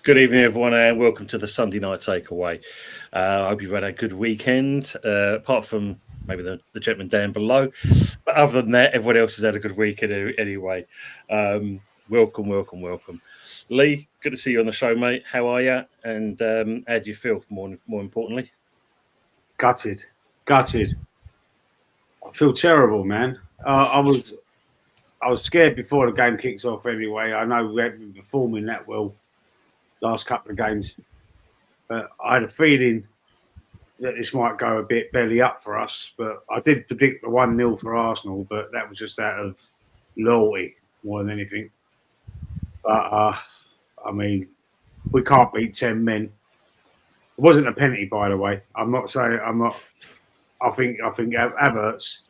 Good evening, everyone, and welcome to the Sunday Night Takeaway. I hope you've had a good weekend, apart from maybe the gentleman down below. But other than that, everyone else has had a good weekend anyway. Welcome. Lee, good to see you on the show, mate. How are you? And how do you feel, more importantly? Gutted. I feel terrible, man. I was scared before the game kicks off anyway. I know we haven't been performing that well last couple of games, but I had a feeling that this might go a bit belly up for us. But I did predict the 1-0 for Arsenal, but that was just out of loyalty more than anything. But I mean, we can't beat 10 men. It wasn't a penalty, by the way. I'm not saying I'm not. I think Havertz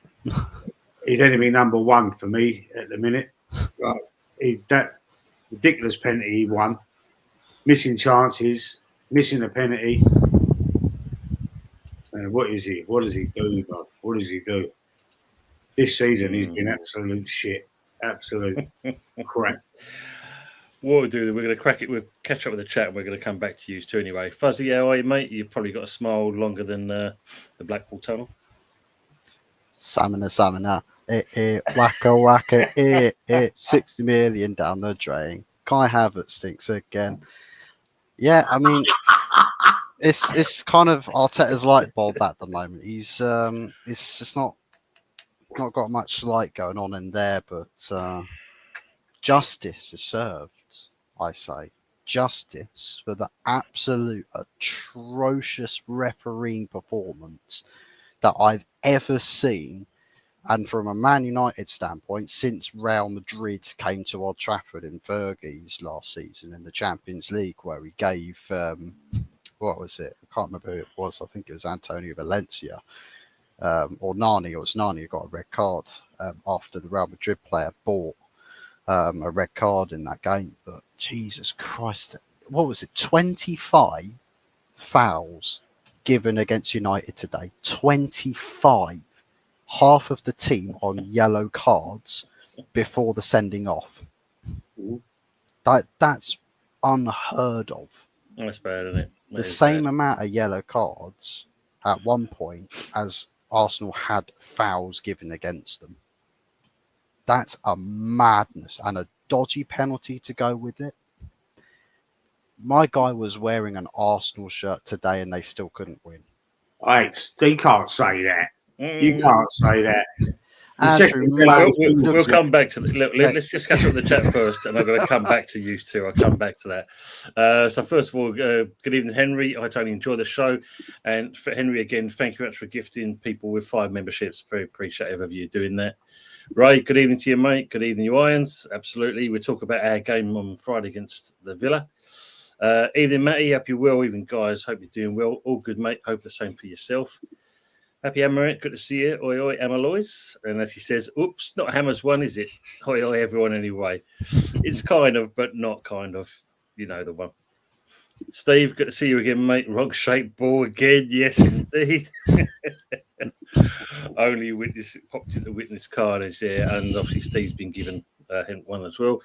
is enemy number one for me at the minute. That ridiculous penalty he won, missing chances, missing a penalty. What is he? What does he do, bro? What does he do? This season he's been absolute shit, absolute crap. What we'll do, we're going to crack it. We'll catch up with the chat, and we're going to come back to you too anyway. Fuzzy, how are you, mate? You've probably got a smile longer than the Blackpool Tunnel. Salmon, waka, 60 million down the drain. Kai Havertz stinks again. Yeah, I mean, it's kind of Arteta's light bulb at the moment. He's it's just not got much light going on in there, but justice is served. I say justice for the absolute atrocious refereeing performance that I've ever seen, and from a Man United standpoint, since Real Madrid came to Old Trafford in Fergie's last season in the Champions League, where he gave what was it? I can't remember who it was. I think it was Antonio Valencia or Nani. It was Nani who got a red card after the Real Madrid player bought a red card in that game. But Jesus Christ, what was it? 25 fouls given against United today. 25. Half of the team on yellow cards before the sending off. That's unheard of. That's bad, isn't it? The same amount of yellow cards at one point as Arsenal had fouls given against them. That's a madness, and a dodgy penalty to go with it. My guy was wearing an Arsenal shirt today and they still couldn't win. You can't say that. You can't say that. Andrew, we'll come back to let's just catch up with the chat first, and I'm going to come back to you two. I'll come back to that. So first of all, good evening, Henry. I totally enjoy the show, and for Henry again, thank you very much for gifting people with 5 memberships. Very appreciative of you doing that. Ray, good evening to you, mate. Good evening, you Irons. Absolutely. We'll talk about our game on Friday against the Villa. Evening, Matty. Hope you're well. Evening, guys. Hope you're doing well. All good, mate. Hope the same for yourself. Happy Amaret. Good to see you. Oi, oi, Amalois. And as he says, oops, not Hammer's one, is it? Oi, oi, everyone, anyway. It's kind of, but not kind of. You know the one. Steve, good to see you again, mate. Wrong shaped ball again. Yes, indeed. Only witness popped into witness carnage, yeah. And obviously, Steve's been given one as well.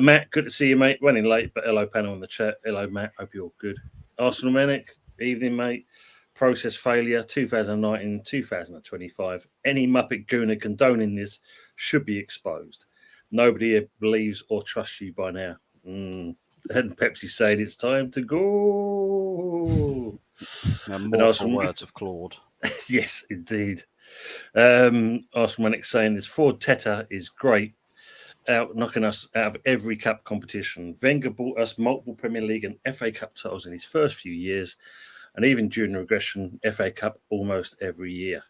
Matt, good to see you, mate. Running late, but hello, panel on the chat. Hello, Matt. Hope you're all good. Arsenal Manic, evening, mate. Process failure, 2019, 2025. Any Muppet Gooner condoning this should be exposed. Nobody here believes or trusts you by now. And Pepsi saying it's time to go. More words of Claude. Yes, indeed. Arsenal Manic saying this Ford Teta is great, knocking us out of every cup competition. Wenger bought us multiple Premier League and FA Cup titles in his first few years, and even during the regression, FA Cup almost every year.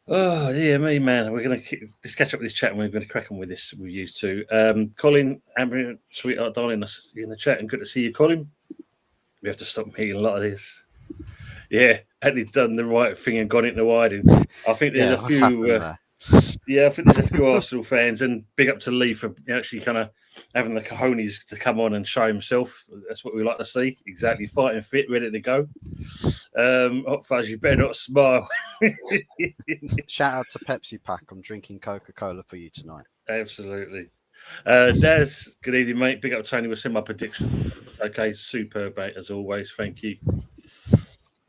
Oh, yeah, me, man. We're going to just catch up with this chat, and we're going to crack on with this with you two. Colin, Amber, sweetheart, darling, in the chat, and good to see you, Colin. We have to stop making a lot of this. Yeah, had he done the right thing and gone into hiding. I think there's a few... I think there's a few Arsenal fans, and big up to Lee for actually kind of having the cojones to come on and show himself. That's what we like to see. Exactly, fighting fit, ready to go. Hot Fuzz, you better not smile. Shout out to Pepsi Pack. I'm drinking Coca-Cola for you tonight. Absolutely. Des, good evening, mate. Big up Tony with my prediction. Okay, superb, mate, as always. Thank you.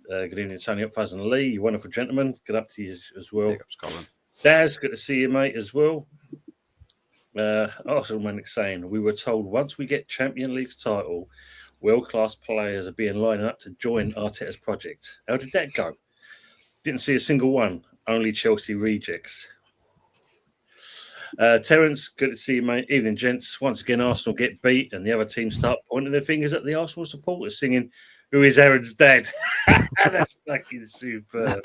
Good evening, Tony Upfaz and Lee. You wonderful gentlemen. Good up to you as well. Big up, Scotland. Daz, good to see you, mate, as well. Arsenal Manic saying, we were told once we get Champions League title, world-class players are being lined up to join Arteta's project. How did that go? Didn't see a single one. Only Chelsea rejects. Terence, good to see you, mate. Evening, gents. Once again, Arsenal get beat and the other team start pointing their fingers at the Arsenal supporters, singing, "Who is Aaron's dad?" That's fucking superb.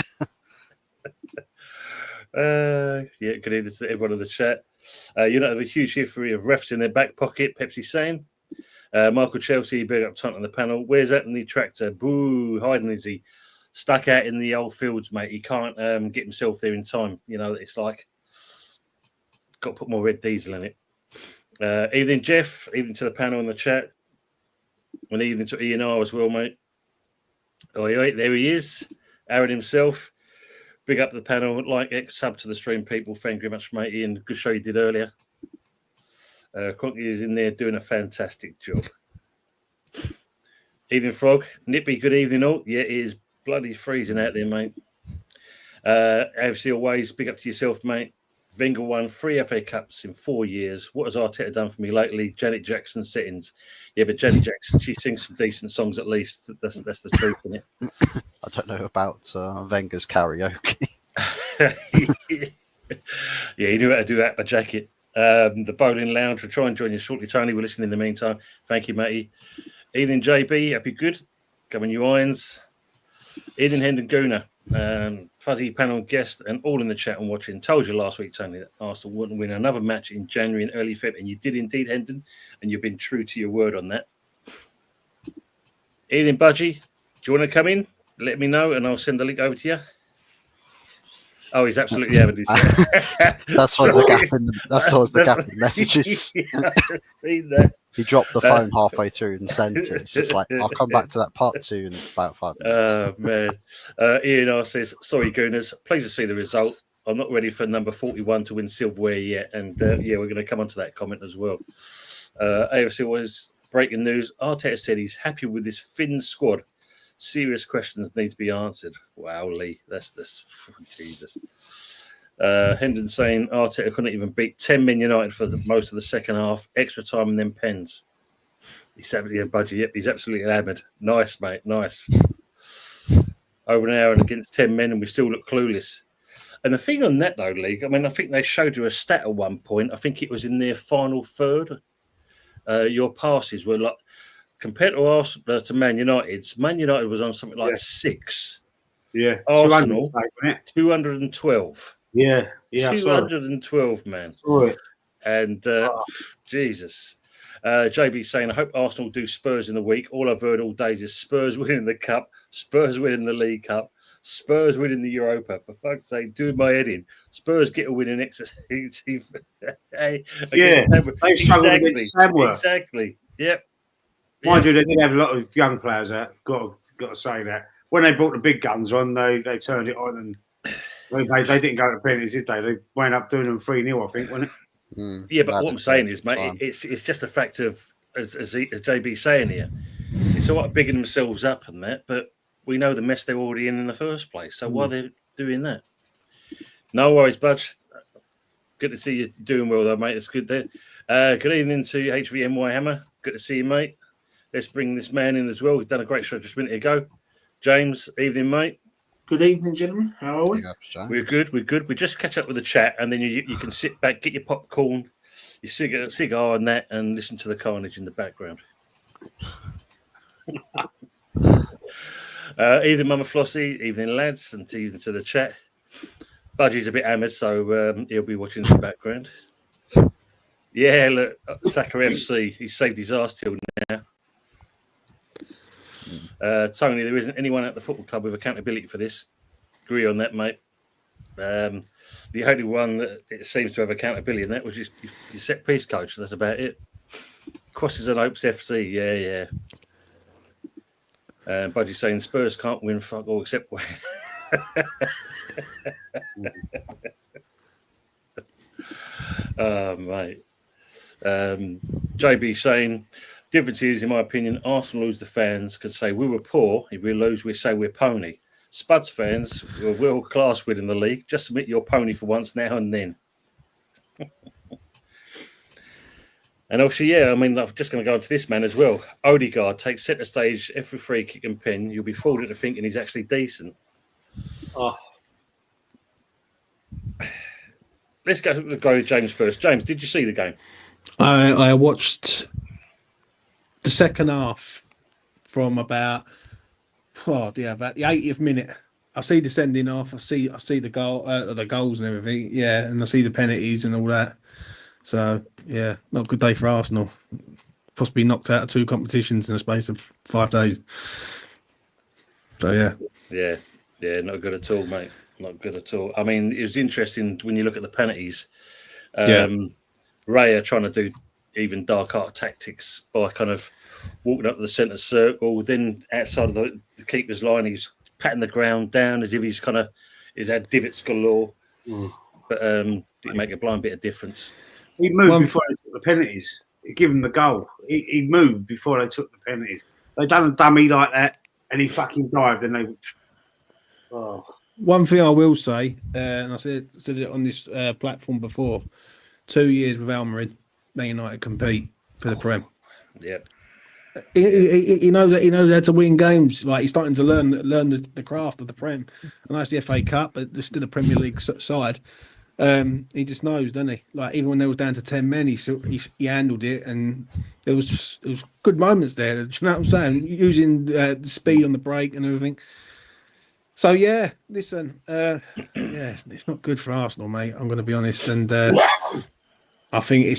Good evening to everyone in the chat. You don't have a huge history of refs in their back pocket, Pepsi saying. Michael Chelsea, big up top on the panel. Where's Anthony Tractor? Boo, hiding is he? Stuck out in the old fields, mate. He can't get himself there in time. You know, it's like, got to put more red diesel in it. Evening, Jeff. Evening to the panel in the chat. And evening to Ian R as well, mate. Oh, yeah, there he is. Aaron himself. Big up the panel. Like, sub to the stream, people. Thank you very much, mate. Ian, good show you did earlier. Cronky is in there doing a fantastic job. Evening, Frog. Nippy, good evening, all. Yeah, it is bloody freezing out there, mate. AFC always, big up to yourself, mate. Wenger won 3 FA Cups in 4 years. What has Arteta done for me lately? Janet Jackson settings. Yeah, but Janet Jackson, she sings some decent songs at least. That's the truth, isn't it? I don't know about Wenger's karaoke. Yeah, he knew how to do that by jacket. The Bowling Lounge will try and join you shortly, Tony. We're listening in the meantime. Thank you, matey. Evening, JB. Happy good. Coming, you irons. Eden Hendon Gooner. Fuzzy panel guest and all in the chat and watching. Told you last week, Tony, that Arsenal wouldn't win another match in January and early Feb, and you did indeed, Hendon, and you've been true to your word on that. Eden Budgie, do you want to come in? Let me know, and I'll send the link over to you. Oh, he's absolutely having his. That's why the gap in the gap in messages. Yeah, I've seen that. He dropped the phone halfway through and sent it. It's just like, I'll come back to that part 2 in about 5 minutes. Oh, man. Ian R says, sorry, Gooners. Pleased to see the result. I'm not ready for number 41 to win silverware yet. And, yeah, we're going to come on to that comment as well. AFC was breaking news. Arteta said he's happy with his Finn squad. Serious questions need to be answered. Wow, Lee. That's this. Jesus. Hendon saying Arteta couldn't even beat 10 Men United for most of the second half. Extra time and then pens. He's absolutely a budgie. Yep, he's absolutely hammered. Nice, mate. Nice. Over an hour and against 10 men and we still look clueless. And the thing on that, though, League, I mean, I think they showed you a stat at one point. I think it was in their final third. Your passes were like, compared to Arsenal, to Man United's, Man United was on something like 6. Yeah. Arsenal, 212. Yeah. 212, man. And Jesus. JB saying, I hope Arsenal do Spurs in the week. All I've heard all days is Spurs winning the Cup, Spurs winning the League Cup, Spurs winning the Europa. For fuck's sake, doing my head in. Spurs get a win in extra. Hey, they struggled against Samworth. Exactly. Yep. Mind you, they did have a lot of young players out. Got to say that. When they brought the big guns on, they turned it on and they didn't go to penalties, did they? They wound up doing them 3-0, I think, wasn't it? Yeah, but what I'm saying is, mate, it's just a fact of, as JB's saying here, it's all right bigging themselves up and that, but we know the mess they're already in the first place. So why are they doing that? No worries, Budge. Good to see you doing well, though, mate. It's good there. Good evening to HVMY Hammer. Good to see you, mate. Let's bring this man in as well. We've done a great show just a minute ago. James, evening, mate. Good evening, gentlemen. How are we? We're good. We just catch up with the chat, and then you can sit back, get your popcorn, your cigar, and that, and listen to the carnage in the background. Evening, Mama Flossie. Evening, lads, and to the chat. Budgie's a bit hammered, so he'll be watching in the background. Yeah, look, Saka FC. He saved his arse till now. Tony, there isn't anyone at the football club with accountability for this. Agree on that, mate. The only one that it seems to have accountability in that was your set piece coach. That's about it. Crosses and Hopes FC. Yeah. Budgie saying Spurs can't win fuck all except. Oh, mate. JB saying, difference is, in my opinion, Arsenal lose the fans could say we were poor. If we lose, we say we're pony. Spuds fans were world class within the league. Just admit you're pony for once now and then. And obviously, yeah, I mean, I'm just going to go into this man as well. Odegaard takes centre stage every free kick and pin. You'll be fooled into thinking he's actually decent. Oh, Let's go with James first. James, did you see the game? I watched the second half from about the 80th minute. I see the sending off. I see the goals and everything. Yeah, and I see the penalties and all that. So yeah, not a good day for Arsenal. Possibly knocked out of 2 competitions in the space of 5 days. So yeah, not good at all, mate. Not good at all. I mean, it was interesting when you look at the penalties. Raya trying to do even dark art tactics by kind of walking up the centre circle, then outside of the keeper's line, he's patting the ground down as if he's had divots galore. But didn't make a blind bit of difference. he moved before they took the penalties. He gave him the goal. He moved before they took the penalties. They done a dummy like that, and he fucking dived, and they. Oh. One thing I will say, and I said it on this platform before, 2 years with Almerin, Man United compete for the Prem. Yeah. He knows how to win games. Like, he's starting to learn the craft of the Prem. I know it's the FA Cup, but there's still a Premier League side. He just knows, doesn't he? Like, even when they was down to 10 men, he handled it, and there was good moments there. Do you know what I'm saying? Using the speed on the break and everything. So yeah, listen, it's not good for Arsenal, mate. I'm going to be honest, and I think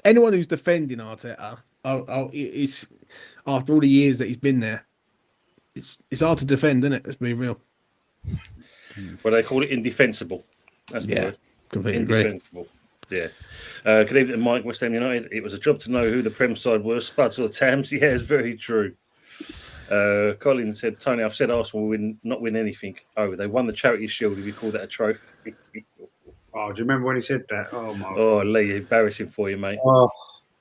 anyone who's defending Arteta, it's after all the years that he's been there, it's hard to defend, isn't it? Let's be real. Well, they call it indefensible. That's the word. Completely indefensible. Yeah. Good evening, Mike. West Ham United. It was a job to know who the Prem side were, Spuds or Tams. Yeah, it's very true. Colin said, Tony, I've said Arsenal will not win anything. Oh, they won the Charity Shield, if you call that a trophy. Oh, do you remember when he said that? Oh, my God. Lee, embarrassing for you, mate. Oh,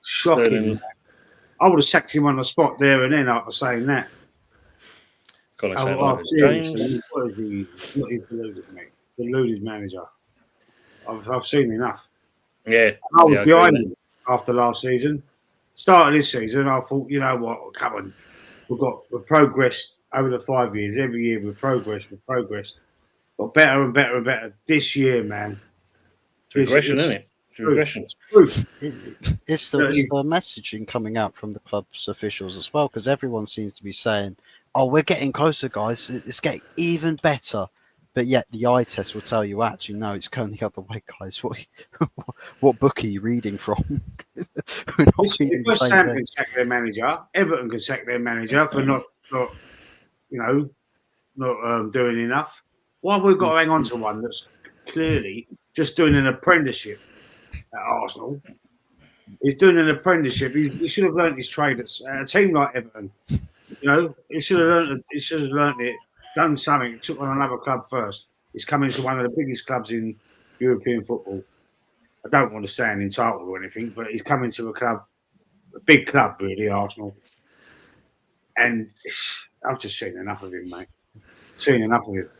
shocking. I would have sacked him on the spot there and then after saying that. Colin James. What is he? He's deluded, mate. Deluded manager. I've seen enough. Yeah. I was behind him after last season. Start of this season, I thought, you know what, come on. We've progressed over the 5 years. Every year we've progressed. Got better and better and better. This year, man. It's regression, isn't it? It's regression. It's the messaging coming out from the club's officials as well, because everyone seems to be saying, oh, we're getting closer, guys. It's getting even better. But yet the eye test will tell you, actually, no, it's going the other way, guys. What book are you reading from? West Ham can sack their manager. Everton can sack their manager for not doing enough. Why have we got to hang on to one that's clearly just doing an apprenticeship at Arsenal? He's doing an apprenticeship. He should have learnt his trade at a team like Everton. You know, he should have learnt it. Done something, took on another club first. He's coming to one of the biggest clubs in European football. I don't want to say an entitled or anything, but he's coming to a big club, really, Arsenal. And I've just seen enough of him, mate. Seen enough of him.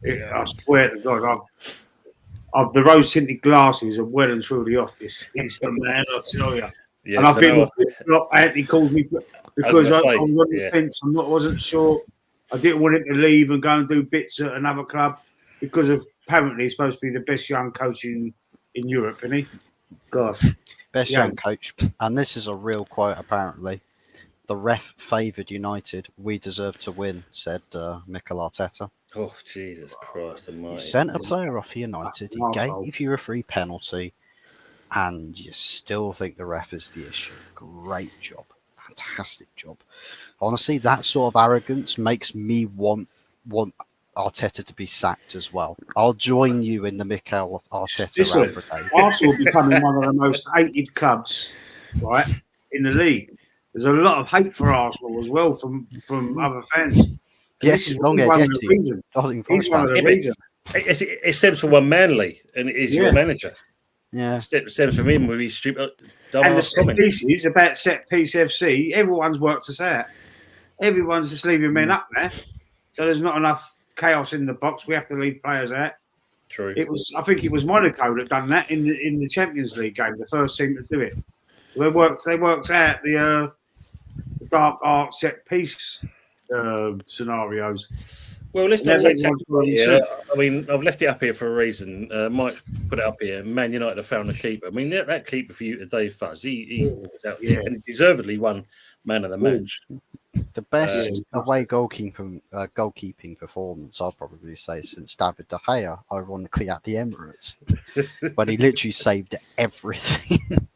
I swear to God, the rose-tinted glasses are well and truly off this season, man, I tell you. Yeah, and I've been Anthony calls me because I was on the fence. I wasn't sure. I didn't want him to leave and go and do bits at another club because apparently he's supposed to be the best young coach in Europe, isn't he? God. Best young coach. And this is a real quote, apparently. The ref favoured United. We deserve to win, said Mikel Arteta. Oh, Jesus Christ almighty. He sent a player off United. He gave you a free penalty. And you still think the ref is the issue. Great job. Fantastic job. Honestly, that sort of arrogance makes me want Arteta to be sacked as well. I'll join you in the Mikel Arteta round brigade. Arsenal becoming one of the most hated clubs, right, in the league. There's a lot of hate for Arsenal as well from other fans. Yes, he's one of the reasons. It stems from one man, Lee, and it is your manager. Yeah. Stems from him with his stupid And the dumbass set comment. pieces about set piece FC, everyone's worked us out. Everyone's just leaving men up there. So there's not enough chaos in the box. We have to leave players out. True. I think it was Monaco that done that in the Champions League game, the first team to do it. They worked out the dark art set piece scenarios. Well, let's And not take everyone's away. really Yeah, suit. I mean, I've left it up here for a reason. Mike put it up here. Man United have found a keeper. I mean, that keeper for you today, Fuzz, he was out, and he deservedly won man of the match. The best away goalkeeping performance I'll probably say since David De Gea, ironically at the Emirates, but he literally saved everything.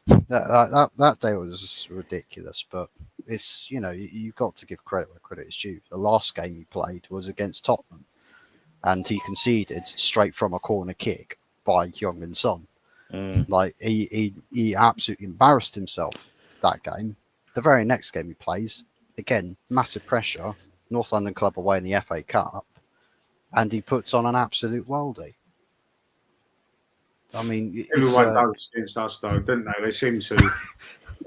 that day was ridiculous, but it's you've got to give credit where credit is due. The last game he played was against Tottenham, and he conceded straight from a corner kick by Heung-min Son. Like he absolutely embarrassed himself that game. The very next game he plays, again, massive pressure, North London club away in the FA Cup, and he puts on an absolute worldie. I mean, Everyone does against us, though, don't they? They seem to.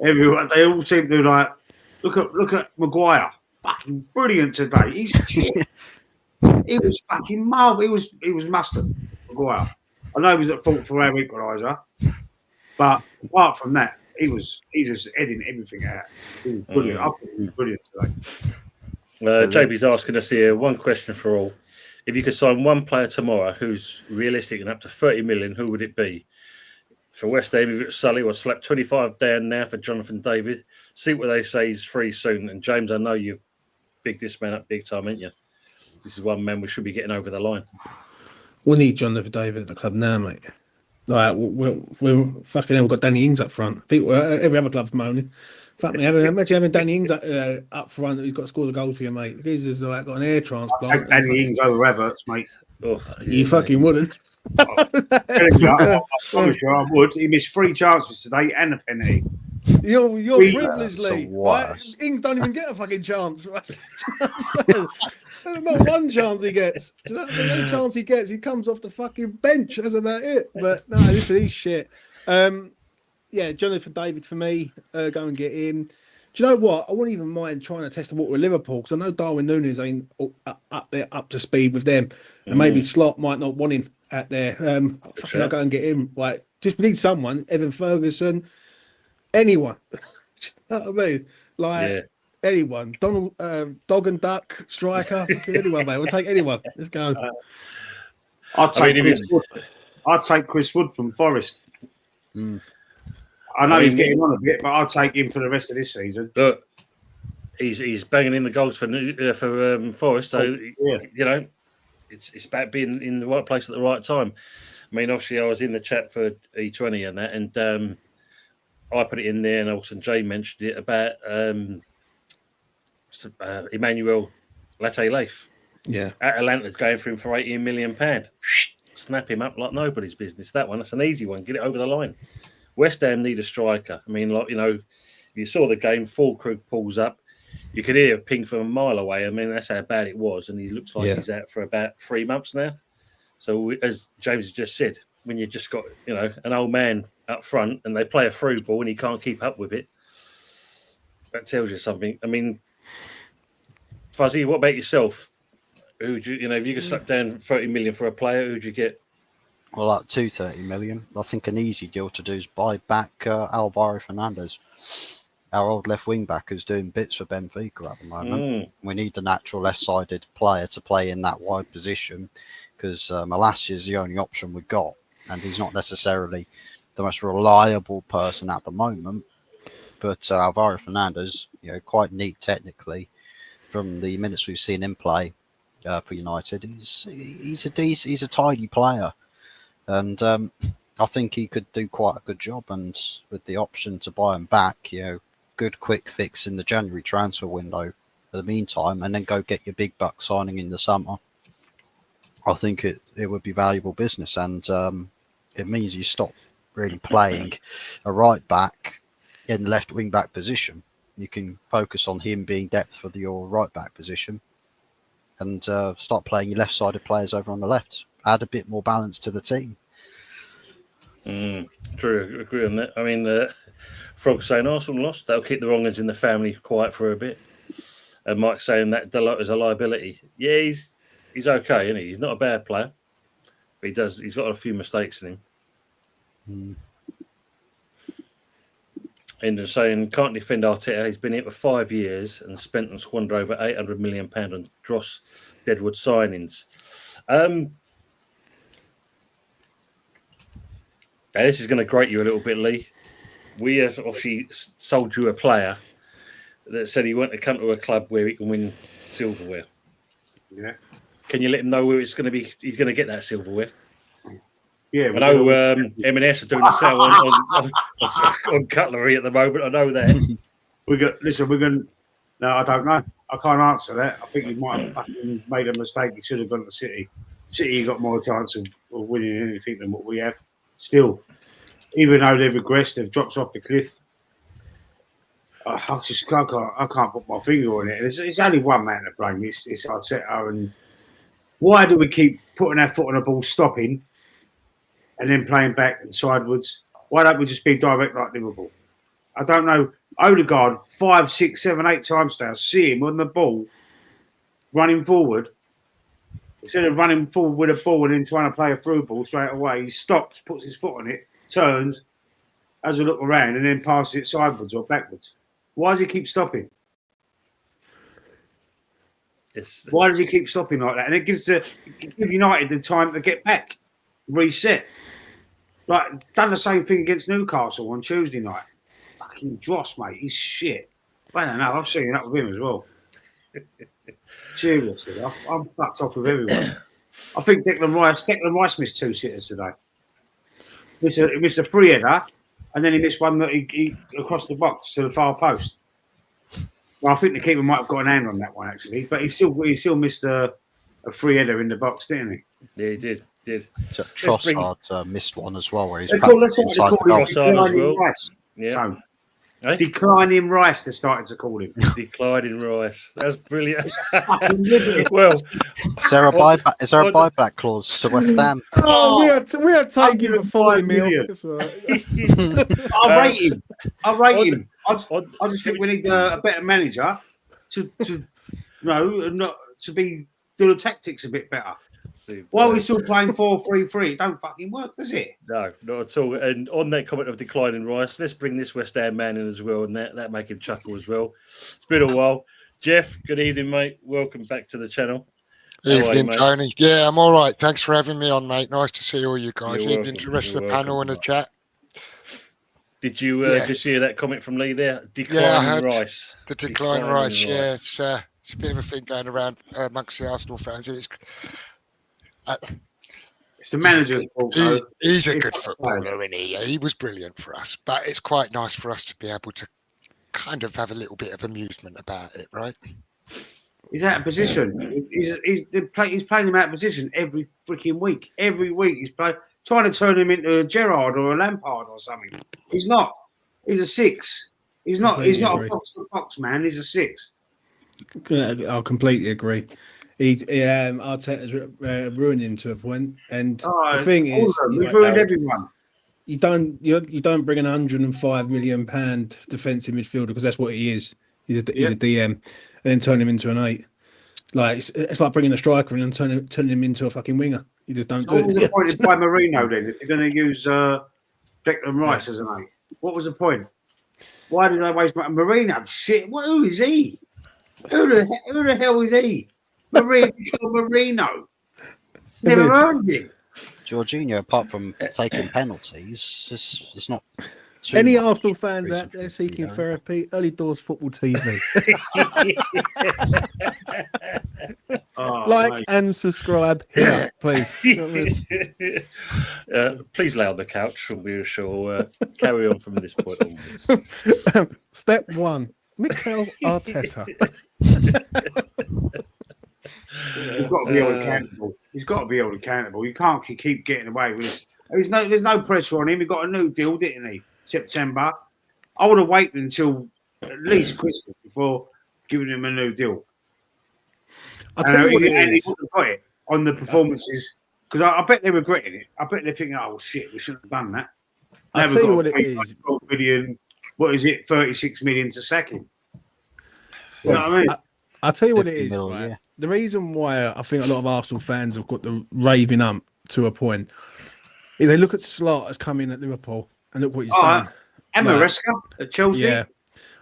They all seem to like. Look at Maguire, fucking brilliant today. He's shit. He was fucking marvelous. He was mustard, Maguire. I know he was at fault for our equaliser, but apart from that, he's just heading everything out. He was brilliant. I thought he was brilliant today. JB's asking us here one question for all. If you could sign one player tomorrow who's realistic and up to 30 million, who would it be? For West Ham, if it's Sully, we'll slap 25 down now for Jonathan David. See what they say he's free soon. And James, I know you've bigged this man up big time, ain't you? This is one man we should be getting over the line. We need Jonathan David at the club now, mate. Like we're fucking hell, we've got Danny Ings up front. Every other club's moaning. Fuck me, imagine having Danny Ings up front who's got to score the goal for you, mate. He's just like got an air transplant. I'll take Danny Ings over Everts, mate. Oh, You fucking wouldn't. I promise you, I would. He missed 3 chances today and a penalty. You're We- privileged, so Lee. Right? worse. Ings don't even get a fucking chance. Right? There's not one chance he gets. The only chance he gets, he comes off the fucking bench. That's about it. But no, listen, he's shit. Yeah, Jonathan David for me. Go and get him. Do you know what? I wouldn't even mind trying to test the water with Liverpool because I know Darwin Núñez ain't up to speed with them, and maybe Slot might not want him out there. I'll go and get him. Like, just need someone. Evan Ferguson, anyone. Do you know what I mean? Like anyone. Donald Dog and Duck striker. Anyone, mate. We'll take anyone. Let's go. I'd take Chris Wood from Forest. I know he's getting on a bit, but I'll take him for the rest of this season. Look, he's banging in the goals for Forest, so it's about being in the right place at the right time. I mean, obviously, I was in the chat for E20 and that, and I put it in there, and also Jay mentioned it about Emmanuel Latte-Leif. Yeah, Atalanta going for him for £18 million. Snap him up like nobody's business. That's an easy one. Get it over the line. West Ham need a striker. I mean, if you saw the game, Fulkrug pulls up. You could hear a ping from a mile away. I mean, that's how bad it was. And he looks like he's out for about 3 months now. So, as James just said, when you just got, an old man up front and they play a through ball and he can't keep up with it, that tells you something. I mean, Fuzzy, what about yourself? Who'd you, if you could slap down 30 million for a player, who'd you get? Well, at 230 million, I think an easy deal to do is buy back Alvaro Fernandez, our old left wing back who's doing bits for Benfica at the moment. We need a natural left-sided player to play in that wide position because Malacia is the only option we've got, and he's not necessarily the most reliable person at the moment. But Alvaro Fernandez, quite neat technically from the minutes we've seen him play for United. He's a tidy player. And I think he could do quite a good job. And with the option to buy him back, good quick fix in the January transfer window for the meantime, and then go get your big buck signing in the summer. I think it would be valuable business. And it means you stop really playing a right back in left wing back position. You can focus on him being depth for your right back position and start playing your left sided players over on the left. Add a bit more balance to the team. True, I agree on that. I mean, Frog saying Arsenal lost. That'll keep the wrong ones in the family quiet for a bit. And Mike saying that Dalot is a liability. Yeah, he's okay, isn't he? He's not a bad player, but he's got a few mistakes in him. And they're saying can't defend Arteta. He's been here for 5 years and spent and squandered over £800 million on Dross Deadwood signings. Now this is going to grate you a little bit, Lee. We have obviously sold you a player that said he wants to come to a club where he can win silverware. Yeah. Can you let him know where it's going to be? He's going to get that silverware. Yeah. I know M&S are doing the sale on cutlery at the moment. I know that. We're going. No, I don't know. I can't answer that. I think he might have fucking made a mistake. He should have gone to City. City got more chance of winning anything than what we have. Still, even though they've regressed, they've dropped off the cliff. I can't put my finger on it. It's only one man to blame. It's Arteta. And why do we keep putting our foot on the ball, stopping, and then playing back and sideways? Why don't we just be direct like Liverpool? I don't know. Odegaard 5, 6, 7, 8 times now. See him on the ball, running forward. Instead of running forward with a ball and then trying to play a through ball straight away, he stops, puts his foot on it, turns, has a look around, and then passes it sideways or backwards. Why does he keep stopping? Why does he keep stopping like that? And it gives United the time to get back, reset. Like, done the same thing against Newcastle on Tuesday night. Fucking Dross, mate, he's shit. I don't know, I've seen that with him as well. Seriously, I'm fucked off with everyone. I think Declan Rice missed 2 sitters today. He missed a free header, and then he missed one that he across the box to the far post. Well, I think the keeper might have got an hand on that one actually, but he still missed a free header in the box, didn't he? Yeah, he did. So Trossard missed one as well, where he's that's what they call him, Declining Rice. Yeah. So, Declining Rice, they're starting to call him. Declining Rice. That's brilliant. Well, is there a buyback clause to West Ham? We are taking the 40 million. I rate him. I just think we need a better manager to not to be do the tactics a bit better. Why are we still playing 4-3-3? It don't fucking work, does it? No, not at all. And on that comment of declining Rice, let's bring this West Ham man in as well, and that make him chuckle as well. It's been a while. Jeff, good evening, mate. Welcome back to the channel. Evening, Tony. Yeah, I'm all right. Thanks for having me on, mate. Nice to see all you guys. Evening to the rest of the panel and the chat. Did you just hear that comment from Lee there? Declining Rice. The declining Rice, yeah. It's a bit of a thing going around amongst the Arsenal fans. It's the manager's fault. He's a good footballer, isn't he? He was brilliant for us, but it's quite nice for us to be able to kind of have a little bit of amusement about it, right? He's out of position. He's playing him out of position every freaking week. Every week he's trying to turn him into a Gerrard or a Lampard or something. He's not. He's a 6. He's not a box to box man. He's a 6. I'll completely agree. Arteta's ruined him to a point, and the thing is, he's ruined everyone. You don't bring an £105 million defensive midfielder because that's what he is. He's a DM, and then turn him into an 8. Like it's like bringing a striker in and turning him into a fucking winger. You just don't do it. What was the point by Mourinho then? If you're going to use Declan Rice as an 8, what was the point? Why did they waste Mourinho? Shit, who is he? Who the hell is he? Marino. Never earned him. Jorginho, apart from taking penalties, it's not. Any Arsenal fans out there seeking therapy? Early Doors Football TV. Mate. And subscribe here, please. Please lay on the couch and we shall carry on from this point onwards. Step 1, Mikel Arteta. He's got to be held accountable. He's got to be held accountable. You can't keep getting away with it. There's no pressure on him. He got a new deal, didn't he? September. I would have waited until at least Christmas before giving him a new deal. I'll tell you what he would have got it on the performances Because I bet they're regretting it. I bet they're thinking, "Oh shit, we shouldn't have done that." I'll Now tell you we've what got it is. 12 million. What is it? 36 million to sack him. You know what I mean? I'll tell you what it 50 is, mil, right? yeah. The reason why I think a lot of Arsenal fans have got the raving up to a point is they look at Slot as coming at Liverpool and look what he's done. And Like, Maresca at Chelsea. Yeah,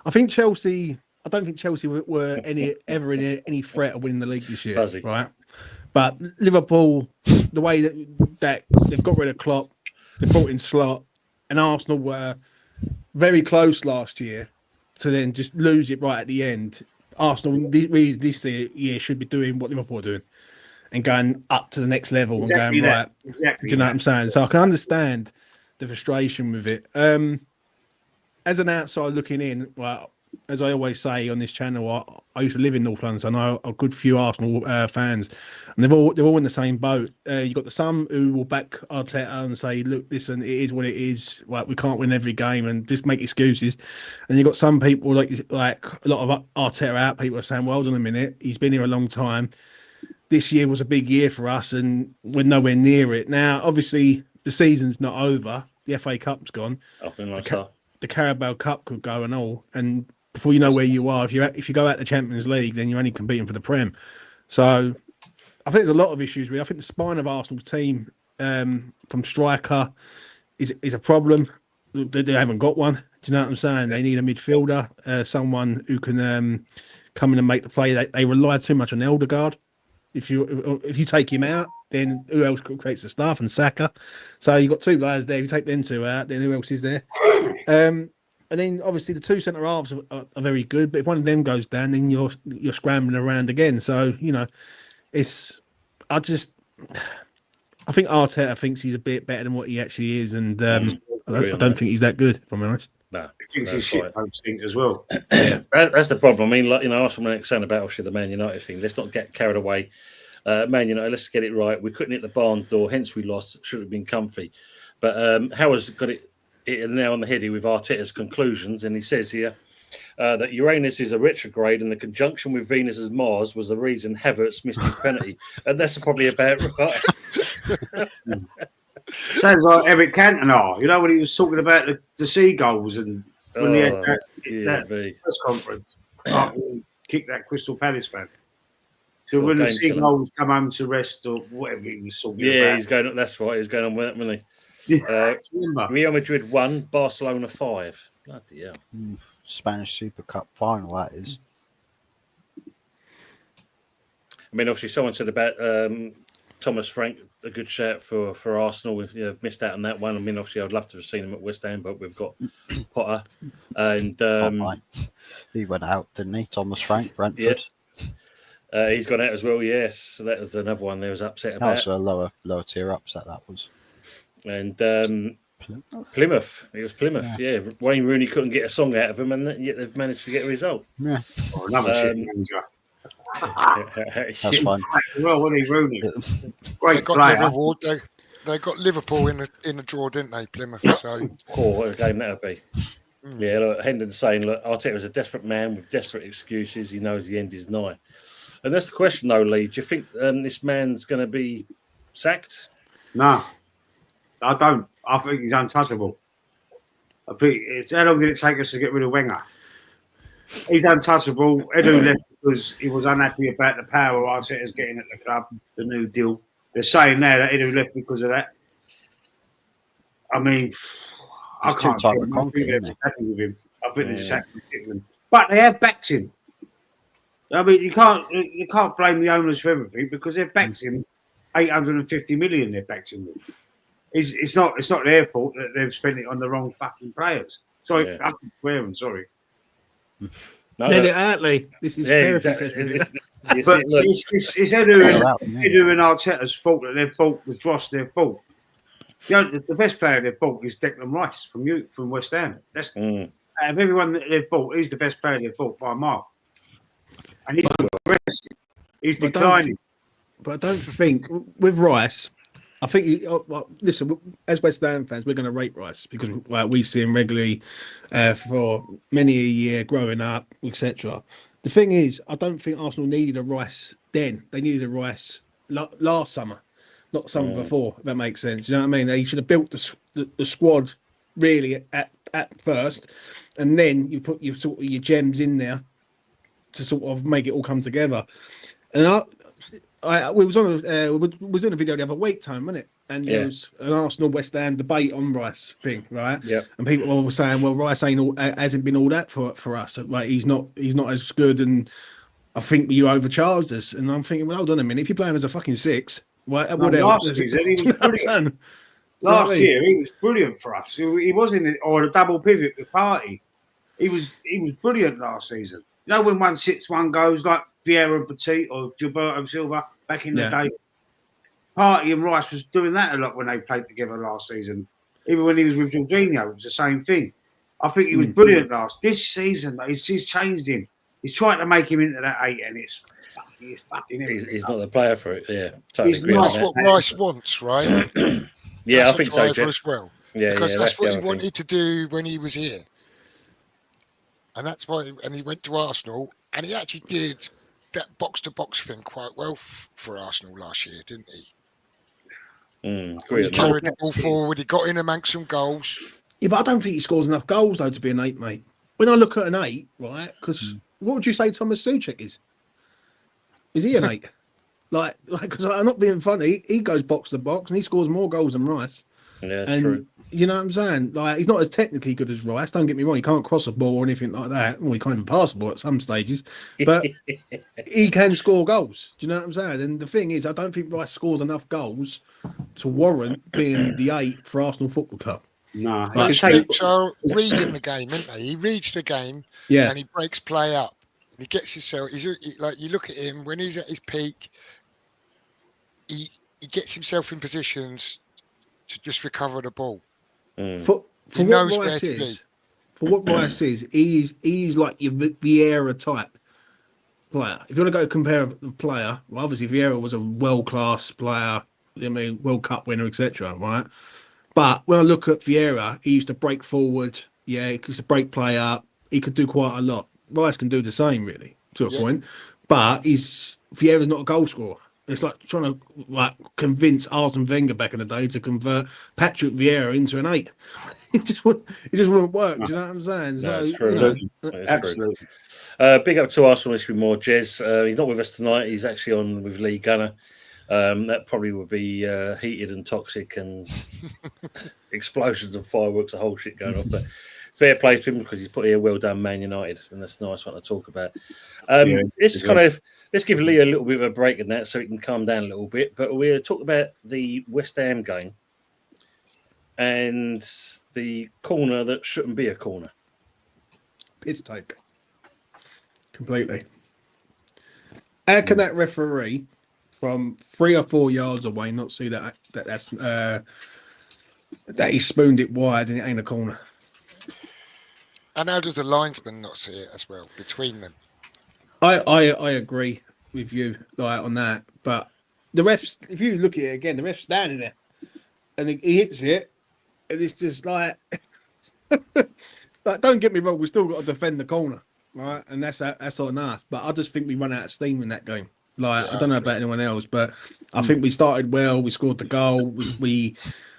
I think Chelsea. I don't think Chelsea were ever in any threat of winning the league this year, Fuzzy. right? But Liverpool, the way that they've got rid of Klopp, they brought in Slot, and Arsenal were very close last year to then just lose it right at the end. Arsenal this year should be doing what Liverpool are doing and going up to the next level Exactly and going, that. right, Exactly. do you know that. what I'm saying? So I can understand the frustration with it. As an outsider looking in, well, as I always say on this channel, I used to live in North London, so I know a good few Arsenal fans, and they're all in the same boat. You've got some who will back Arteta and say, "Look, listen, it is what it is. Like, we can't win every game," and just make excuses. And you've got some people like a lot of Arteta out people are saying, "Well, hold on a minute, he's been here a long time. This year was a big year for us, and we're nowhere near it." Now, obviously, the season's not over. The FA Cup's gone. I think like so. The Carabao Cup could go and all, and before you know where you are, if you go out the Champions League, then you're only competing for the Prem. So I think there's a lot of issues. Really, I think the spine of Arsenal's team, from striker, is a problem. They haven't got one. Do you know what I'm saying? They need a midfielder, someone who can come in and make the play. They rely too much on Eldegaard. If you take him out, then who else creates the stuff? And Saka. So you've got two players there. If you take them two out, then who else is there? And then obviously the two centre halves are very good, but if one of them goes down, then you're scrambling around again. So I think Arteta thinks he's a bit better than what he actually is, and I don't think he's that good, if I'm honest. No, He thinks he's right. shit hosting as well. That's the problem. I mean, like, Arsenal were saying about obviously the Man United thing. Let's not get carried away. Man United, let's get it right. We couldn't hit the barn door, hence we lost. Should have been comfy. But Howard's got it now on the head here with Arteta's conclusions, and he says here that Uranus is a retrograde, and the conjunction with Venus as Mars was the reason Havertz missed his penalty, and that's probably about right. Sounds like Eric Cantona. You know when he was talking about the seagulls and when he had that press conference, kick that Crystal Palace man. So when the seagulls come home to rest or whatever he was talking about. Yeah, he's going. That's right. He's going on with that, wasn't he? Real Madrid 1, Barcelona 5. Bloody hell. Spanish Super Cup final, that is. I mean, obviously, someone said about Thomas Frank, a good shout for Arsenal. We've missed out on that one. I mean, obviously, I'd love to have seen him at West Ham, but we've got Potter. And he went out, didn't he? Thomas Frank, Brentford. Yeah. He's gone out as well, yes. So that was another one they was upset about. That was a lower tier upset, that was. And Plymouth. It was Plymouth, yeah. Wayne Rooney couldn't get a song out of him, and yet they've managed to get a result. Yeah. Oh, another shit manager. That's fine. Well, when he Rooney, great player. They got Liverpool in a draw, didn't they, Plymouth? So, what a game that'll be. Yeah, look, Hendon's saying, look, Arteta is a desperate man with desperate excuses. He knows the end is nigh. And that's the question, though, Lee. Do you think this man's going to be sacked? No, I don't. I think he's untouchable. I think how long did it take us to get rid of Wenger? He's untouchable. Edu left because he was unhappy about the power Arteta's getting at the club, the new deal. They're saying now that Edu left because of that. I mean, I can't think they're happy with him. I think they're just happy with him. But they have backed him. I mean, you can't blame the owners for everything because they've backed him 850 million. They've backed him with. It's not their fault that they've spent it on the wrong fucking players. Sorry, I can swear them. Sorry. No, Atlee, this is exactly. But it's Edu and Arteta's fault that they've bought the dross they've bought. The best player they've bought is Declan Rice from West Ham. That's out of everyone that they've bought, he's the best player they've bought by a mile. And he's declining. But I don't think with Rice. I think, listen, as West Ham fans, we're going to rate Rice because we see him regularly for many a year growing up, etc. The thing is, I don't think Arsenal needed a Rice then. They needed a Rice last summer not summer before. If that makes sense. You know what I mean? They should have built the squad really at first, and then you put your sort of your gems in there to sort of make it all come together. And we was doing a video the other week, Tom, wasn't it? And there was an Arsenal West Ham debate on Rice thing, right? Yeah. And people were saying, well, Rice hasn't been all that for us. Like he's not as good, and I think you overcharged us. And I'm thinking, well, hold on a minute. If you play him as a fucking 6, what else? Last season, he was brilliant. Last year, he was brilliant for us. He wasn't or a double pivot with Party. He was brilliant last season. You know when 1 sits, 1 goes, like Vieira Petit or Gilberto Silva back in the day. Party and Rice was doing that a lot when they played together last season. Even when he was with Jorginho, it was the same thing. I think he was brilliant this season. He's changed him. He's trying to make him into that 8, and he's fucking. He's not the player for it. Yeah, totally agree. That's what Rice wants, right? Yeah, I think so, Jeff. As well. Yeah, because that's what he I wanted think. to do when he was here, and that's why. And he went to Arsenal, and he actually did that box-to-box thing quite well for Arsenal last year, didn't he? He carried the ball forward. He got in amongst some goals. Yeah, but I don't think he scores enough goals though to be an 8, mate. When I look at an 8, right? Because what would you say Thomas Souček is? Is he an 8? like, because I'm not being funny. He goes box to box and he scores more goals than Rice. Yeah, that's true. You know what I'm saying? Like, he's not as technically good as Rice. Don't get me wrong. He can't cross a ball or anything like that. Well, he can't even pass a ball at some stages. But he can score goals. Do you know what I'm saying? And the thing is, I don't think Rice scores enough goals to warrant being the 8 for Arsenal Football Club. No. So reading the game, isn't he? He reads the game and he breaks play up. And he gets himself, like, you look at him, when he's at his peak, he gets himself in positions to just recover the ball. For what Rice is, he's like your Vieira type player. If you want to go compare the player, well, obviously Vieira was a world-class player, I mean, World Cup winner, etc., right? But when I look at Vieira, he used to break forward, he used to break play up, he could do quite a lot. Rice can do the same, really, to a point, but Vieira's not a goal scorer. It's like trying to convince Arsene Wenger back in the day to convert Patrick Vieira into an 8. It just wouldn't work. Do you know what I'm saying? No, So, it's true. You know, Absolutely. Big up to Arsenal history more, Jez. He's not with us tonight. He's actually on with Lee Gunner. That probably would be heated and toxic and explosions and fireworks, the whole shit going off. But fair play to him because he's put here, well done, Man United, and that's a nice one to talk about. Let's give Lee a little bit of a break in that so he can calm down a little bit. But we'll talk about the West Ham game and the corner that shouldn't be a corner. piss take. Completely. How can that referee from 3 or 4 yards away not see that he spooned it wide and it ain't a corner? And how does the linesman not see it as well between them? I agree with you on that, but the refs, if you look at it again, the ref's standing there and he hits it, and it's just like don't get me wrong, we still got to defend the corner, right? And that's on us. But I just think we run out of steam in that game. I don't know about anyone else, but I think we started well. We scored the goal. We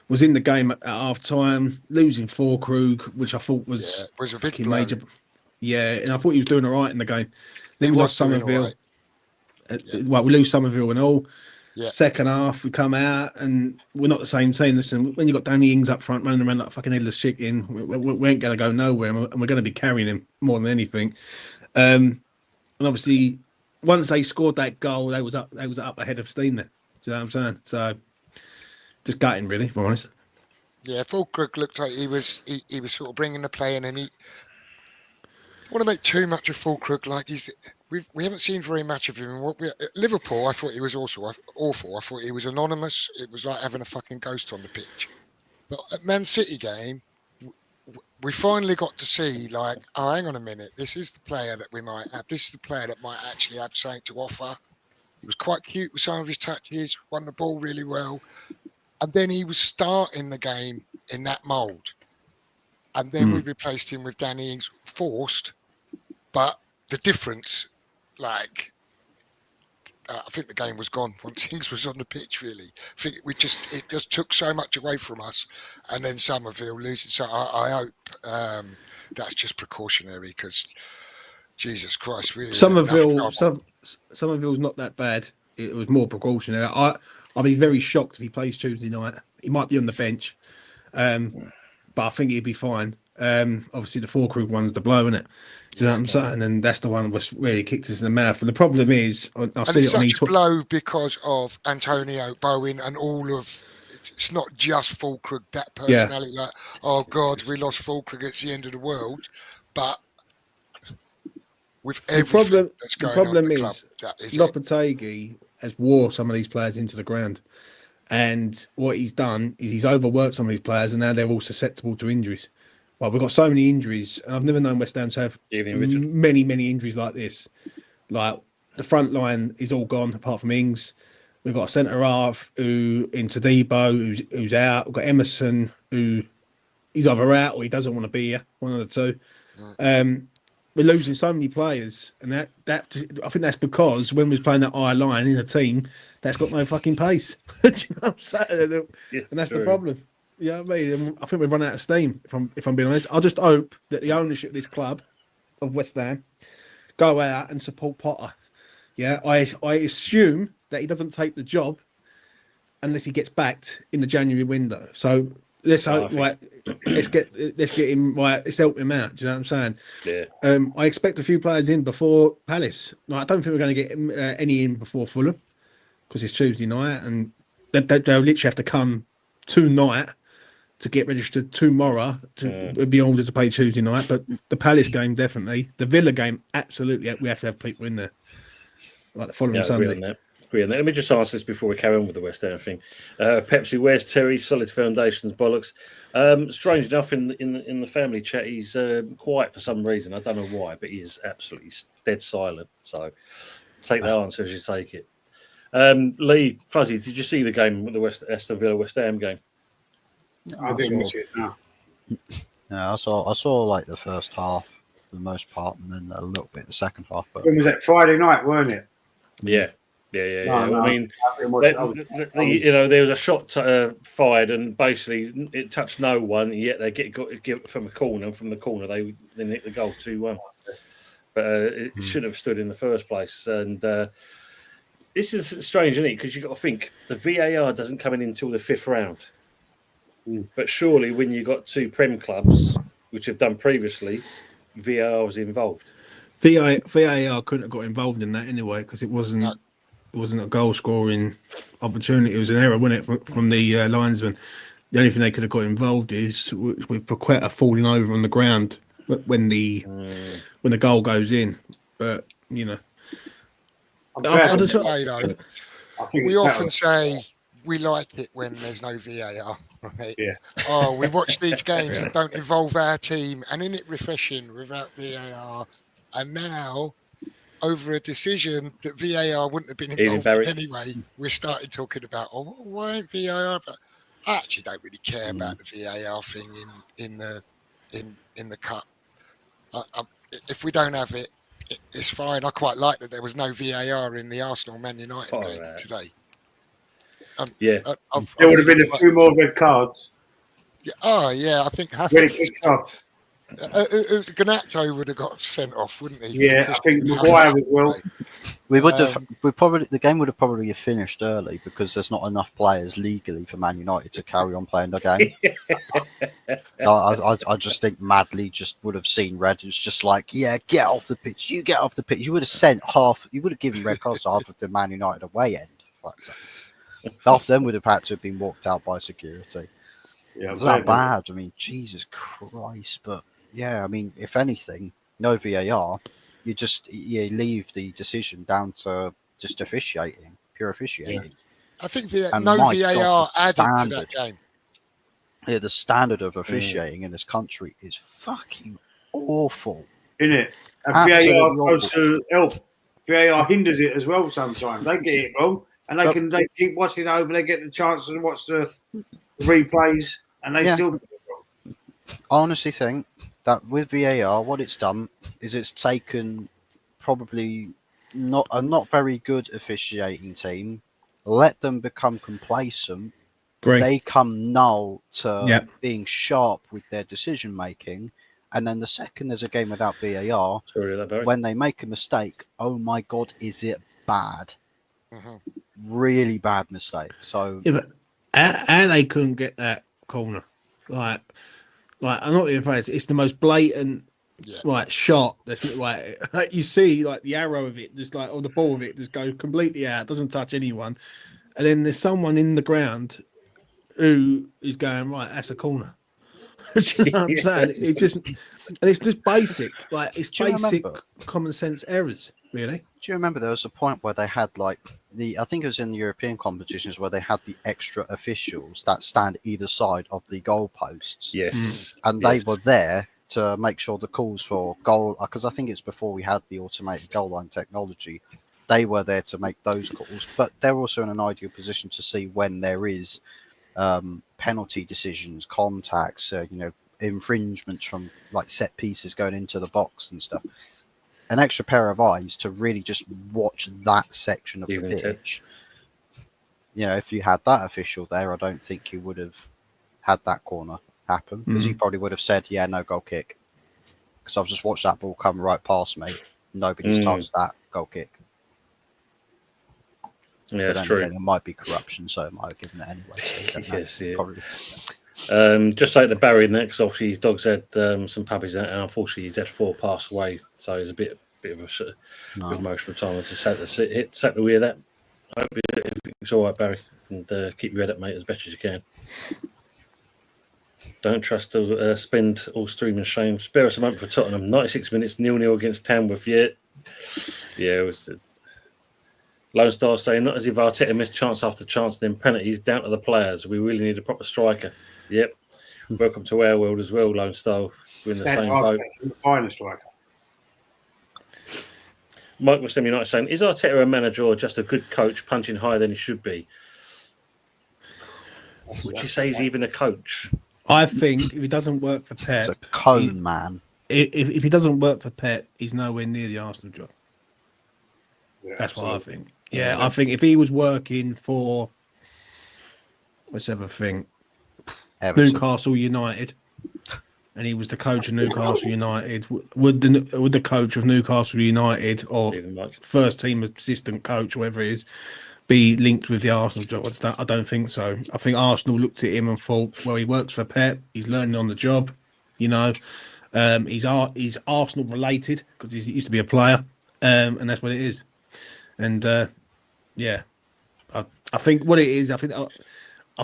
was in the game at half time, losing Füllkrug, which I thought was a big major. Yeah, and I thought he was doing all right in the game. Then we lost Somerville. Right. We lose Somerville and all. Yeah. Second half, we come out and we're not the same team. Listen, when you got Danny Ings up front running around like a fucking headless chicken, we ain't going to go nowhere, and we're going to be carrying him more than anything. And obviously, once they scored that goal, they was up ahead of steam there. Do you know what I'm saying? So, just gutting, really, if I'm honest. Yeah, Füllkrug looked like he was sort of bringing the play in, and he want to make too much of Füllkrug. Like we haven't seen very much of him. At Liverpool, I thought he was also awful. I thought he was anonymous. It was like having a fucking ghost on the pitch. But at Man City game, we finally got to see, like, oh, hang on a minute, this is the player that we might have. This is the player that might actually have something to offer. He was quite cute with some of his touches, won the ball really well. And then he was starting the game in that mould. And then we replaced him with Danny Ings, forced. But the difference, like, I think the game was gone once Ings was on the pitch. Really, I think it just took so much away from us, and then Somerville losing. So I hope that's just precautionary because Jesus Christ, really. Somerville's not that bad. It was more precautionary. I'll be very shocked if he plays Tuesday night. He might be on the bench, but I think he'd be fine. Obviously, the Falkirk one's the blow, isn't it? Do you know what I'm saying? And that's the one that really kicked us in the mouth. And the problem is, I see it's it on such a blow because of Antonio Bowen and all of. It's not just Falkirk, that personality. Like, oh God, we lost Falkirk. It's the end of the world. But with everything that's going on in the club, that is Lopetegui has wore some of these players into the ground. And what he's done is he's overworked some of these players, and now they're all susceptible to injuries. Well, we've got so many injuries. I've never known West Ham to have many injuries like this. Like, the front line is all gone apart from Ings. We've got a centre half who in Todibo who's out. We've got Emerson who he's either out or he doesn't want to be here. One of the two. We're losing so many players, and that I think that's because when we was playing that eye line in a team that's got no fucking pace. Do you know what I'm saying? Yes, and that's true. the problem. You know what I mean? I think we've run out of steam. If I'm being honest, I just hope that the ownership of this club of West Ham go out and support Potter. Yeah, I assume that he doesn't take the job unless he gets backed in the January window. So let's hope, let's get him right. Let's help him out. Do you know what I'm saying? Yeah. I expect a few players in before Palace. I don't think we're going to get any in before Fulham because it's Tuesday night, and they'll literally have to come tonight to get registered tomorrow to be ordered to play Tuesday night. But the Palace game definitely, the Villa game absolutely, we have to have people in there like the following Sunday. Agree on that. Let me just ask this before we carry on with the West Ham thing. Pepsi, where's Terry? Solid foundations, bollocks. Strange enough, in the family chat, he's quiet for some reason. I don't know why, but he is absolutely dead silent. So take that answer as you take it. Lee, Fuzzy, did you see the game with the Aston Villa West Ham game? I didn't watch it. No. Yeah, I saw like the first half for the most part, and then a little bit the second half. But When was that? Friday night, weren't it? Yeah. No, I mean, there was a shot fired, and basically it touched no one. Yet they get from a corner. From the corner, they nick the goal 2-1. But it shouldn't have stood in the first place. And this is strange, isn't it? Because you've got to think the VAR doesn't come in until the 5th round. But surely, when you got two Prem clubs, which have done previously, VAR was involved. VAR couldn't have got involved in that anyway because it wasn't a goal scoring opportunity. It was an error, wasn't it, from the linesman? The only thing they could have got involved is with Paqueta falling over on the ground when the goal goes in. But you know, we often say we like it when there's no VAR. Right? Yeah. Oh, we watch these games that don't involve our team, and isn't it refreshing without VAR? And now, over a decision that VAR wouldn't have been involved anyway, we started talking about, why ain't VAR? But I actually don't really care about the VAR thing in the cup. If we don't have it, it's fine. I quite like that there was no VAR in the Arsenal Man United game today. There would have been a few more red cards. I think when it kicks off. Ganacho would have got sent off, wouldn't he? Yeah, I think Maguire as well. The game would have probably finished early because there's not enough players legally for Man United to carry on playing the game. I just think Madley just would have seen red. It was just like, get off the pitch. You get off the pitch. You would have sent you would have given red cards to half of the Man United away end. Half of them would have had to have been walked out by security. Yeah, it's that bad. I mean, Jesus Christ. But yeah, I mean, if anything, no VAR, you leave the decision down to just officiating, pure officiating. Yeah. I think no VAR added to that game. Yeah, the standard of officiating in this country is fucking awful. Isn't it? And VAR is supposed to help. VAR hinders it as well sometimes. They get it wrong. And they keep watching over. They get the chance to watch the replays, and they still get it wrong. I honestly think that with VAR, what it's done is it's taken probably not very good officiating team. Let them become complacent. Great. They come null to Yeah. being sharp with their decision making, and then the second there's a game without VAR, Sorry about that, Barry. when they make a mistake, oh my god, is it bad? Mhm. Really bad mistake. So Yeah, but how they couldn't get that corner, like I'm not being funny. It's the most blatant, Yeah. shot. That's like you see, like the arrow of it, just like or the ball of it, just go completely out, doesn't touch anyone, and then there's someone in the ground who is going right. That's a corner. Do you know what I'm saying? It just and it's just basic, like it's Do you basic remember? common sense errors, really. do you remember there was a point where they had like I think it was in the European competitions where they had the extra officials that stand either side of the goalposts, Yes. and they Yes. were there to make sure the calls for goal, because I think it's before we had the automated goal line technology. They were there to make those calls, but they're also in an ideal position to see when there is penalty decisions, contacts, infringements from like set pieces going into the box and stuff. An extra pair of eyes to really just watch that section of Even the Ted. pitch. If you had that official there, I don't think you would have had that corner happen, because he probably would have said, "Yeah, no goal kick," because I've just watched that ball come right past me. Nobody's touched that goal kick. Yeah, But that's then true. again, it might be corruption, so it might have given it anyway. So you don't know. Yes, yeah. Probably. Just like the Barry next, obviously his dog's had some puppies, and unfortunately he's had 4 pass away, so it's a bit of a sort of No. emotional time. It's just sad to hear that. I hope everything's all right, Barry, and keep your head up, mate, as best as you can. Don't trust to spend all streaming shame. Spare us a moment for Tottenham. 96 minutes, 0-0 against Tamworth. Yeah, it was. Lone Star saying, not as if Arteta missed chance after chance, then penalties, down to the players. We really need a proper striker. Yep. Welcome to our world as well, Lone Star. We're in the same boat. The final striker. Mike Muslim United saying, is Arteta a manager or just a good coach punching higher than he should be? Would you say he's even a coach? I think if he doesn't work for Pep, It's a cone, man. if he doesn't work for Pep, he's nowhere near the Arsenal job. Yeah, That's what I absolutely. think. Yeah, I think if he was working for, let's have a think, Everton. Newcastle United, and he was the coach of Newcastle United, would the coach of Newcastle United or Even Mike. first team assistant coach, whoever it is, be linked with the Arsenal job? I don't think so. I think Arsenal looked at him and thought, well, he works for Pep, he's learning on the job, he's Arsenal related because he used to be a player, and that's what it is. And I think what it is, I think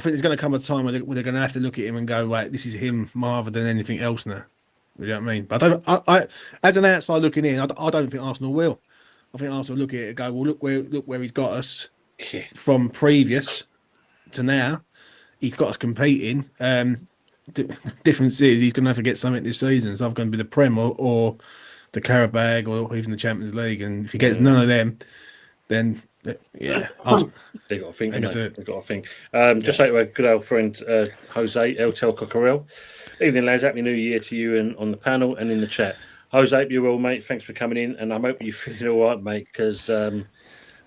there's going to come a time where they're going to have to look at him and go, right, this is him rather than anything else now. You know what I mean? But I as an outside looking in, I don't think Arsenal will. I think Arsenal look at it and go, well, look where he's got us Yeah. from previous to now. He's got us competing. Difference is he's going to have to get something this season. It's either going to be the Prem or the Carabao or even the Champions League. And if he gets none of them, then Arsenal, They got to think. They Haven't gotta do they? it. They got to think. Just like our good old friend Jose Eltel Cocorel. Evening, lads. Happy New Year to you and on the panel and in the chat. Jose, hope you're well, mate. Thanks for coming in, and I hope you're feeling all right, mate. Because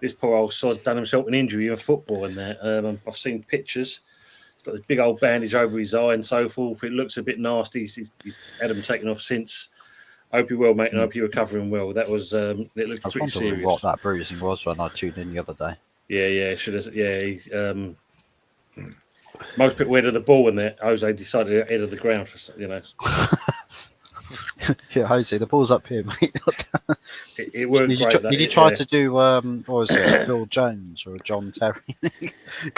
this poor old sod done himself an injury in football, and that I've seen pictures. He's got this big old bandage over his eye and so forth. It looks a bit nasty. He's had him taken off since. Hope you're well, mate, and I hope you're recovering well. That was it looked I was pretty wondering serious. what that bruising was when I tuned in the other day. Yeah, should have. Yeah, most people head of the ball, and that Jose decided to head of the ground for Yeah, Jose, the ball's up here, mate. It worked Did you, great. did you try to do what was it, Bill Jones or John Terry?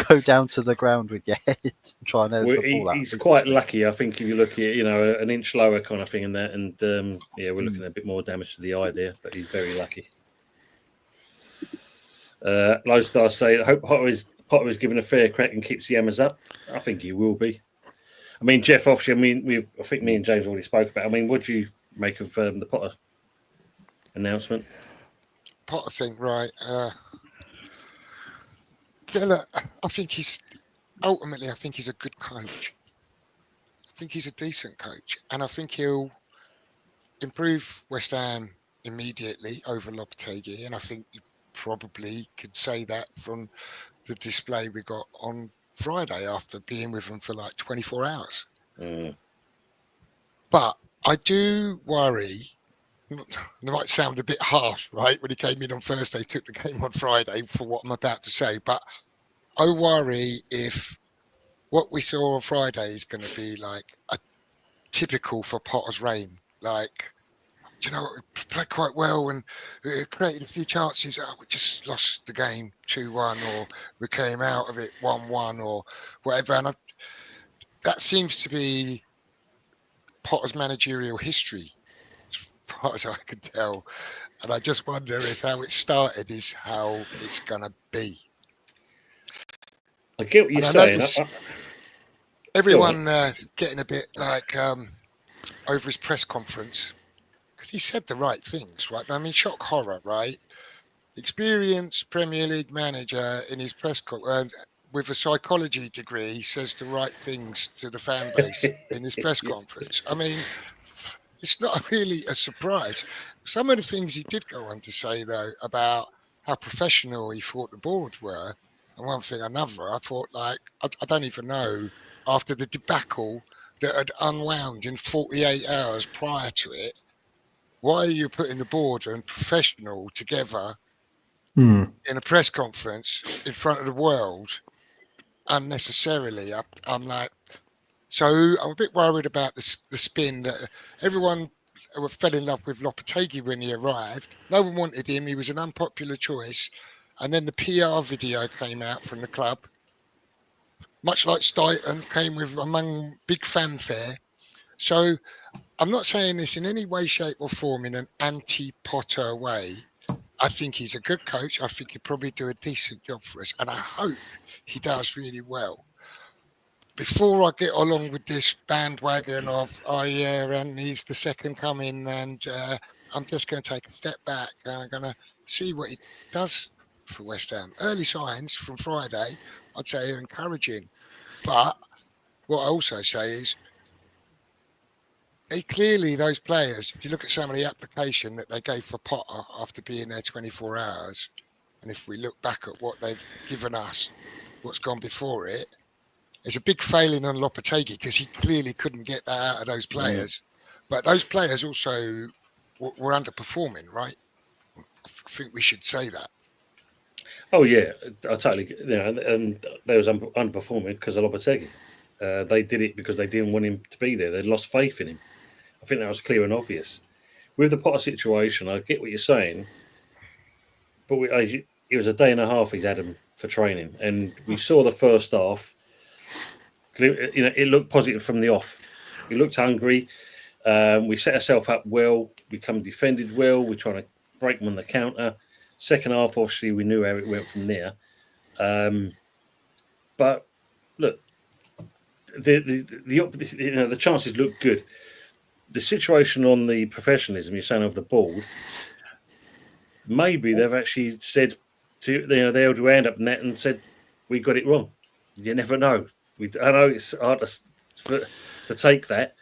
Go down to the ground with your head and try and head the ball out. He's quite lucky, I think, if you look at an inch lower kind of thing in that, and we're looking at a bit more damage to the eye there, but he's very lucky. Low Star say, I hope Potter is given a fair crack and keeps the hammers up. I think he will be. I mean, Jeff, obviously, I think me and James already spoke about. I mean, what do you make of the Potter announcement? Potter thing, right? Look, I think he's a good coach. I think he's a decent coach, and I think he'll improve West Ham immediately over Lopetegui, and I think you probably could say that from the display we got on Friday after being with him for like 24 hours. Mm. But I do worry. It might sound a bit harsh, right? When he came in on Thursday, took the game on Friday for what I'm about to say, but I worry if what we saw on Friday is going to be like a typical for Potter's reign. Like, do you know, we played quite well and created a few chances. Oh, we just lost the game 2-1, or we came out of it 1-1, or whatever. And that seems to be Potter's managerial history, as far as I can tell. And I just wonder if how it started is how it's going to be. I get what you're And I saying. noticed everyone getting a bit like over his press conference, because he said the right things, right? I mean, shock horror, right? Experienced Premier League manager in his press conference with a psychology degree, he says the right things to the fan base in his press conference. I mean, it's not really a surprise. Some of the things he did go on to say, though, about how professional he thought the board were, and one thing or another, I thought, like, I don't even know, after the debacle that had unwound in 48 hours prior to it, why are you putting the board and professional together in a press conference in front of the world unnecessarily? I'm like, so I'm a bit worried about the spin that everyone fell in love with Lopetegui when he arrived. No one wanted him. He was an unpopular choice. And then the PR video came out from the club, much like Stuyton, came with among big fanfare. So I'm not saying this in any way, shape or form in an anti-Potter way. I think he's a good coach. I think he'll probably do a decent job for us. And I hope he does really well. Before I get along with this bandwagon of, oh yeah, and he's the second coming, and I'm just going to take a step back and I'm going to see what he does for West Ham. Early signs from Friday, I'd say, are encouraging. But what I also say is, clearly those players, if you look at some of the application that they gave for Potter after being there 24 hours, and if we look back at what they've given us, what's gone before it, there's a big failing on Lopetegui because he clearly couldn't get that out of those players. But those players also were underperforming, right? I think we should say that. Oh yeah, I totally. And they was underperforming because of Lopetegui. They did it because they didn't want him to be there. They lost faith in him. I think that was clear and obvious. With the Potter situation, I get what you're saying, but it was a day and a half he's had him for training, and we saw the first half. You know, it looked positive from the off. We looked hungry. We set ourselves up well. We come defended well. We're trying to break them on the counter. Second half, obviously, we knew how it went from there. But look, the chances look good. The situation on the professionalism you're saying of the board, maybe they've actually said to they held their hand up net and said we got it wrong. You never know. I know it's hard to take that,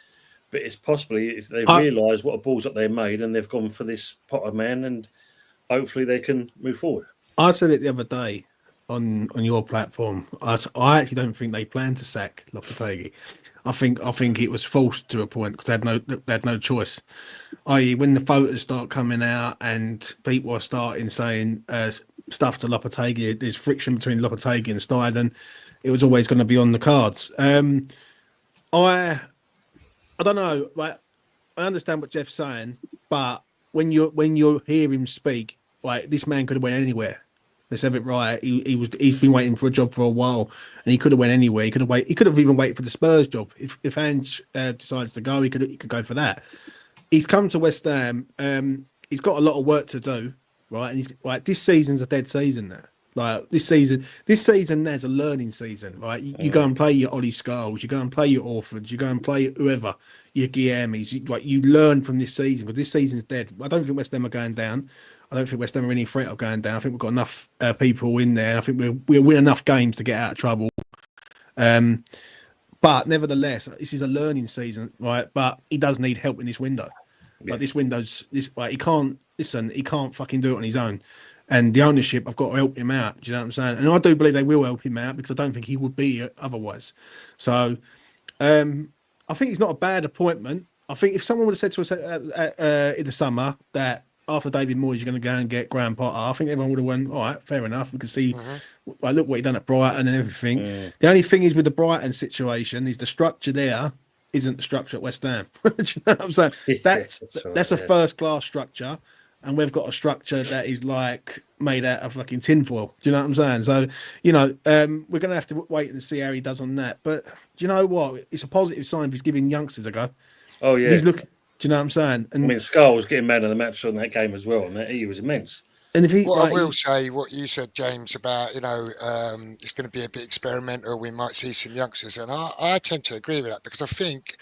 but it's possibly if they've realised what a balls up they made and they've gone for this Potter man, and hopefully they can move forward. I said it the other day on your platform. I actually don't think they plan to sack Lopetegui. I think it was forced to a point because they had no choice. I.e., when the photos start coming out and people are starting saying stuff to Lopetegui, there's friction between Lopetegui and Stuyton. It was always going to be on the cards. I don't know. Like, I understand what Jeff's saying, but when you hear him speak, like, this man could have went anywhere. Let's have it right. He's been waiting for a job for a while, and he could have went anywhere. He could have even waited for the Spurs job. If Ange decides to go, he could go for that. He's come to West Ham. He's got a lot of work to do, right? And he's like, this season's a dead season now. Like this season there's a learning season, right? You go and play your Ollie Scholes, you go and play your Orfords, you go and play whoever, your Guilhermes. You learn from this season, but this season's dead. I don't think West Ham are going down. I don't think West Ham are any threat of going down. I think we've got enough people in there. I think we'll win enough games to get out of trouble. But nevertheless, this is a learning season, right? But he does need help in this window. Yeah. Like this window's this. Like he can't listen, he can't fucking do it on his own. And the ownership, I've got to help him out. Do you know what I'm saying? And I do believe they will help him out because I don't think he would be otherwise. So I think it's not a bad appointment. I think if someone would have said to us in the summer that after David Moyes you're going to go and get Graham Potter, I think everyone would have went, all right, fair enough. We could see, like, look what he done at Brighton and everything. The only thing is with the Brighton situation is the structure there isn't the structure at West Ham. Do you know what I'm saying? That's a first-class structure. And we've got a structure that is like made out of fucking tinfoil. Do you know what I'm saying? So, you know, we're going to have to wait and see how he does on that. But do you know what? It's a positive sign if he's giving youngsters a go. Oh, yeah. He's looking. Do you know what I'm saying? And I mean, Scarl was getting man of the match on that game as well, and he was immense. And if he, I will say what you said, James, about, you know, it's going to be a bit experimental. We might see some youngsters, and I tend to agree with that because I think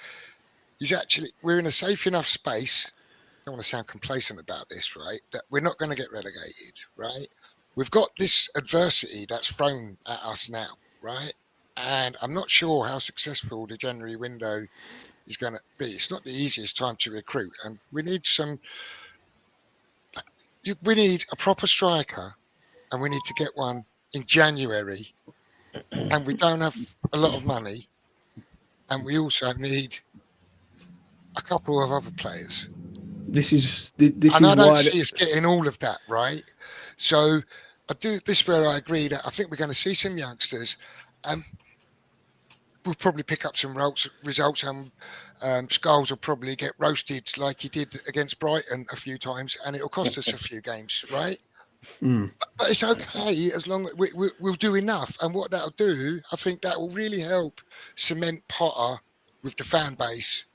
we're in a safe enough space. I don't want to sound complacent about this, right? That we're not going to get relegated, right? We've got this adversity that's thrown at us now, right? And I'm not sure how successful the January window is going to be. It's not the easiest time to recruit, and we need a proper striker, and we need to get one in January, and we don't have a lot of money, and we also need a couple of other players. this is And I don't why see us getting all of that, right? So this is where I agree that I think we're going to see some youngsters, and we'll probably pick up some results, and Scholes will probably get roasted like he did against Brighton a few times, and it'll cost us a few games, right? But it's okay as long as we'll do enough. And what that'll do, I think that will really help cement Potter with the fan base.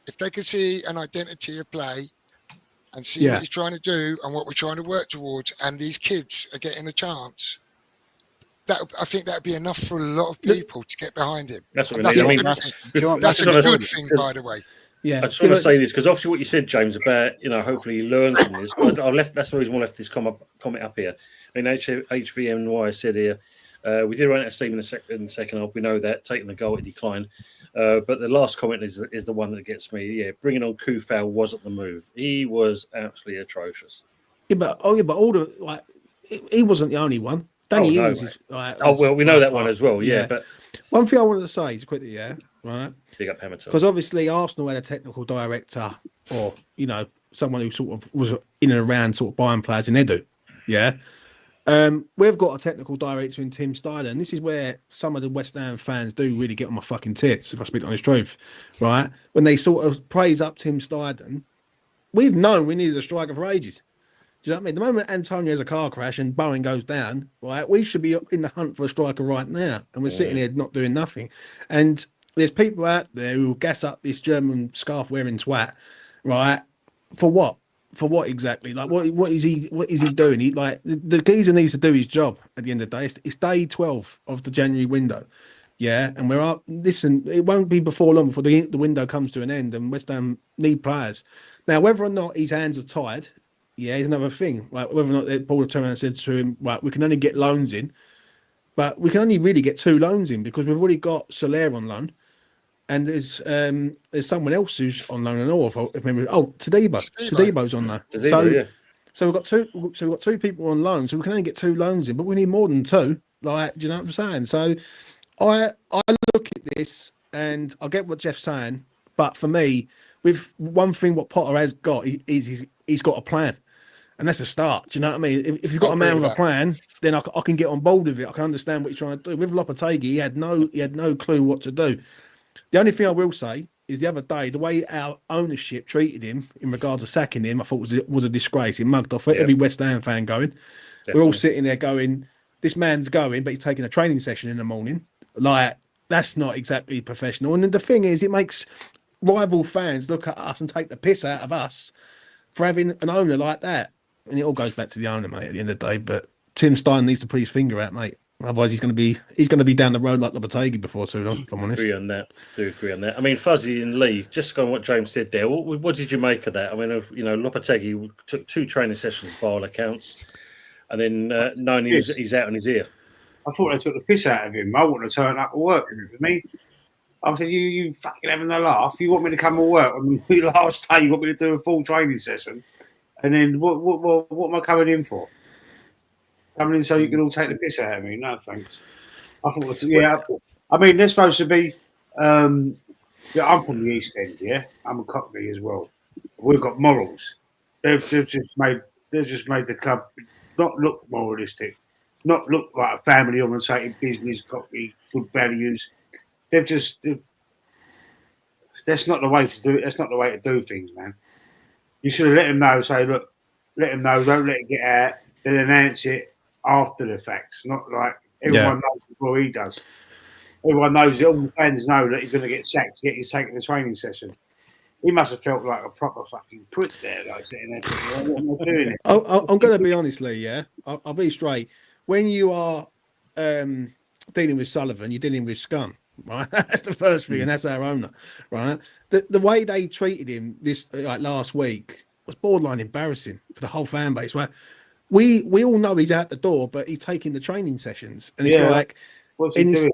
If they can see an identity of play and see what he's trying to do and what we're trying to work towards, and these kids are getting a chance, I think that'd be enough for a lot of people to get behind him. That's what we That's need. a I mean, that's a just good thing, by the way. Yeah, I just want to say this because obviously what you said, James, about, you know, hopefully he learns from this. That's the reason why I left this comment up here. I mean, HVMY said here, we did run out of steam in the second half. We know that, taking the goal, it declined. But the last comment is the one that gets me. Yeah, bringing on Kufal wasn't the move. He was absolutely atrocious. Yeah, but all the he wasn't the only one. Danny Ings is we know that one as well. Yeah, but one thing I wanted to say just quickly, right? Big up Hamilton. Because obviously Arsenal had a technical director, or you know, someone who sort of was in and around sort of buying players in Edu. Yeah. We've got a technical director in Tim Steidten, and this is where some of the West Ham fans do really get on my fucking tits, if I speak the honest truth, right? When they sort of praise up Tim Steidten, we've known we needed a striker for ages. Do you know what I mean? The moment Antonio has a car crash and Bowen goes down, right, we should be in the hunt for a striker right now, and we're sitting here not doing nothing. And there's people out there who will gas up this German scarf-wearing twat, right? For what? For what exactly? Like, what is he doing? The geezer needs to do his job at the end of the day. It's day 12 of the January window. Yeah, and we're up. Listen, it won't be before long before the window comes to an end, and West Ham need players. Now, whether or not his hands are tied, is another thing. Like, whether or not Paul turned around and said to him, right, we can only get loans in, but we can only really get 2 loans in because we've already got Soler on loan. And there's someone else who's on loan and all. Tadibo's on loan. So we've got 2 people on loan. So we can only get 2 loans in, but we need more than 2. Like, do you know what I'm saying? So I look at this and I get what Jeff's saying, but for me, with one thing what Potter has got is he's got a plan, and that's a start. Do you know what I mean? If you've got a man with a plan, then I can get on board with it. I can understand what he's trying to do. With Lopetegui, he had no clue what to do. The only thing I will say is the other day, the way our ownership treated him in regards to sacking him, I thought was a disgrace. He mugged off every West Ham fan going. Definitely. We're all sitting there going, this man's going, but he's taking a training session in the morning. Like, that's not exactly professional. And then the thing is, it makes rival fans look at us and take the piss out of us for having an owner like that. And it all goes back to the owner, mate, at the end of the day. But Tim Stein needs to put his finger out, mate. Otherwise, he's going to be down the road like Lopetegui before too long. If I'm honest. Do agree on that. I mean, Fuzzy and Lee, just going on what James said there. What did you make of that? I mean, you know, Lopetegui took 2 training sessions by all accounts, and then knowing he's out on his ear. I thought they took the piss out of him. I wouldn't have turned up to work with me. I said, you fucking having a laugh? You want me to come to work on the last day? You want me to do a full training session? And then what am I coming in for? Coming in so you can all take the piss out of me? No, thanks. I thought, yeah. I mean, they're supposed to be. Yeah, I'm from the East End. Yeah, I'm a Cockney as well. We've got morals. They've just made the club not look moralistic, not look like a family orientated business, Cockney, good values. That's not the way to do it. That's not the way to do things, man. You should have let them know. Say, look, let them know. Don't let it get out. Then announce it after the fact. Not like everyone knows before he does. Everyone knows. All the fans know that he's going to get sacked to get his taken the training session. He must have felt like a proper fucking prick there, like sitting there thinking, what am I doing it? I'm going to be honest, Lee. Yeah, I'll be straight. When you are dealing with Sullivan, you're dealing with scum, right? That's the first thing, and that's our owner, right? The way they treated him this like last week was borderline embarrassing for the whole fan base. Right? We all know he's out the door, but he's taking the training sessions, and it's like, what's he doing?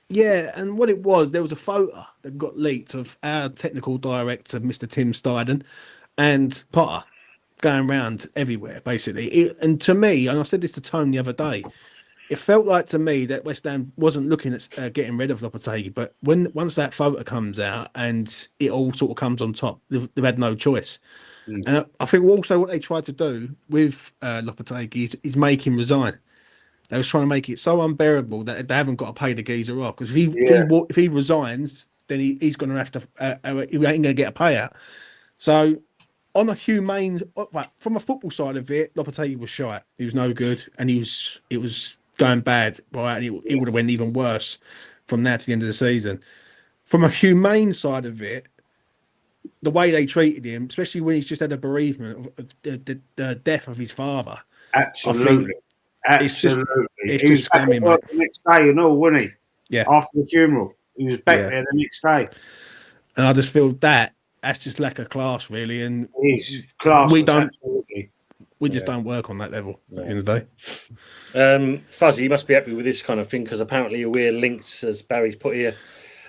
Yeah, and what it was, there was a photo that got leaked of our technical director, Mr. Tim Steiden, and Potter going around everywhere, basically. And to me, and I said this to Tone the other day, it felt like to me that West Ham wasn't looking at getting rid of Lopetegui, but once that photo comes out and it all sort of comes on top, they've had no choice. And I think also what they tried to do with Lopetegui is make him resign. They was trying to make it so unbearable that they haven't got to pay the geezer off. Because if he resigns, then he's going to have to he ain't going to get a payout. So on a humane, from a football side of it, Lopetegui was shite. He was no good, and it was going bad, right? And it would have went even worse from now to the end of the season. From a humane side of it, the way they treated him, especially when he's just had a bereavement of the death of his father. Absolutely. Absolutely. It's he was just back scamming, at work mate. the next day and all, wasn't he? Yeah. After the funeral. He was back there the next day. And I just feel that's just lack of class, really. And His class we just don't work on that level at the end of the day. Fuzzy, you must be happy with this kind of thing because apparently we're linked, as Barry's put here,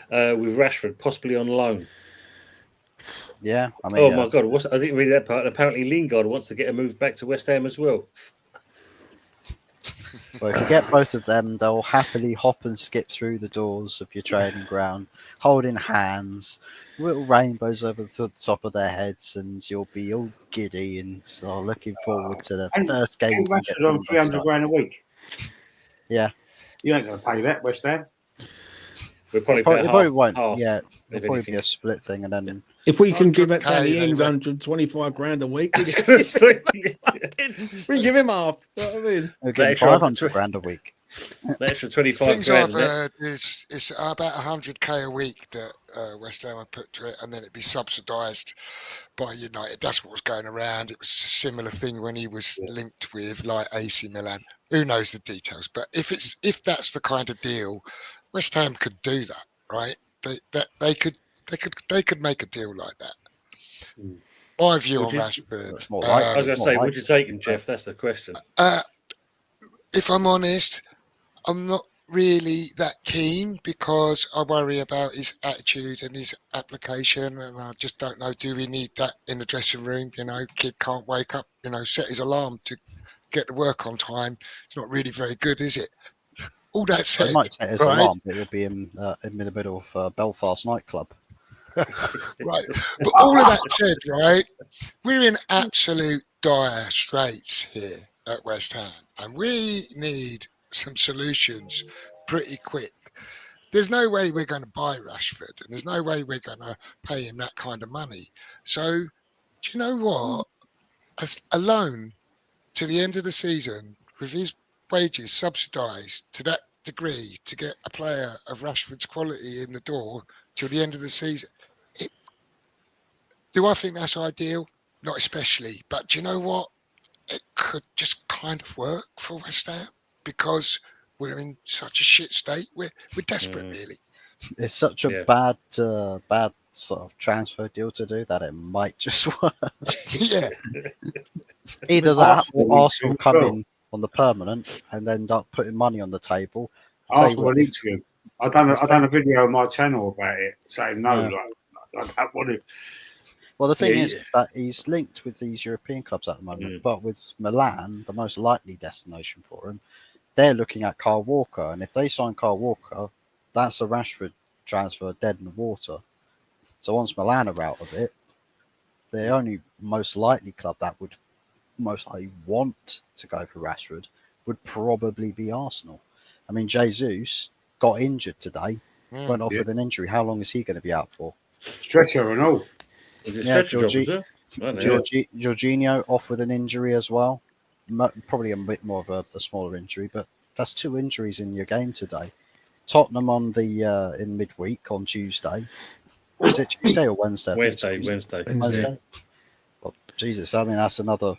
with Rashford, possibly on loan. Yeah, I mean, my God, I didn't read that part. Apparently Lingard wants to get a move back to West Ham as well. well, if you get both of them, they'll happily hop and skip through the doors of your training ground, holding hands, little rainbows over the top of their heads, and you'll be all giddy and so looking forward to the first game. Rashford on 300 grand a week. Yeah, you ain't going to pay that, West Ham. We'll probably won't. Yeah, it'll probably be a split thing, and then if we can give it Danny Ings 125 grand a week, we can give him half. You know what I mean? we'll give him 500 grand a week. The extra 25 Things grand. I've heard is it's about 100k a week that West Ham have put to it, and then it'd be subsidised by United. That's what was going around. It was a similar thing when he was linked with like AC Milan. Who knows the details? But if that's the kind of deal, West Ham could do that, right? They could make a deal like that. My view on Rashford. I was going to say, would you take him, Jeff? That's the question. If I'm honest, I'm not really that keen because I worry about his attitude and his application, and I just don't know. Do we need that in the dressing room? You know, kid can't wake up. You know, set his alarm to get to work on time. It's not really very good, is it? All that said, it might set his alarm, but it'll be in the middle of Belfast nightclub. Right, but all of that said, right, we're in absolute dire straits here at West Ham, and we need some solutions pretty quick. There's no way we're going to buy Rashford, and there's no way we're going to pay him that kind of money. So, do you know what? A loan to the end of the season with his wages subsidised to that degree to get a player of Rashford's quality in the door till the end of the season. Do I think that's ideal? Not especially. But do you know what? It could just kind of work for West Ham because we're in such a shit state. We're desperate, really. It's such a bad sort of transfer deal to do that it might just work. Yeah. Either that or Arsenal come in on the permanent and end up putting money on the table. Arsenal need to. I've done a video on my channel about it saying no, like I don't want it. Well, the thing Yeah, is that he's linked with these European clubs at the moment, Mm. but with Milan, the most likely destination for him, they're looking at Kyle Walker, and if they sign Kyle Walker, that's a Rashford transfer dead in the water. So once Milan are out of it, the only most likely club that would most likely want to go for Rashford would probably be Arsenal. I mean, Jesus got injured today, went off Yeah. with an injury. How long is he going to be out for? Stretcher and all. was it Yeah, stretcher job, was it? I don't know. Jorginho off with an injury as well. Probably a bit more of a smaller injury, but that's 2 injuries in your game today. Tottenham on the in midweek on Tuesday. Is it Tuesday or Wednesday? I think it's Wednesday, Tuesday. Wednesday. Wednesday. Well, Jesus, I mean that's another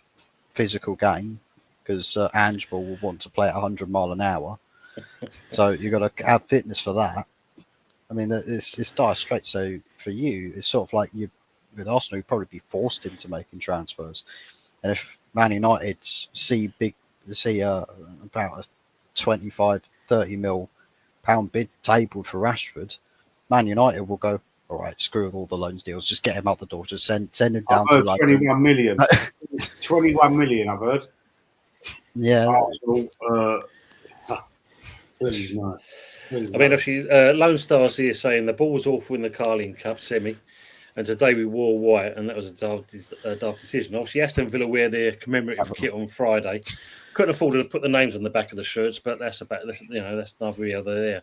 physical game because Ange will want to play at 100 mile an hour. So you've got to have fitness for that. I mean, it's dire straits. So for you, it's sort of like you with Arsenal, you'd probably be forced into making transfers. And if Man United see about a 25, 30 mil pound bid tabled for Rashford, Man United will go, all right, screw all the loans deals, just get him out the door, just send him down I've to heard like 21 million. 21 million, I've heard. yeah. Arsenal, really nice. Really I mean, nice. actually, Lone Stars here saying the ball's awful in the Carling Cup semi, and today we wore white, and that was a daft decision. Obviously, Aston Villa wear their commemorative kit on Friday. Couldn't afford to put the names on the back of the shirts, but that's that's neither here nor there.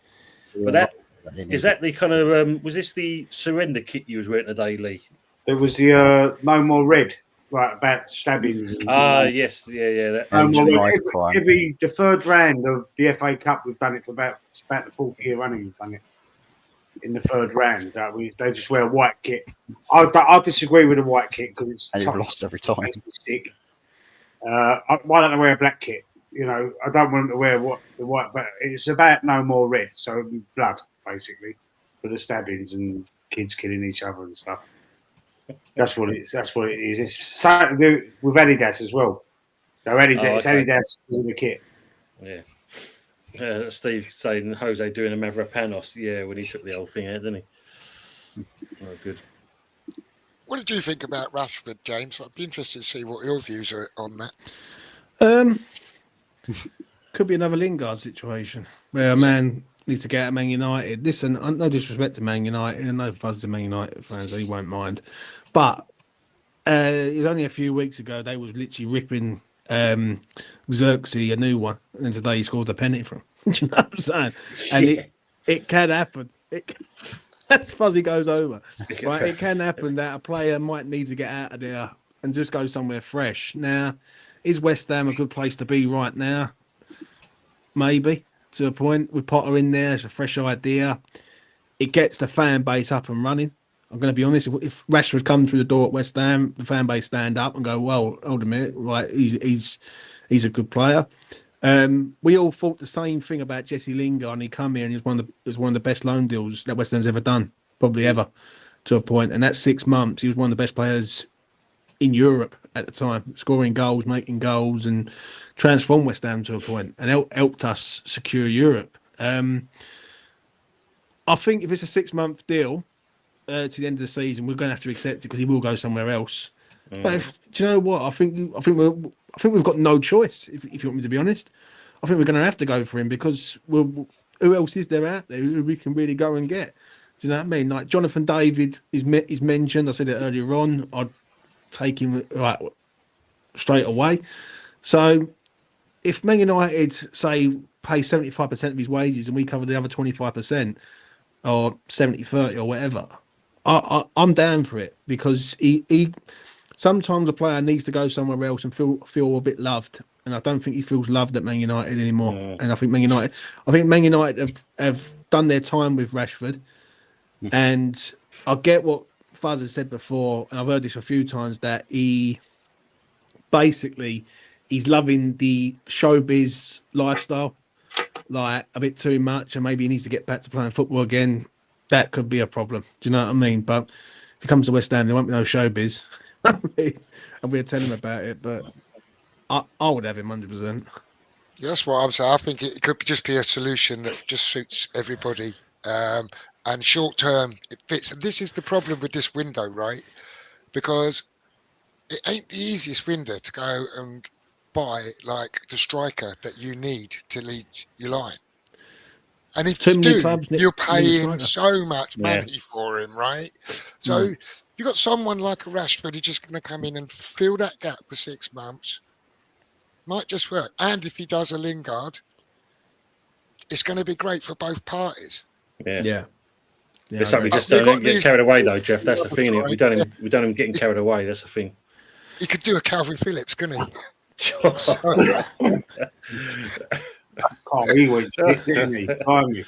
But that is that the kind of was this the surrender kit you was wearing today, Lee? There was the No More Red, right, about stabbings. And, Yes, yeah. That, No Engine More Red. knife crime. The third round of the FA Cup, we've done it for about the 4th year running. We've done it in the 3rd round. They just wear a white kit. I disagree with the white kit because it's And you've tough. lost every time. Makes me sick. Why don't they wear a black kit? You know, I don't want them to wear the white, but it's about No More Red, so it'd be blood basically for the stabbings and kids killing each other and stuff. That's what it is. It's something to do with Adidas as well. So Adidas, okay. Adidas is in the kit. Yeah. Steve saying Jose doing a Mavropanos, when he took the whole thing out, didn't he? Oh, good. What did you think about Rashford, James? I'd be interested to see what your views are on that. Could be another Lingard situation where a man needs to get out of Man United. Listen, no disrespect to Man United, and no fuzz to Man United fans, so he won't mind. But it was only a few weeks ago they was literally ripping Xerxes a new one, and today he scored a penalty from. Do you know what I'm saying? And it can happen. As Fuzzy goes over, right? It can happen that a player might need to get out of there and just go somewhere fresh. Now, is West Ham a good place to be right now? Maybe, to a point. With Potter in there, it's a fresh idea. It gets the fan base up and running. I'm going to be honest. If Rashford comes through the door at West Ham, the fan base stand up and go, "Well, hold a minute, right? He's a good player." We all thought the same thing about Jesse Lingard, and he come here and he was one of the best loan deals that West Ham's ever done, probably ever, to a point. And that's 6 months. He was one of the best players in Europe at the time, scoring goals, making goals, and transformed West Ham to a point, and helped us secure Europe. I think if it's a 6-month deal to the end of the season, we're going to have to accept it because he will go somewhere else. But do you know what? I think we've got no choice. If you want me to be honest, I think we're going to have to go for him because who else is there out there who we can really go and get? Do you know what I mean? Like Jonathan David is mentioned. I said it earlier on. I'd take him right straight away. So if Man United say pay 75% of his wages and we cover the other 25% or 70-30 or whatever, I'm down for it because he sometimes a player needs to go somewhere else and feel a bit loved, and I don't think he feels loved at Man United anymore. And I think Man United have done their time with Rashford, and I get what Fuzz has said before, and I've heard this a few times, that he's loving the showbiz lifestyle, like a bit too much, and maybe he needs to get back to playing football again. That could be a problem. Do you know what I mean? But if he comes to West Ham, there won't be no showbiz. And we'll tell him about it, but I would have him 100%. Yeah, that's what I'm saying. I think it could just be a solution that just suits everybody. And short term, it fits. And this is the problem with this window, right? because it ain't the easiest window to go and buy like the striker that you need to lead your line. And if Too you many do, clubs need- you're need a paying striker. so much Yeah. money for him, right? So you got someone like a Rashford who's just going to come in and fill that gap for 6 months. Might just work. And if he does a Lingard, it's going to be great for both parties. Yeah. Yeah. It's like we I just They've don't got get these- carried away though, Jeff. That's the thing. Sorry. We don't even getting carried away. That's the thing. He could do a Calvin Phillips, couldn't he? Oh, he went shit, didn't he? Blimey.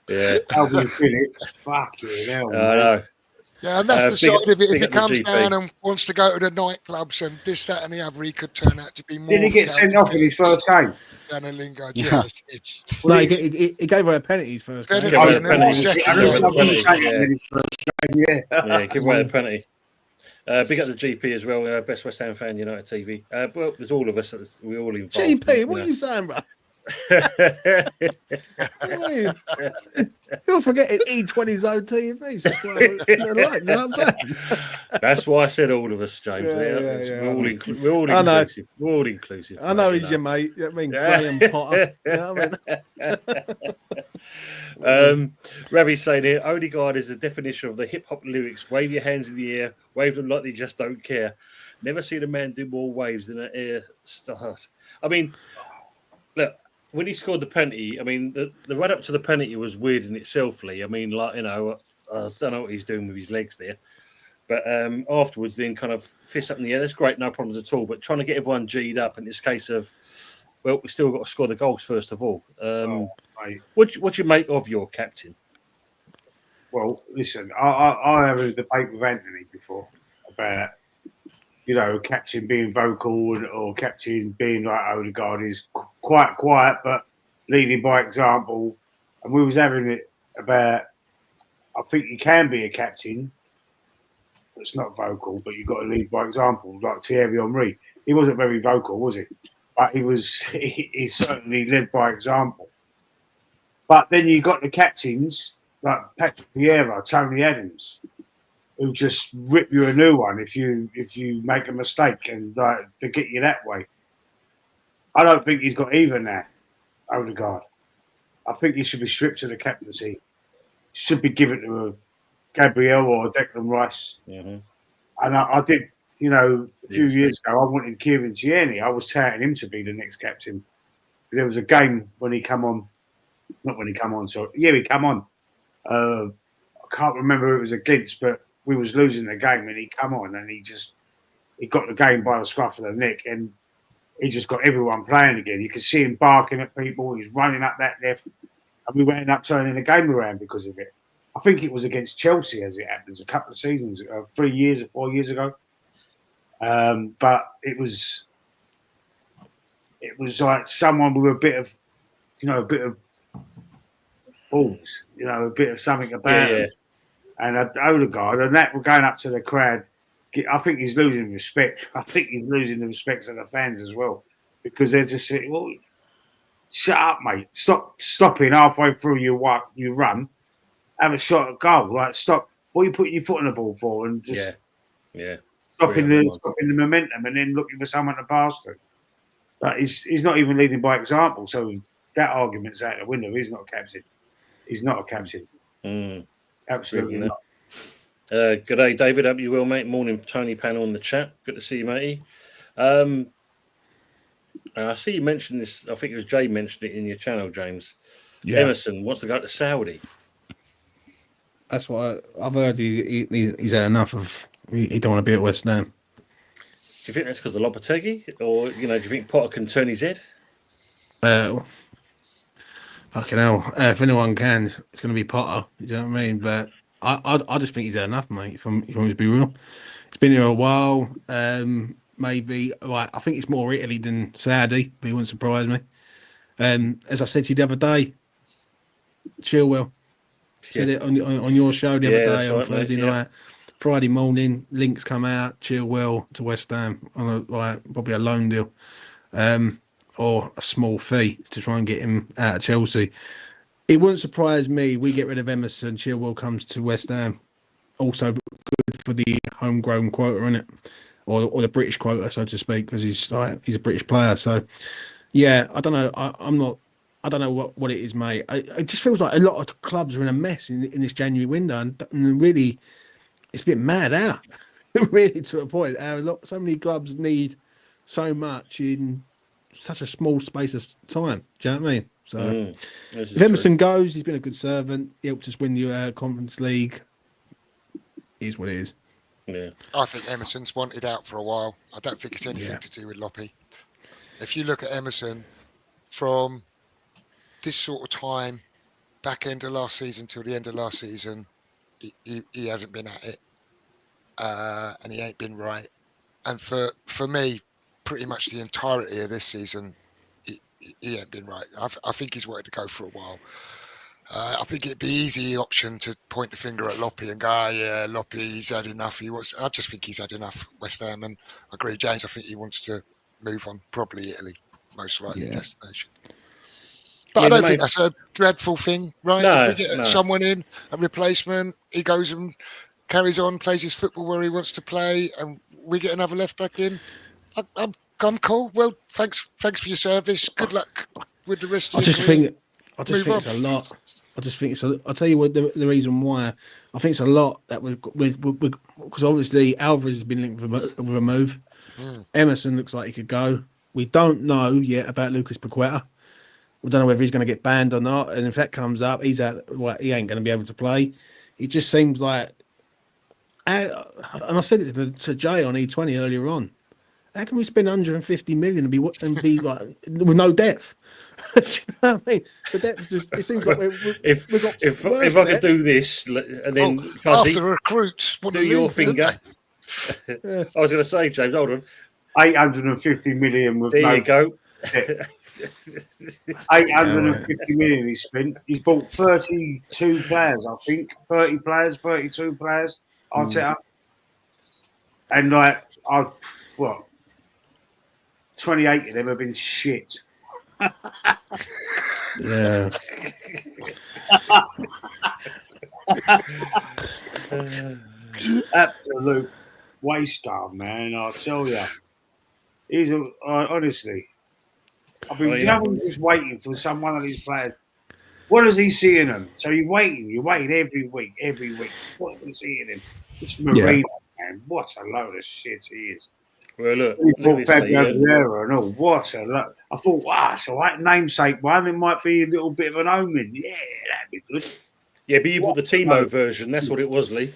Yeah, Calvin Phillips, fucking hell, I man. know. Yeah, and that's the big side of it. If big he up the comes GP. down and wants to go to the nightclubs and this, that, and the other, he could turn out to be more. Did he get sent off in his first game? than a Lingard? Yeah, it's No, he gave away a penalty his first game. Penalty, Give away and the then penalty. second I Give don't away know the what he was penalty, saying in his first game, yeah. Yeah, give away the penalty. Big up the GP as well. Best West Ham fan, United TV. Well, there's all of us. We all involved. GP, what are you saying, bro? You're forgetting E20's own TV. So like, you know what I'm saying? That's why I said all of us, James. Yeah. We're all I know. inclusive. We're all inclusive. I know mate, he's your mate. You know what I mean? Yeah. Graham Potter. You know what I mean? Ravi's saying here, Odegaard is the definition of the hip hop lyrics. Wave your hands in the air, wave them like they just don't care. Never seen a man do more waves than an air start. I mean, look, when he scored the penalty, I mean, the run up to the penalty was weird in itself, Lee. I mean, like, you know, I don't know what he's doing with his legs there. But afterwards, then kind of fist up in the air. That's great, no problems at all. But trying to get everyone G'd up in this case of, well, we still got to score the goals first of all. Mate. What do you make of your captain? Well, listen, I had a debate with Anthony before about, you know, captain being vocal or captain being like Odegaard is quite quiet but leading by example. And we was having it about, I think you can be a captain that's not vocal, but you've got to lead by example, like Thierry Henry. He wasn't very vocal, was he? But he certainly led by example. But then you got the captains like Patrick Vieira, Tony Adams, who just rip you a new one if you make a mistake and to get you that way. I don't think he's got either now, Odegaard. I think he should be stripped of the captaincy. Should be given to a Gabriel or a Declan Rice. Mm-hmm. And I did, you know, a few years ago, I wanted Kieran Tierney. I was touting him to be the next captain. Because there was a game when he come on, not when he come on, so yeah, he come on. I can't remember who it was against, but we was losing the game and he come on and he got the game by the scruff of the neck and he just got everyone playing again. You could see him barking at people. He was running up that left and we ended up turning the game around because of it. I think it was against Chelsea as it happens a couple of seasons, 3 years or 4 years ago. But it was like someone with a bit of balls, you know, a bit of something about him. And Odegaard, and that we're going up to the crowd. I think he's losing respect. I think he's losing the respect of the fans as well, because they're just saying, "Well, shut up, mate! Stop stopping halfway through your run. Have a shot at goal. Like, stop. What are you putting your foot on the ball for? And just stopping the momentum, and then looking for someone to pass to. But he's not even leading by example. So that argument's out the window. He's not a captain. He's not a captain. Absolutely not. Good day, David. Hope you will, mate. Morning, Tony Panel in the chat. Good to see you, matey. And I see you mentioned this. I think it was Jay mentioned it in your channel, James. Yeah. Emerson wants to go to Saudi. That's what I've heard. He's had enough of. He don't want to be at West Ham. Do you think that's because of Lopetegui, or do you think Potter can turn his head? Fucking hell! If anyone can, it's going to be Potter. You know what I mean? But I just think he's had enough, mate. If I'm to be real, it's been here a while. Maybe like I think it's more Italy than Saudi, but it wouldn't surprise me. As I said to you the other day, Chilwell said it on your show the other day on Thursday night. Friday morning, links come out. Chilwell to West Ham on probably a loan deal. Or a small fee to try and get him out of Chelsea. It wouldn't surprise me. We get rid of Emerson. Chilwell comes to West Ham. Also good for the homegrown quota, isn't it? Or the British quota, so to speak, because he's a British player. So yeah, I don't know. I don't know what it is, mate. It just feels like a lot of clubs are in a mess in this January window, and really, it's a bit mad out. Really, to a point. So many clubs need so much in such a small space of time. Do you know what I mean? So if Emerson goes, he's been a good servant. He helped us win the Conference League. It is what it is. Yeah, I think Emerson's wanted out for a while. I don't think it's anything to do with Loppy. If you look at Emerson from this sort of time, back end of last season till the end of last season, he hasn't been at it, and he ain't been right. And for me, pretty much the entirety of this season, he ain't been right. I think he's wanted to go for a while. I think it'd be easy option to point the finger at Loppy and go, yeah, Loppy, he's had enough. I just think he's had enough, West Ham. And I agree, James, I think he wants to move on, probably Italy, most likely destination. But I don't think that's a dreadful thing, right? No, if we get someone in, a replacement, he goes and carries on, plays his football where he wants to play, and we get another left back in, I'm cool. Well, thanks for your service. Good luck with the rest of your career. I just think it's a lot. I'll tell you what the reason why. I think it's a lot that we because obviously Alvarez has been linked with a move. Emerson looks like he could go. We don't know yet about Lucas Paqueta. We don't know whether he's going to get banned or not. And if that comes up, he's out. Well, he ain't going to be able to play. It just seems like, and I said it to Jay on E20 earlier on. How can we spend 150 million and be like with no depth? Do you know what I mean? The depth just—it seems like if I could do this and then Fuzzy, after recruits, do your finger. I was going to say, James, hold on. 850 million with there you go. 850 million he spent. He's bought 32 players, I think. 30 players, 32 players. Arteta. And 28 of them have been shit. Yeah. Absolute waster, man. I'll tell you. He's honestly. I've been just waiting for one of these players. What does he see in them? So you're waiting every week. What does he see in him? It's Marino, man. What a load of shit he is. Well, look, Fabio Vieira and all. What a lot. I thought, it's all right, namesake one. It might be a little bit of an omen. Yeah, that'd be good. Yeah, but you bought the Timo version. That's what it was, Lee.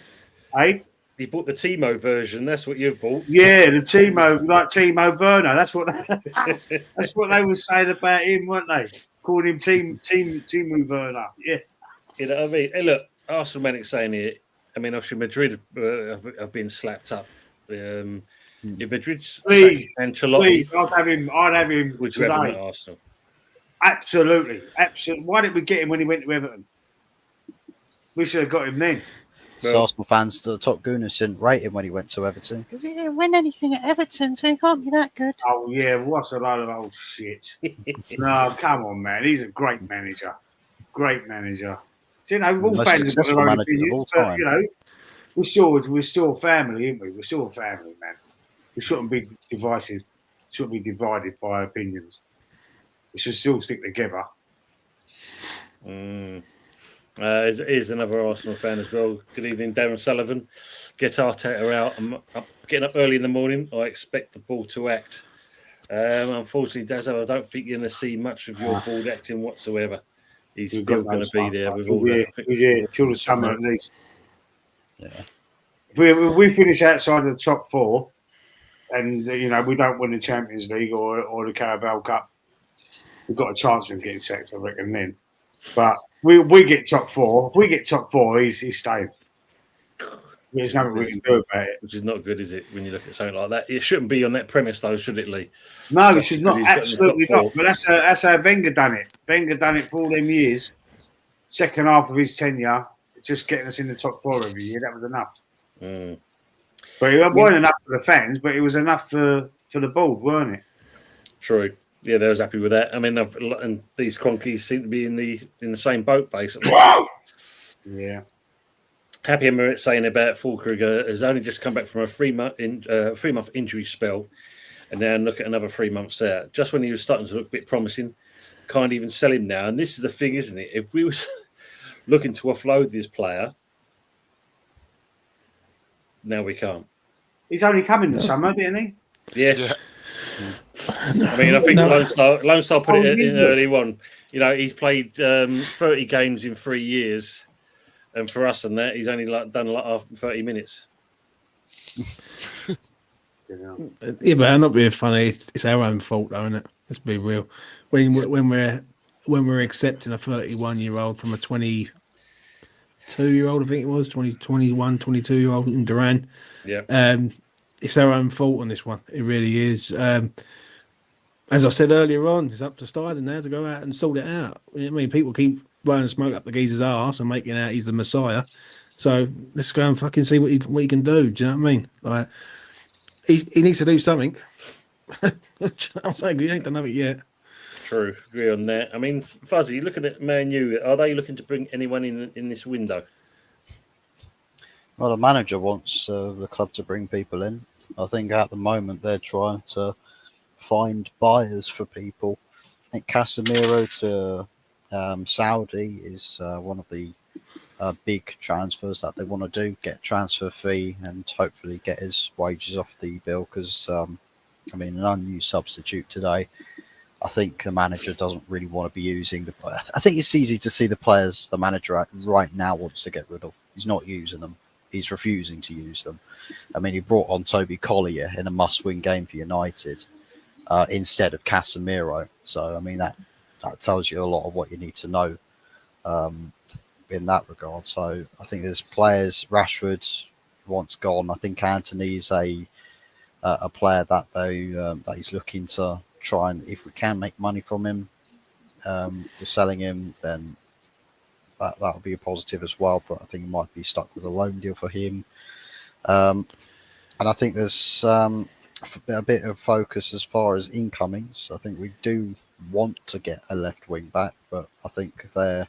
Hey? You bought the Timo version. That's what you've bought. Yeah, the Timo, like Timo Werner. That's what they were saying about him, weren't they? Called him Timo Werner. Yeah. You know what I mean? Hey, look, Arsenal Manic saying here. I mean, obviously Madrid have been slapped up. If Madrid's Ancelotti, please, I'd have him. Would you have him at Arsenal? Absolutely. Why didn't we get him when he went to Everton? We should have got him then. Well, Arsenal fans, the top gooners didn't rate him when he went to Everton because he didn't win anything at Everton, so he can't be that good. Oh yeah, what's a load of old shit? No, come on, man. He's a great manager. Great manager. So, you know, all fans have got their own opinions, but you know, we're still a family, aren't we? We're still a family, man. We shouldn't be divisive. Shouldn't be divided by opinions. We should still stick together. Here's another Arsenal fan as well. Good evening, Darren Sullivan. Get Arteta out. I'm getting up early in the morning. I expect the ball to act. Unfortunately, Dazzo, I don't think you're going to see much of your ball acting whatsoever. He's still going to be there with all that. He's here until the summer at least. Yeah. If we finish outside of the top four, and you know we don't win the Champions League or the Carabao Cup, we've got a chance of getting sacked, I reckon. Then, but we get top four. If we get top four, he's staying. There's nothing we can do about it. Which is not good, is it? When you look at something like that, it shouldn't be on that premise, though, should it, Lee? No, it should not. Absolutely not. But that's how Wenger done it. Wenger done it for all them years. Second half of his tenure, just getting us in the top four every year. That was enough. But it wasn't enough for the fans, but it was enough for the board, weren't it? True. Yeah, they was happy with that. I mean, and these cronkies seem to be in the same boat, basically. Yeah. Happy Emirates saying about Fulkrug has only just come back from a 3-month injury spell, and now look at another 3 months out. Just when he was starting to look a bit promising, can't even sell him now. And this is the thing, isn't it? If we was looking to offload this player, now we can't. He's only come in the summer, didn't he? Yeah. Yeah. I mean, I think Lone Star put it in early on. You know, he's played 30 games in 3 years, and for us and that, he's only done a lot after 30 minutes. Yeah, but I'm not being funny. It's our own fault, though, isn't it? Let's be real. When we're accepting a 31-year-old from a 22-year-old, I think it was 21, 22-year-old in Duran. Yeah. It's our own fault on this one. It really is. As I said earlier on, it's up to Steidon now to go out and sort it out. I mean, people keep blowing smoke up the geezer's arse and making out he's the Messiah. So let's go and fucking see what he can do. Do you know what I mean? Like, he needs to do something. I'm saying he ain't done nothing yet. True, agree on that. I mean, Fuzzy, looking at Man U, are they looking to bring anyone in this window? Well, the manager wants the club to bring people in. I think at the moment they're trying to find buyers for people. I think Casemiro to Saudi is one of the big transfers that they want to do, get transfer fee and hopefully get his wages off the bill because, I mean, an unused substitute today, I think the manager doesn't really want to be using the. I think it's easy to see the players the manager right now wants to get rid of. He's not using them. He's refusing to use them. I mean, he brought on Toby Collier in a must-win game for United instead of Casemiro. So, I mean, that tells you a lot of what you need to know in that regard. So, I think there's players. Rashford once gone. I think Anthony's a player that he's looking to try and, if we can make money from him, we're selling him, then that would be a positive as well. But I think he might be stuck with a loan deal for him. And I think there's a bit of focus as far as incomings. I think we do want to get a left wing back, but I think they're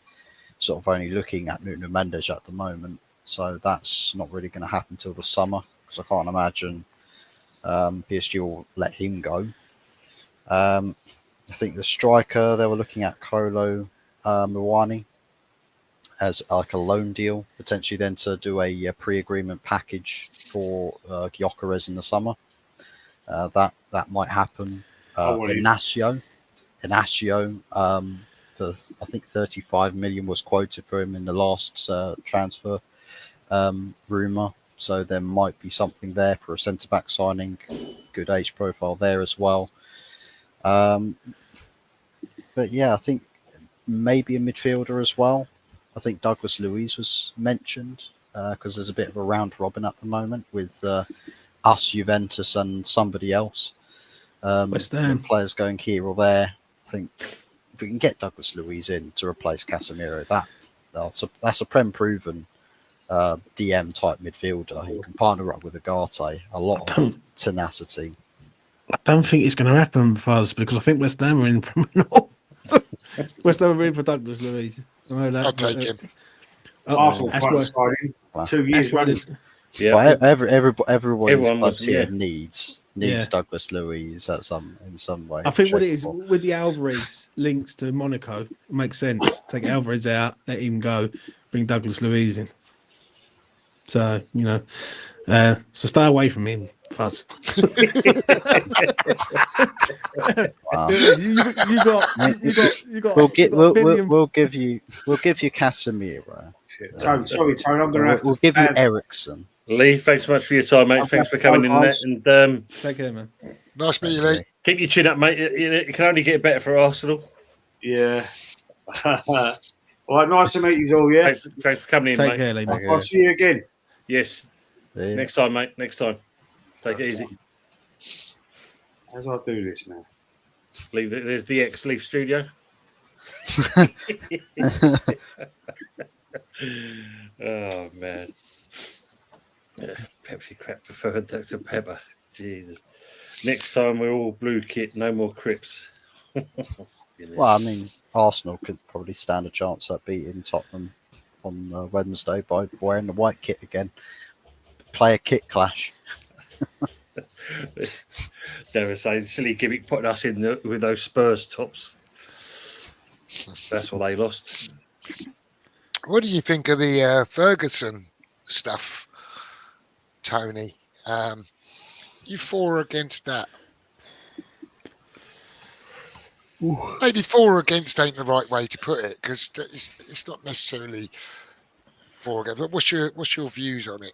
sort of only looking at Nuno Mendes at the moment. So that's not really going to happen till the summer because I can't imagine PSG will let him go. I think the striker, they were looking at Kolo Muani as like a loan deal, potentially then to do a pre-agreement package for Gyökeres in the summer. That might happen. Inacio, I think 35 million was quoted for him in the last transfer rumour. So there might be something there for a centre-back signing. Good age profile there as well. But yeah, I think maybe a midfielder as well. I think Douglas Luiz was mentioned because there's a bit of a round robin at the moment with us, Juventus, and somebody else. West Ham. Players going here or there. I think if we can get Douglas Luiz in to replace Casemiro, that's a Prem-proven DM type midfielder who can partner up with Ugarte. A lot of tenacity. I don't think it's going to happen, Fuzz, because I think West Ham are in for West Ham are in for Douglas Luiz. I know that. I'll take him. Arsenal that's front what- signing. Wow. 2 years. That's what running. it- Yeah. Well, everyone Everyone clubs was- here yeah. needs Yeah. Douglas Luiz in some way. I think what it shape, is or form. with the Alvarez links to Monaco, it makes sense. Take Alvarez out, let him go, bring Douglas Luiz in. So, you know, so stay away from him, Fuzz. Wow. you got. We'll give you Casemiro. Tone, sorry, Tone, I'm going to have We'll to. give you Ericsson. Lee, thanks so much for your time, mate. Thanks for coming in there. And Take care, man. Nice to meet you, Lee. keep your chin up, mate. It can only get better for Arsenal. Yeah. All right, nice to meet you all, yeah? Thanks for coming in, Take mate. care, Lee. mate. I'll see you again. Yes. Yeah. Next time, mate. Next time. Take it easy. How do I do this now? There's the Leaf studio. Oh man. Yeah, Pepsi crap preferred Dr. Pepper. Jesus. Next time we're all blue kit, no more Crips. Well, I mean, Arsenal could probably stand a chance at beating Tottenham on Wednesday by wearing the white kit again. Play a kit clash. They were saying silly gimmick putting us in with those Spurs tops. That's what they lost. What do you think of the Ferguson stuff, Tony? You for or against that? Maybe for or against ain't the right way to put it, because it's not necessarily for or against. But what's your views on it?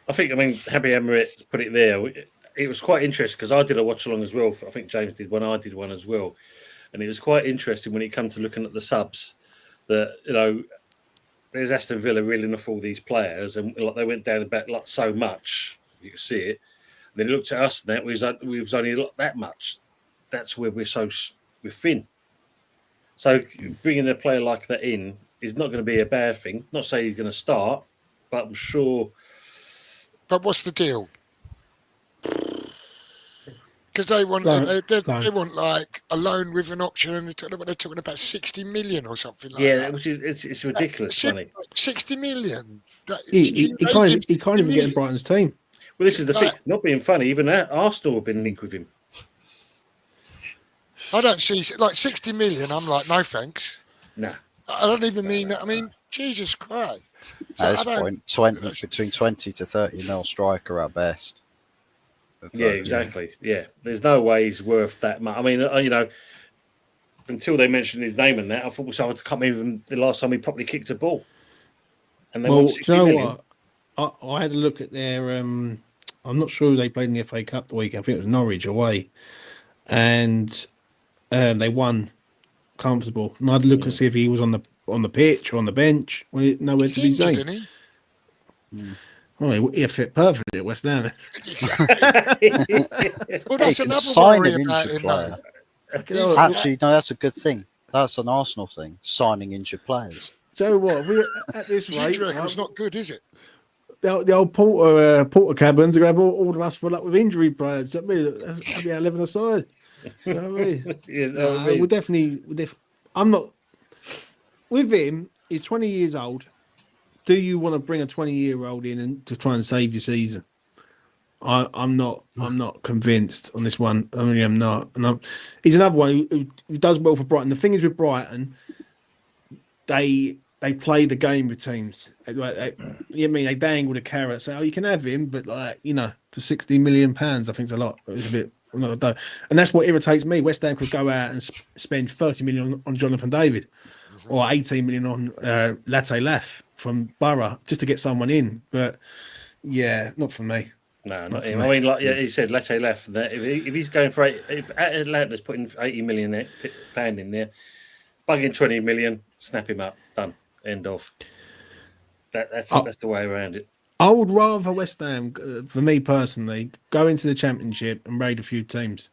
I mean, Happy Emirates put it there. It was quite interesting because I did a watch along as well. I think James did one. I did one as well, and it was quite interesting when it came to looking at the subs. That there's Aston Villa reeling off all these players, and like they went down about like so much. You can see it. And then he looked at us, and that we was only that much. That's where we're thin. So bringing a player like that in is not going to be a bad thing. Not saying he's going to start, but I'm sure. But what's the deal? Because they want they want like a loan with an option, and they're talking about 60 million or something like that. Which is it's ridiculous money. 60 million. He can't even get in Brighton's team. Well, this is the thing. Not being funny, even Arsenal have been linked with him. I don't see like 60 million. I'm like, no thanks. Nah. I don't even mean that. I mean, Jesus Christ. At this point, between 20 to 30 mil striker at best. Yeah, exactly. Yeah, there's no way he's worth that much. I mean, until they mentioned his name and that, I thought I can't even the last time he properly kicked a ball. And they Well, won do you know million. what? I had a look at their. I'm not sure who they played in the FA Cup the weekend. I think it was Norwich away, and they won comfortable. And I had to look and see if he was on the pitch or on the bench. Well, nowhere to be seen. Didn't he? Well, he fit perfectly at West Ham. Well, that's They can another sign worry an about injured him. player. Though. Actually, no, that's a good thing. That's an Arsenal thing, signing injured players. So what? We at this His rate, injury record's not good, is it? the old porter cabins are going to have all of us full up with injury players. Do you know what I mean? That'd be our 11 aside. You know what I mean? We'll definitely. I'm not with him. He's 20 years old. Do you want to bring a 20-year-old in and to try and save your season? I'm not convinced on this one. I mean, I'm not. And he's another one who does well for Brighton. The thing is with Brighton, they play the game with teams. They dangle the carrot. Say, you can have him, but for £60 million, I think it's a lot. It's a bit. And that's what irritates me. West Ham could go out and spend 30 million on Jonathan David, or 18 million on Latte Laf from Borough just to get someone in. But yeah, not for me. No, not him. I mean, like he said, Latte left. If he's going for if Atlanta's putting £80 million pound in there, bugging 20 million, snap him up, done, end of. That's the way around it. I would rather West Ham, for me personally, go into the Championship and raid a few teams.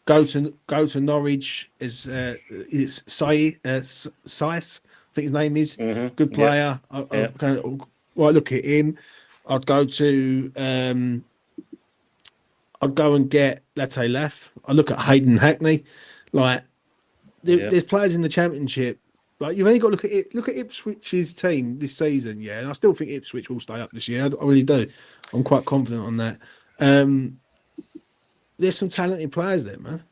Go to Norwich is Saiss, I think his name is. Mm-hmm. Good player. I look at him. I'd go to. I'd go and get Latte Laf. I look at Hayden Hackney. There's players in the Championship. You've only got to look at it. Look at Ipswich's team this season, yeah. And I still think Ipswich will stay up this year. I really do. I'm quite confident on that. There's some talented players there, man.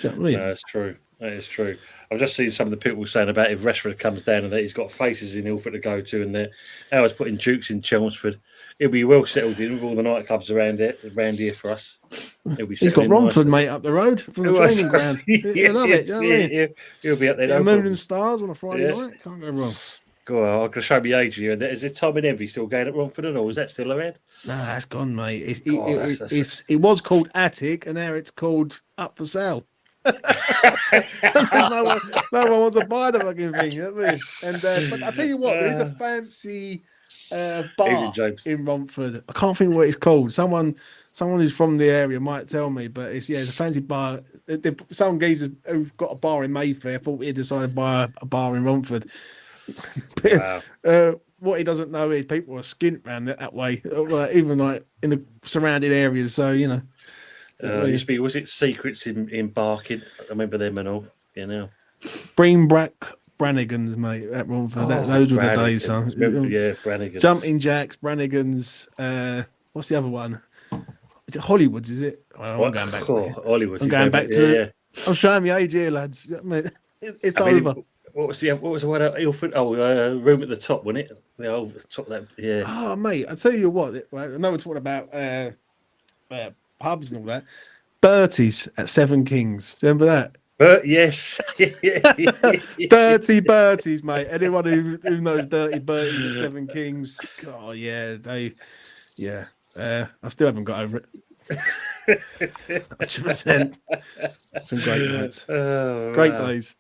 Do you know what I mean? No, that's true. That is true. I've just seen some of the people saying about if Rashford comes down and that he's got faces in Ilford to go to, and Howard's putting Dukes in Chelmsford. He'll be well settled in with all the nightclubs around here for us. He's got Romford, mate, up the road from the training ground. I love it. You know what I mean? He'll be up there. No Moon and Stars on a Friday night. Can't go wrong. Go on, I'm going to show me age here. Is it Tom and Envy still going at Romford at all? Is that still around? No, that's gone, mate. It was called Attic, and now it's called Up for Sale. no one wants to buy the fucking thing. You know what I mean? And but I tell you what, there is a fancy bar in Romford. I can't think what it's called. Someone who's from the area might tell me, but it's a fancy bar. Some geezers who've got a bar in Mayfair thought he'd decided to buy a bar in Romford. Wow. What he doesn't know is people are skint around that way, even in the surrounding areas. So used to be, was it Secrets in Barking? I remember them and all. Breenbrack Brannigans, mate, at Romford. Oh, Those were the days, son. Remember, yeah, Brannigan. Jumping Jacks, Brannigans. What's the other one? Is it Hollywood's? Is it? Well, I'm going back. Hollywood. I'm going back to. I'm showing my age here, lads. Mate, it's over. What was the one? Ilford? Room at the top, wasn't it? The old top of that. Yeah. Oh, mate, I tell you what. I know we're talking about pubs and all that. Bertie's at Seven Kings. Do you remember that? Yes. Dirty Bertie's, mate. Anyone who knows Dirty Bertie's at Seven Kings, oh yeah, I still haven't got over it. 100%. Some great nights, great days.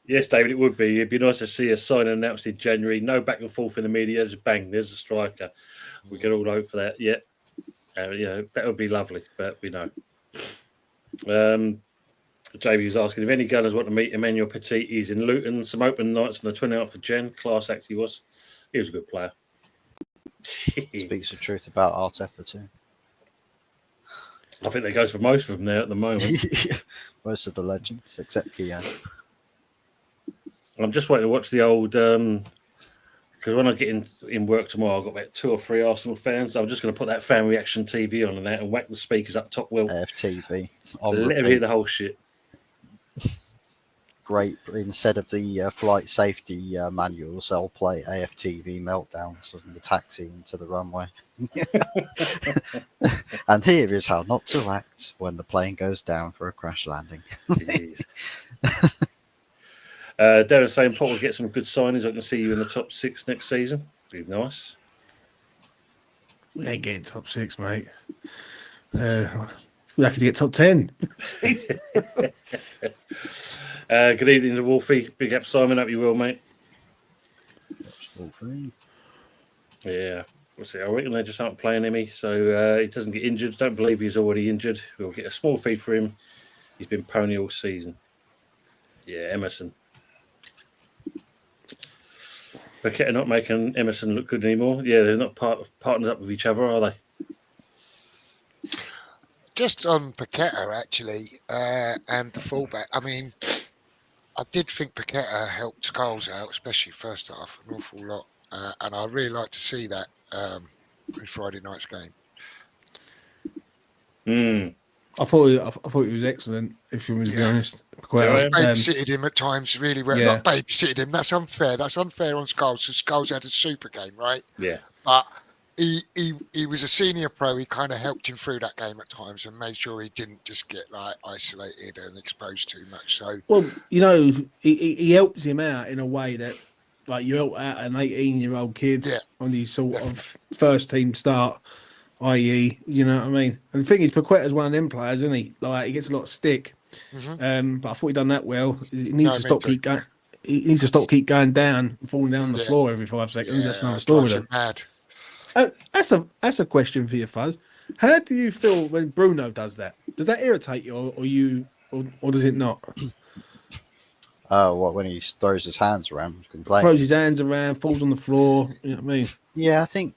Yes, David, it would be. It'd be nice to see a sign announced in January. No back and forth in the media. Just bang, there's a striker. We can all hope for that. Yeah, that would be lovely. But we know. JB was asking if any gunners want to meet Emmanuel Petit. He's in Luton. Some open nights on the 29th of Jan. Class act he was. He was a good player. Speaks the truth about Arteta too. I think that goes for most of them there at the moment. Most of the legends, except Keane. I'm just waiting to watch the old. Because when I get in work tomorrow, I've got about 2 or 3 Arsenal fans. So I'm just going to put that fan reaction TV on and that and whack the speakers up top. Well, AFTV. Let them hear the whole shit. Great. Instead of the flight safety manuals, they'll play AFTV meltdowns from the taxi into the runway. And here is how not to act when the plane goes down for a crash landing. Darren saying Potter will get some good signings. I can see you in the top 6 next season. Be nice. We ain't getting top 6, mate. We're lucky to get top 10. Good evening to Wolfie. Big up, Simon. Hope you will, mate. Wolfie. Yeah. We'll see. I reckon they just aren't playing him, so he doesn't get injured. Don't believe he's already injured. We'll get a small fee for him. He's been pony all season. Yeah, Emerson. Paqueta not making Emerson look good anymore. Yeah, they're not partnered up with each other, are they? Just on Paqueta, actually, and the fullback. I mean, I did think Paqueta helped Scholes out, especially first half, an awful lot. And I really like to see that in Friday night's game. I thought he was excellent, if you want to be honest. Babysitted him at times really well. Not babysitted him, that's unfair. That's unfair on Scholes, because Scholes had a super game, right? Yeah. But he was a senior pro. He kind of helped him through that game at times and made sure he didn't just get like isolated and exposed too much. So, well, he helps him out in a way that, like, you help out an 18-year-old kid on his sort of first team start, i.e., you know what I mean? And the thing is, Paqueta's one of them players, isn't he? Like, he gets a lot of stick. Mm-hmm. But I thought he done that well. He needs to stop keep going. He needs to stop keep going down and falling down on the floor every 5 seconds. That's another story. Mad. That's a question for you, Fuzz. How do you feel when Bruno does that? Does that irritate you, or does it not? What, when he throws his hands around, throws his hands around, falls on the floor. You know what I mean? Yeah, I think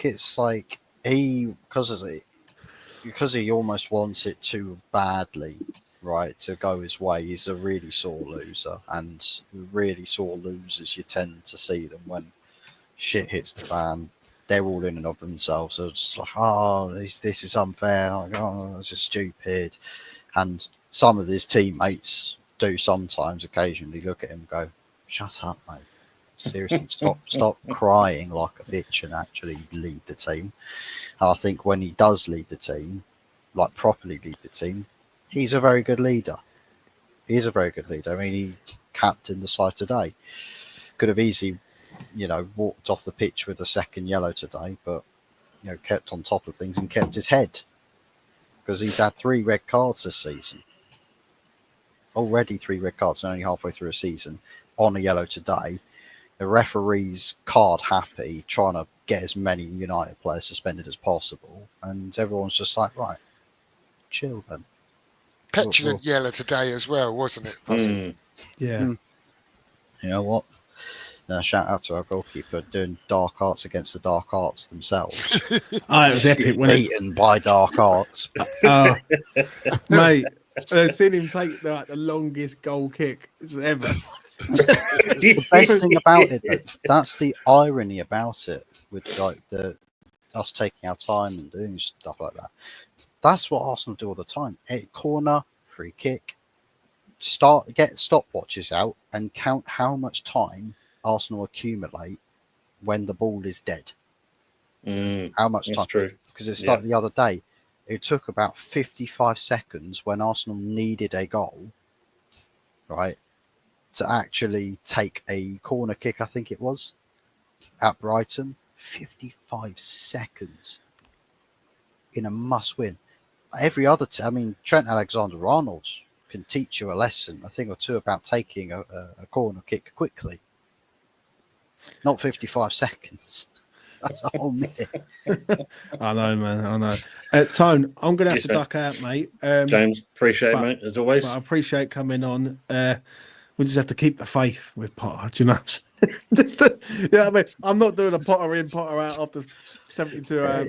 it's like because he almost wants it too badly, right, to go his way. He's a really sore loser, and really sore losers, you tend to see them when shit hits the fan. They're all in and of themselves. So it's like, this is unfair. Like, this is stupid. And some of his teammates do sometimes, occasionally look at him and go, "Shut up, mate. Seriously, stop crying like a bitch and actually lead the team." And I think when he does lead the team, like properly lead the team, he's a very good leader. He is a very good leader. I mean, he captained the side today. Could have easily, walked off the pitch with a second yellow today, but kept on top of things and kept his head, because he's had 3 red cards this season. Already 3 red cards, only halfway through a season, on a yellow today. The referee's card happy, trying to get as many United players suspended as possible, and everyone's just like, right, chill then. Petulant yellow today as well, wasn't it? Yeah. You know what? Shout out to our goalkeeper doing dark arts against the dark arts themselves. It was epic. Beaten by dark arts. Mate, I've seen him take like the longest goal kick ever. The best thing about it, though, that's the irony about it, with like us taking our time and doing stuff like that. That's what Arsenal do all the time. Hit corner, free kick, get stopwatches out and count how much time Arsenal accumulate when the ball is dead. How much time? That's true. Because it's Yeah. like the other day, it took about 55 seconds when Arsenal needed a goal, right, to actually take a corner kick, I think it was, at Brighton. 55 seconds in a must-win. Every other I mean, Trent Alexander-Arnold can teach you a lesson, a thing or two, about taking a corner kick quickly. Not 55 seconds. That's a whole minute. I know, man. I know. Tone, I'm going to have Yes, to mate. duck out, mate. James, appreciate it, but- mate, as always. But I appreciate coming on. We just have to keep the faith with Potter. Do you know what I'm saying? Yeah, I mean, I'm not doing a Potter in, Potter out after 72 hours.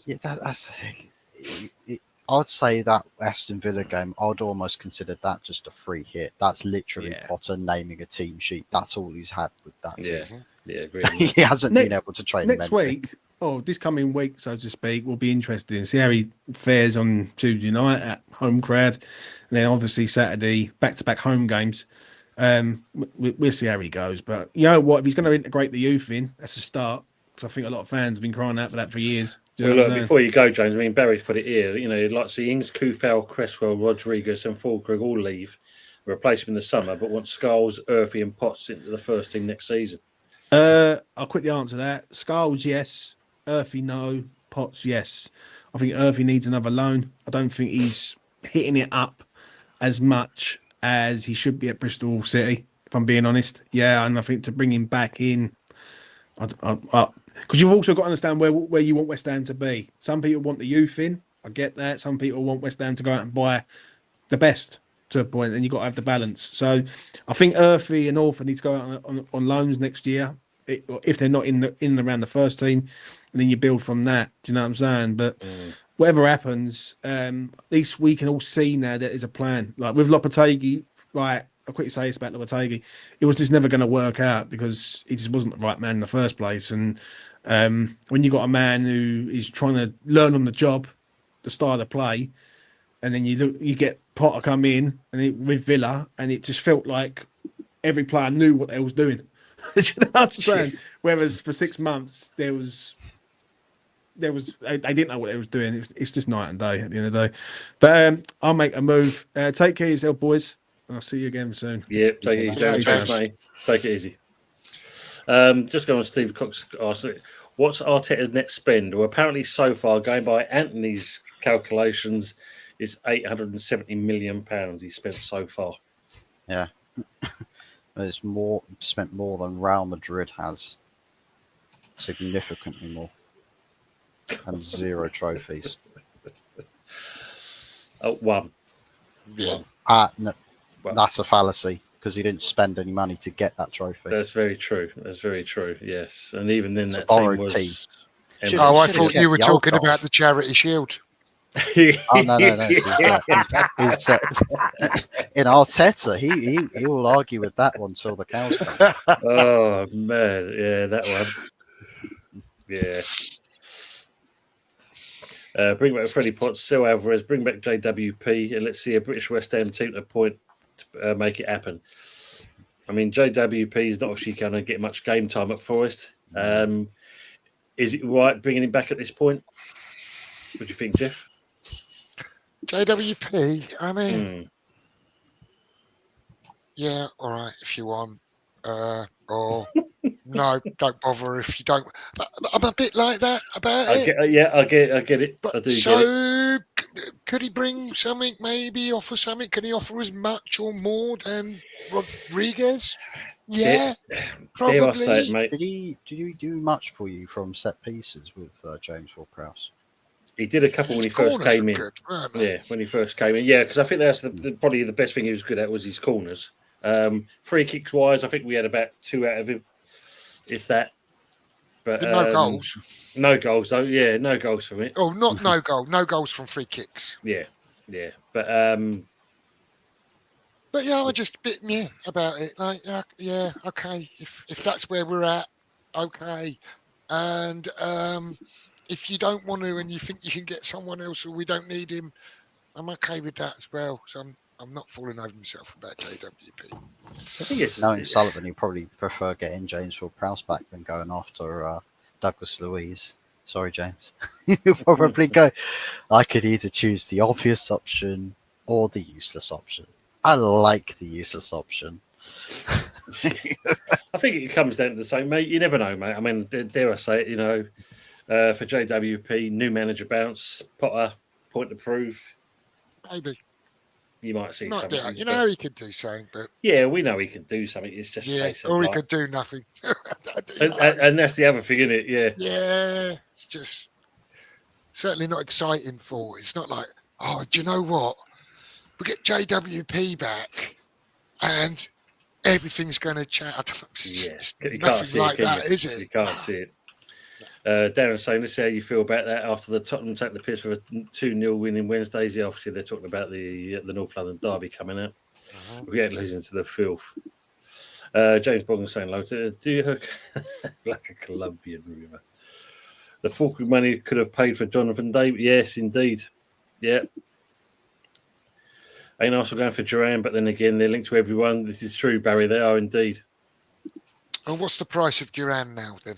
Yeah, that's the thing. I'd say that Aston Villa game, I'd almost consider that just a free hit. That's literally Yeah. Potter naming a team sheet. That's all he's had with that team. Yeah, agree. He hasn't been able to train Next him anything. week, this coming week, so to speak, will be interesting. See how he fares on Tuesday night at home crowd, and then obviously Saturday back-to-back home games. We'll see how he goes. But you know what? If he's going to integrate the youth in, that's a start. Because I think a lot of fans have been crying out for that for years. Do you Well, know what look, I'm saying? before you go, James, I mean, Barry's put it here. You know, you'd like to see Ings, Kufal, Cresswell, Rodriguez, and Fulkrug all leave, replace them in the summer, but want Skulls, Earthy, and Potts into the first team next season. I'll quickly answer that. Skulls, yes. Earthy, no. Potts, yes. I think Earthy needs another loan. I don't think he's hitting it up as much as he should be at Bristol City, if I'm being honest. Yeah, and I think to bring him back in, because you've also got to understand where you want West Ham to be. Some people want the youth in. I get that. Some people want West Ham to go out and buy the best to a point, and you've got to have the balance. So I think Earthy and Orford need to go out on loans next year, if they're not in and around the first team, and then you build from that. Do you know what I'm saying? But whatever happens, at least we can all see now that there's a plan. Like with Lopetegui, right? I'll quickly say this about Lopetegui. It was just never going to work out because he just wasn't the right man in the first place. And when you got a man who is trying to learn on the job, the style of play, and then you get Potter come in with Villa, and it just felt like every player knew what they was doing. Do you know what I'm saying? Whereas for 6 months they didn't know what they was doing. It's just night and day at the end of the day. But I'll make a move. Take care of yourself, boys. I'll see you again soon. Yeah, take it easy, James. Thanks, Thanks, mate. Take it easy. Just going on Steve Cox asked, what's Arteta's net spend? Well, apparently so far, going by Anthony's calculations, it's £870 million he spent so far. Yeah. It's spent more than Real Madrid has. Significantly more. And 0 trophies. One. Yeah. No, Well- that's a fallacy because he didn't spend any money to get that trophy. That's very true. That's very true. Yes, and even then, It's a that team borrowed was. team. empty. Oh, I Should've thought kept you were the old talking goals. about the Charity Shield. Oh no! He's in Arteta. He will argue with that one till the cows come. Oh man, yeah, that one. Yeah. Bring back Freddie Potts, Sil Alvarez, bring back JWP, and let's see a British West Ham team to point to make it happen. I mean, JWP is not actually going to get much game time at Forest. Is it right bringing him back at this point? What do you think, Jeff? JWP, I mean, Hmm. yeah, all right, if you want. Or no, don't bother if you don't. But I'm a bit like that about I it. get it. But I do get it. so, could he bring something? Maybe offer something? Can he offer as much or more than Rodriguez? Yeah, Dare I probably. say it, mate? Did he do much for you from set pieces with James Ward-Prowse? He did a couple when he His first corners came were in. good, weren't they? Yeah, when he first came in. Yeah, because I think that's probably the best thing he was good at was his corners. Free kicks wise, I think we had about 2 out of him, if that. But no goals. No goals, though. Yeah, no goals from it. Oh, not no goal. No goals from free kicks. Yeah. But yeah, I just a bit meh about it. Like, yeah, okay. If that's where we're at, okay. And if you don't want to, and you think you can get someone else, or we don't need him, I'm okay with that as well. So I'm not falling over myself about JWP. I think it's Knowing Sullivan, he'd probably prefer getting James Ward-Prowse back than going after Douglas Luiz. Sorry, James. He'll probably go, I could either choose the obvious option or the useless option. I like the useless option. I think it comes down to the same, mate. You never know, mate. I mean, dare I say it, for JWP, new manager bounce, Potter, point to prove. Maybe. You might see Might something. be, you know, he could do something, but yeah, we know he can do something. It's just a case of or he like- could do nothing. and that's the other thing, isn't it? Yeah. Yeah, it's just certainly not exciting for. It's not like, oh, do you know what? We get JWP back, and everything's going to change. It's You can't nothing see like it, can that, you? is it? You can't see it. Darren saying, let's see how you feel about that after the Tottenham take the piss with a 2-0 win in Wednesdays. Yeah, obviously they're talking about the North London derby coming out. We ain't losing to the filth. James Boggan saying, do you hook like a Colombian river? The Falkland money could have paid for Jonathan David. Yes, indeed. Yeah. Ain't Arsenal going for Duran, but then again, they're linked to everyone. This is true, Barry. They are indeed. And what's the price of Duran now then?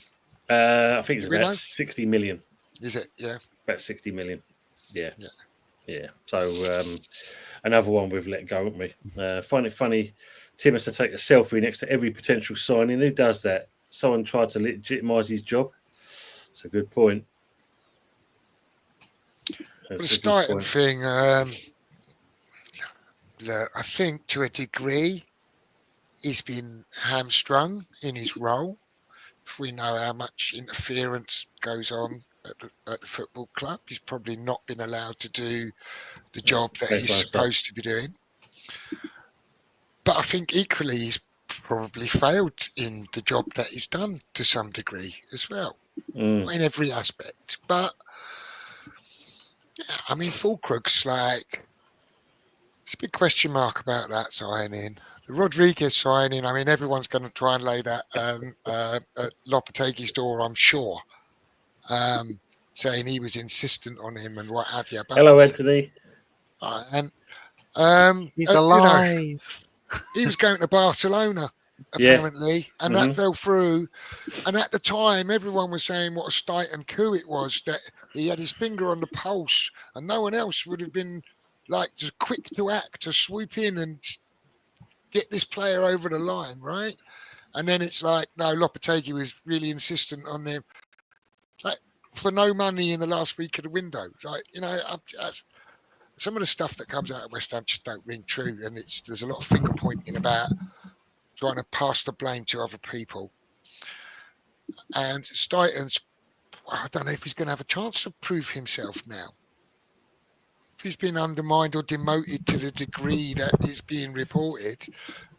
I think it's Do we about know? 60 million. Is it? Yeah. About 60 million. Yeah. So another one we've let go, haven't we? Find it funny. Tim has to take a selfie next to every potential signing. Who does that? Someone tried to legitimise his job. It's a good point. The starting thing, I think to a degree, he's been hamstrung in his role. If we know how much interference goes on at the football club, he's probably not been allowed to do the job that he's supposed to be doing. But I think equally he's probably failed in the job that he's done to some degree as well, not in every aspect. But yeah, I mean, Fulkrug's like, it's a big question mark about that signing. The Rodriguez signing, I mean, everyone's going to try and lay that at Lopetegui's door, I'm sure, saying he was insistent on him and what have you. But, hello, Anthony. And He's alive. He was going to Barcelona, apparently, and that fell through. And at the time, everyone was saying what a Stighton coup it was, that he had his finger on the pulse, and no one else would have been like just quick to act, to swoop in and get this player over the line, right? And then it's like, no, Lopetegui was really insistent on them, like for no money in the last week of the window. Like, you know, some of the stuff that comes out of West Ham just don't ring true, and there's a lot of finger pointing about trying to pass the blame to other people. And Stighton's, I don't know if he's going to have a chance to prove himself now. If he's been undermined or demoted to the degree that is being reported,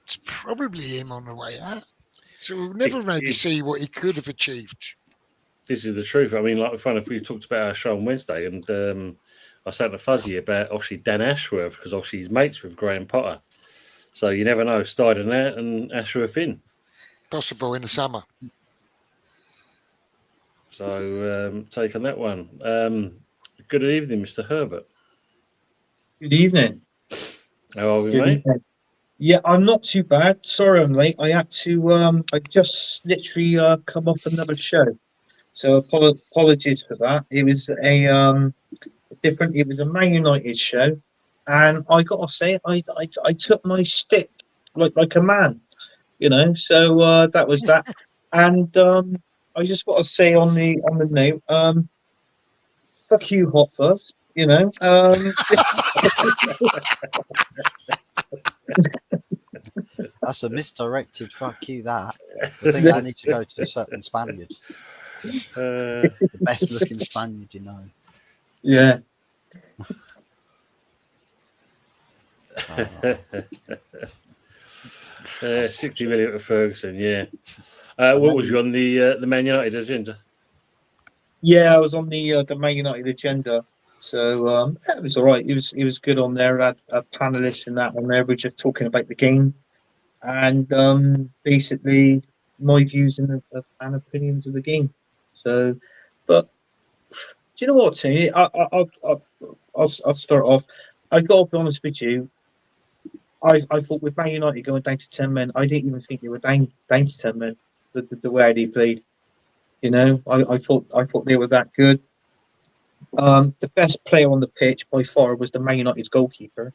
it's probably him on the way out. So we'll never maybe see what he could have achieved. This is the truth. I mean, like if we talked about our show on Wednesday, and I sat to Fuzzy about obviously Dan Ashworth, because obviously he's mates with Graham Potter. So you never know. Steiden out and Ashworth in. Possible in the summer. So take on that one. Good evening, Mr. Herbert. Good evening. How are we, Good mate? evening. Yeah, I'm not too bad. Sorry I'm late. I had to, I just literally come off another show. So apologies for that. It was it was a Man United show. And I got to say, I took my stick like a man, you know, so that was that. And I just want to say on the note, fuck you, Hot Fuzz. You know, That's a misdirected fuck you, that. I think I need to go to a certain Spaniard. The best looking Spaniard, you know. Yeah. 60 million for Ferguson, yeah. What was you on the Man United agenda? Yeah, I was on the Man United agenda, so that was all right. He was good on there. Had panelists and that on there. We're just talking about the game and basically my views and opinions of the game. So, but do you know what, Tony? I'll start off. I got to be honest with you. I thought with Man United going down to 10 men, I didn't even think they were down to 10 men. The way they played, you know, I thought they were that good. The best player on the pitch by far was the Man United's goalkeeper.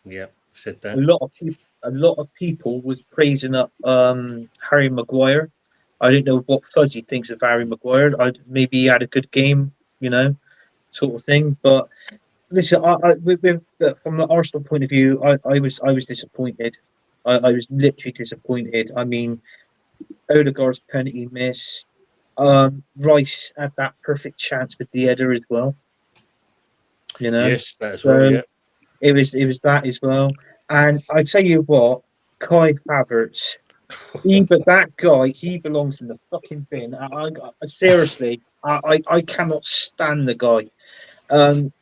Yeah, said that. A lot of people was praising up Harry Maguire. I don't know what Fuzzy thinks of Harry Maguire. Maybe he had a good game, you know, sort of thing. But listen, from the Arsenal point of view, I was disappointed. I was literally disappointed. I mean, Odegaard's penalty miss. Rice had that perfect chance with the header as well. You know, yes, that's right. Yeah, it was that as well. And I tell you what, Kai Havertz, that guy, he belongs in the fucking bin. Seriously, I cannot stand the guy. The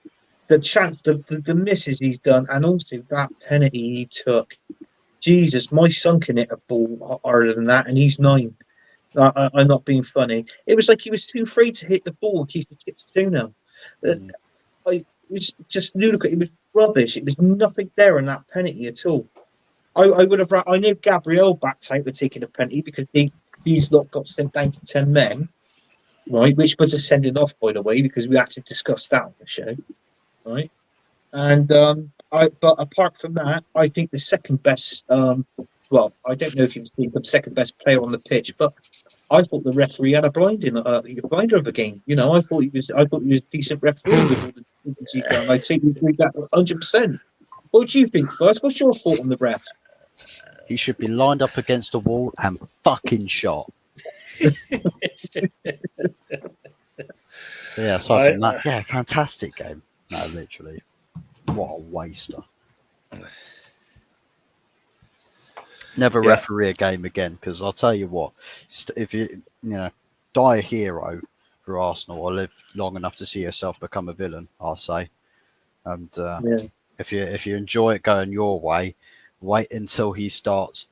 chance, the misses he's done, and also that penalty he took. Jesus, my son can hit a ball harder than that, and he's 9. I'm not being funny. It was like he was too afraid to hit the ball and keep the chips to now. It was just ludicrous. It was rubbish. It was nothing there in that penalty at all. I would have. I knew Gabriel backed out with taking a penalty because these lot got sent down to 10 men, right? Which was a sending off, by the way, because we actually discussed that on the show, right? And but apart from that, I think the second best. Well, I don't know if you've seen the second best player on the pitch, but I thought the referee had a blinder of a game. You know, I thought he was a decent referee with all the things he's done. I'd say we agreed that 100%. What do you think, Buzz? What's your thought on the ref? He should be lined up against a wall and fucking shot. Yeah, aside from that, yeah, fantastic game. No, literally, what a waster. Never referee a game again, because I'll tell you what, if you die a hero for Arsenal or live long enough to see yourself become a villain, I'll say. And if you enjoy it going your way, wait until he starts,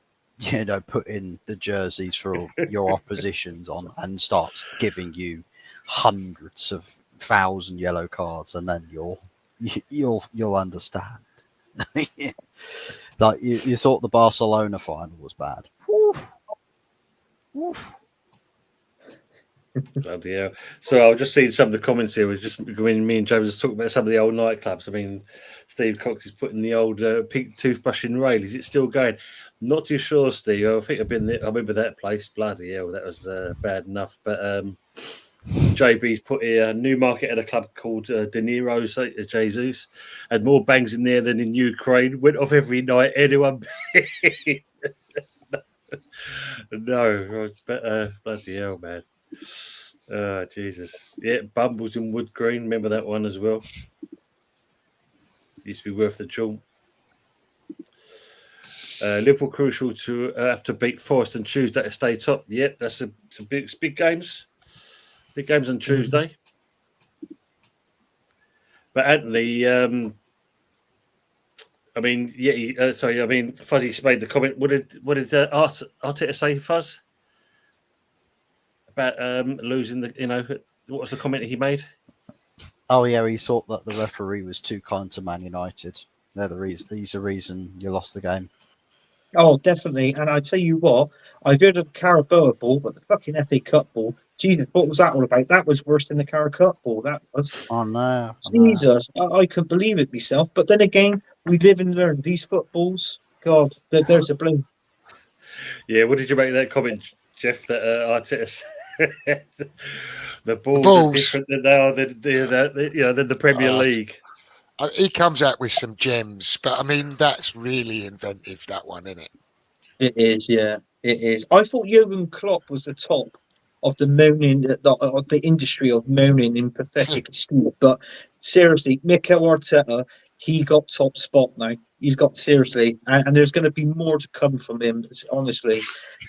putting the jerseys for your oppositions on and starts giving you hundreds of 1,000 yellow cards, and then you'll understand. Like you thought the Barcelona final was bad. Woof. Woof. Bloody hell. So I've just seen some of the comments here. Was just when me and James was talking about some of the old nightclubs. I mean, Steve Cox is putting the old pink toothbrush in rail. Is it still going? Not too sure, Steve. I think I've been there. I remember that place. Bloody hell, that was bad enough. But JB's put a Newmarket at a club called De Niro Jesus. Had more bangs in there than in Ukraine. Went off every night. Anyone? No, but bloody hell, man. Oh, Jesus. Yeah, Bumbles in Wood Green. Remember that one as well? Used to be worth the jaunt. Liverpool crucial to have to beat Forest on Tuesday to stay top. Yeah, that's some big games. Big games on Tuesday. But Anthony, Fuzzy made the comment. What did Arteta say, Fuzz? About losing what was the comment he made? Oh yeah, he thought that the referee was too kind to Man United. They're the reason. He's the reason you lost the game. Oh, definitely. And I tell you what, I've heard of the Carabao ball, but the fucking FA Cup ball. Jesus, what was that all about? That was worse than the Carabao Cup ball. That was. Oh no! Jesus, I couldn't believe it myself. But then again, we live and learn. These footballs, God, there's a blame. Yeah, what did you make of that comment, Jeff? That Arteta said the balls are different than they are than the Premier League. He comes out with some gems, but I mean that's really inventive. That one, isn't it? It is, yeah, it is. I thought Jurgen Klopp was the top of the moaning, of the industry of moaning in pathetic excuse. But seriously, Mikel Arteta, he got top spot now. He's got seriously, and there's going to be more to come from him. Honestly,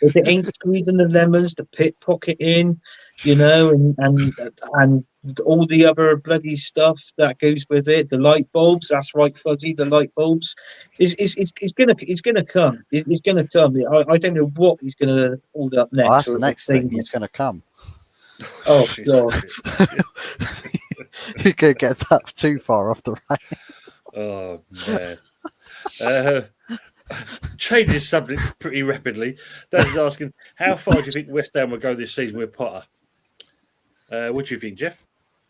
if it ain't squeezing the lemons, the pickpocket in, and all the other bloody stuff that goes with it, the light bulbs. That's right, Fuzzy. The light bulbs. It's gonna come. It's gonna come. I don't know what he's gonna hold up next. Well, that's or the next thing. He's going to come. Oh God. You could get that too far off the right. Oh man. Changes subject pretty rapidly. That's asking, how far do you think West Ham will go this season with Potter? What do you think, Jeff?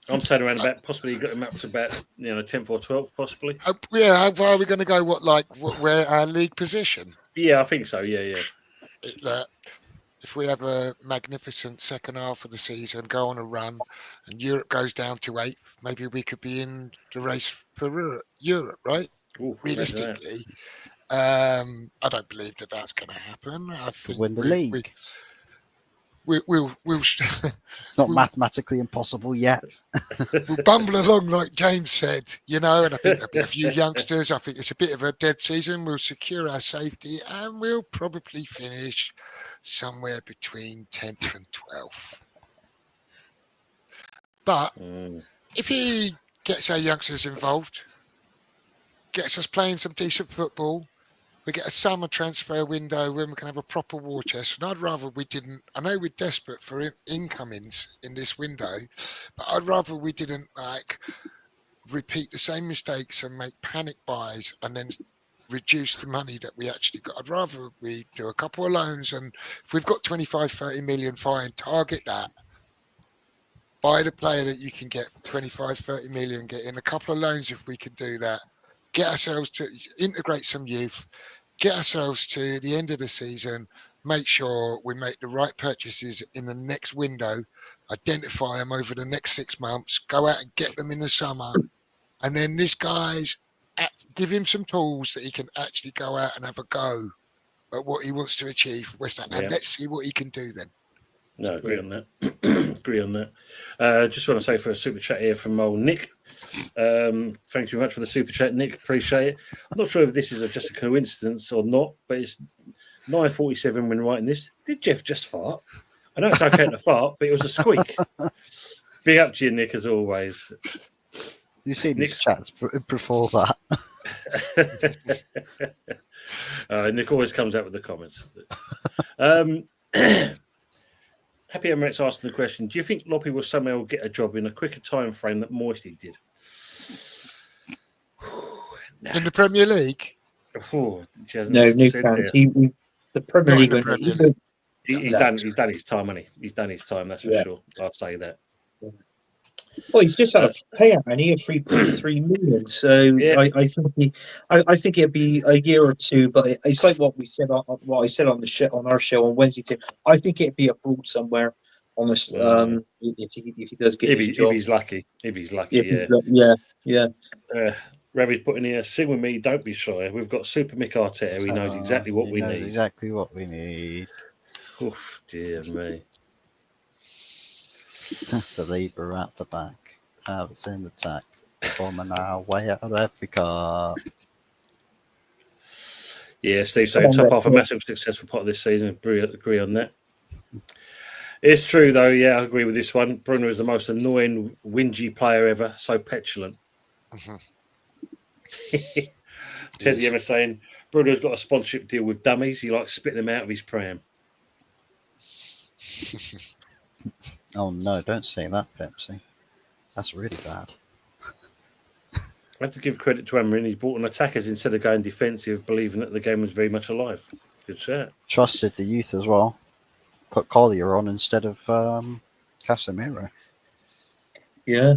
I'm saying around about possibly got him up to about 10th or 12th, possibly. Yeah, how far are we going to go? Where our league position? Yeah, I think so. Yeah. If we have a magnificent second half of the season, go on a run, and Europe goes down to 8th, maybe we could be in the race for Europe, right? Ooh, Realistically, I don't believe that that's going to happen. I think Win the league. We'll It's not mathematically impossible yet. we'll bumble along like James said, and I think there'll be a few youngsters. I think it's a bit of a dead season. We'll secure our safety, and we'll probably finish somewhere between 10th and 12th. But if he gets our youngsters involved, gets us playing some decent football, we get a summer transfer window when we can have a proper war chest. And I'd rather we didn't. I know we're desperate for incomings in this window, but I'd rather we didn't repeat the same mistakes and make panic buys and then reduce the money that we actually got. I'd rather we do a couple of loans, and if we've got 25-30 million, fine, target that. Buy the player that you can get 25-30 million, get in a couple of loans if we could do that. Get ourselves to integrate some youth, get ourselves to the end of the season, make sure we make the right purchases in the next window, identify them over the next 6 months, go out and get them in the summer. And then this guy's, give him some tools that he can actually go out and have a go at what he wants to achieve for West Ham. And let's see what he can do then. No, agree on that. Agree on that. Just want to say for a super chat here from old Nick. Thanks very much for the super chat, Nick. Appreciate it. I'm not sure if this is just a coincidence or not, but it's 9:47 when writing this. Did Jeff just fart? I know it's okay to fart, but it was a squeak. Big up to you, Nick, as always. You see these chats before that. Nick always comes out with the comments. Happy Emirates asking the question, do you think Loppy will somehow get a job in a quicker time frame that Moisty did? In the Premier League? No, new fans. The Premier League. He's done his time, hasn't he? He's done his time, that's for sure. I'll say that. Well, he's just had a payout, and he had 3.3 million. So yeah. I think it'd be a year or two, but it's like what I said on the show, on our show on Wednesday. I think it'd be abroad somewhere. Honestly, if he does get if he's lucky, yeah. Ravi's putting here, sing with me, don't be shy. We've got Super Mick Arteta. He knows exactly what we need. Exactly what we need. Oh dear me. Saliba at the back. It's in the attack. Bomber now way out of every car. Yeah, Steve saying top half a massive successful part of this season. Agree on that. It's true though. Yeah, I agree with this one. Bruno is the most annoying, whingy player ever. So petulant. Ted the Emma saying Bruno's got a sponsorship deal with dummies. He likes spitting them out of his pram. Oh no, don't say that, Pepsi. That's really bad. I have to give credit to Emery. He's brought on attackers instead of going defensive, believing that the game was very much alive. Good shot. trusted the youth as well. Put Collier on instead of Casemiro. Yeah.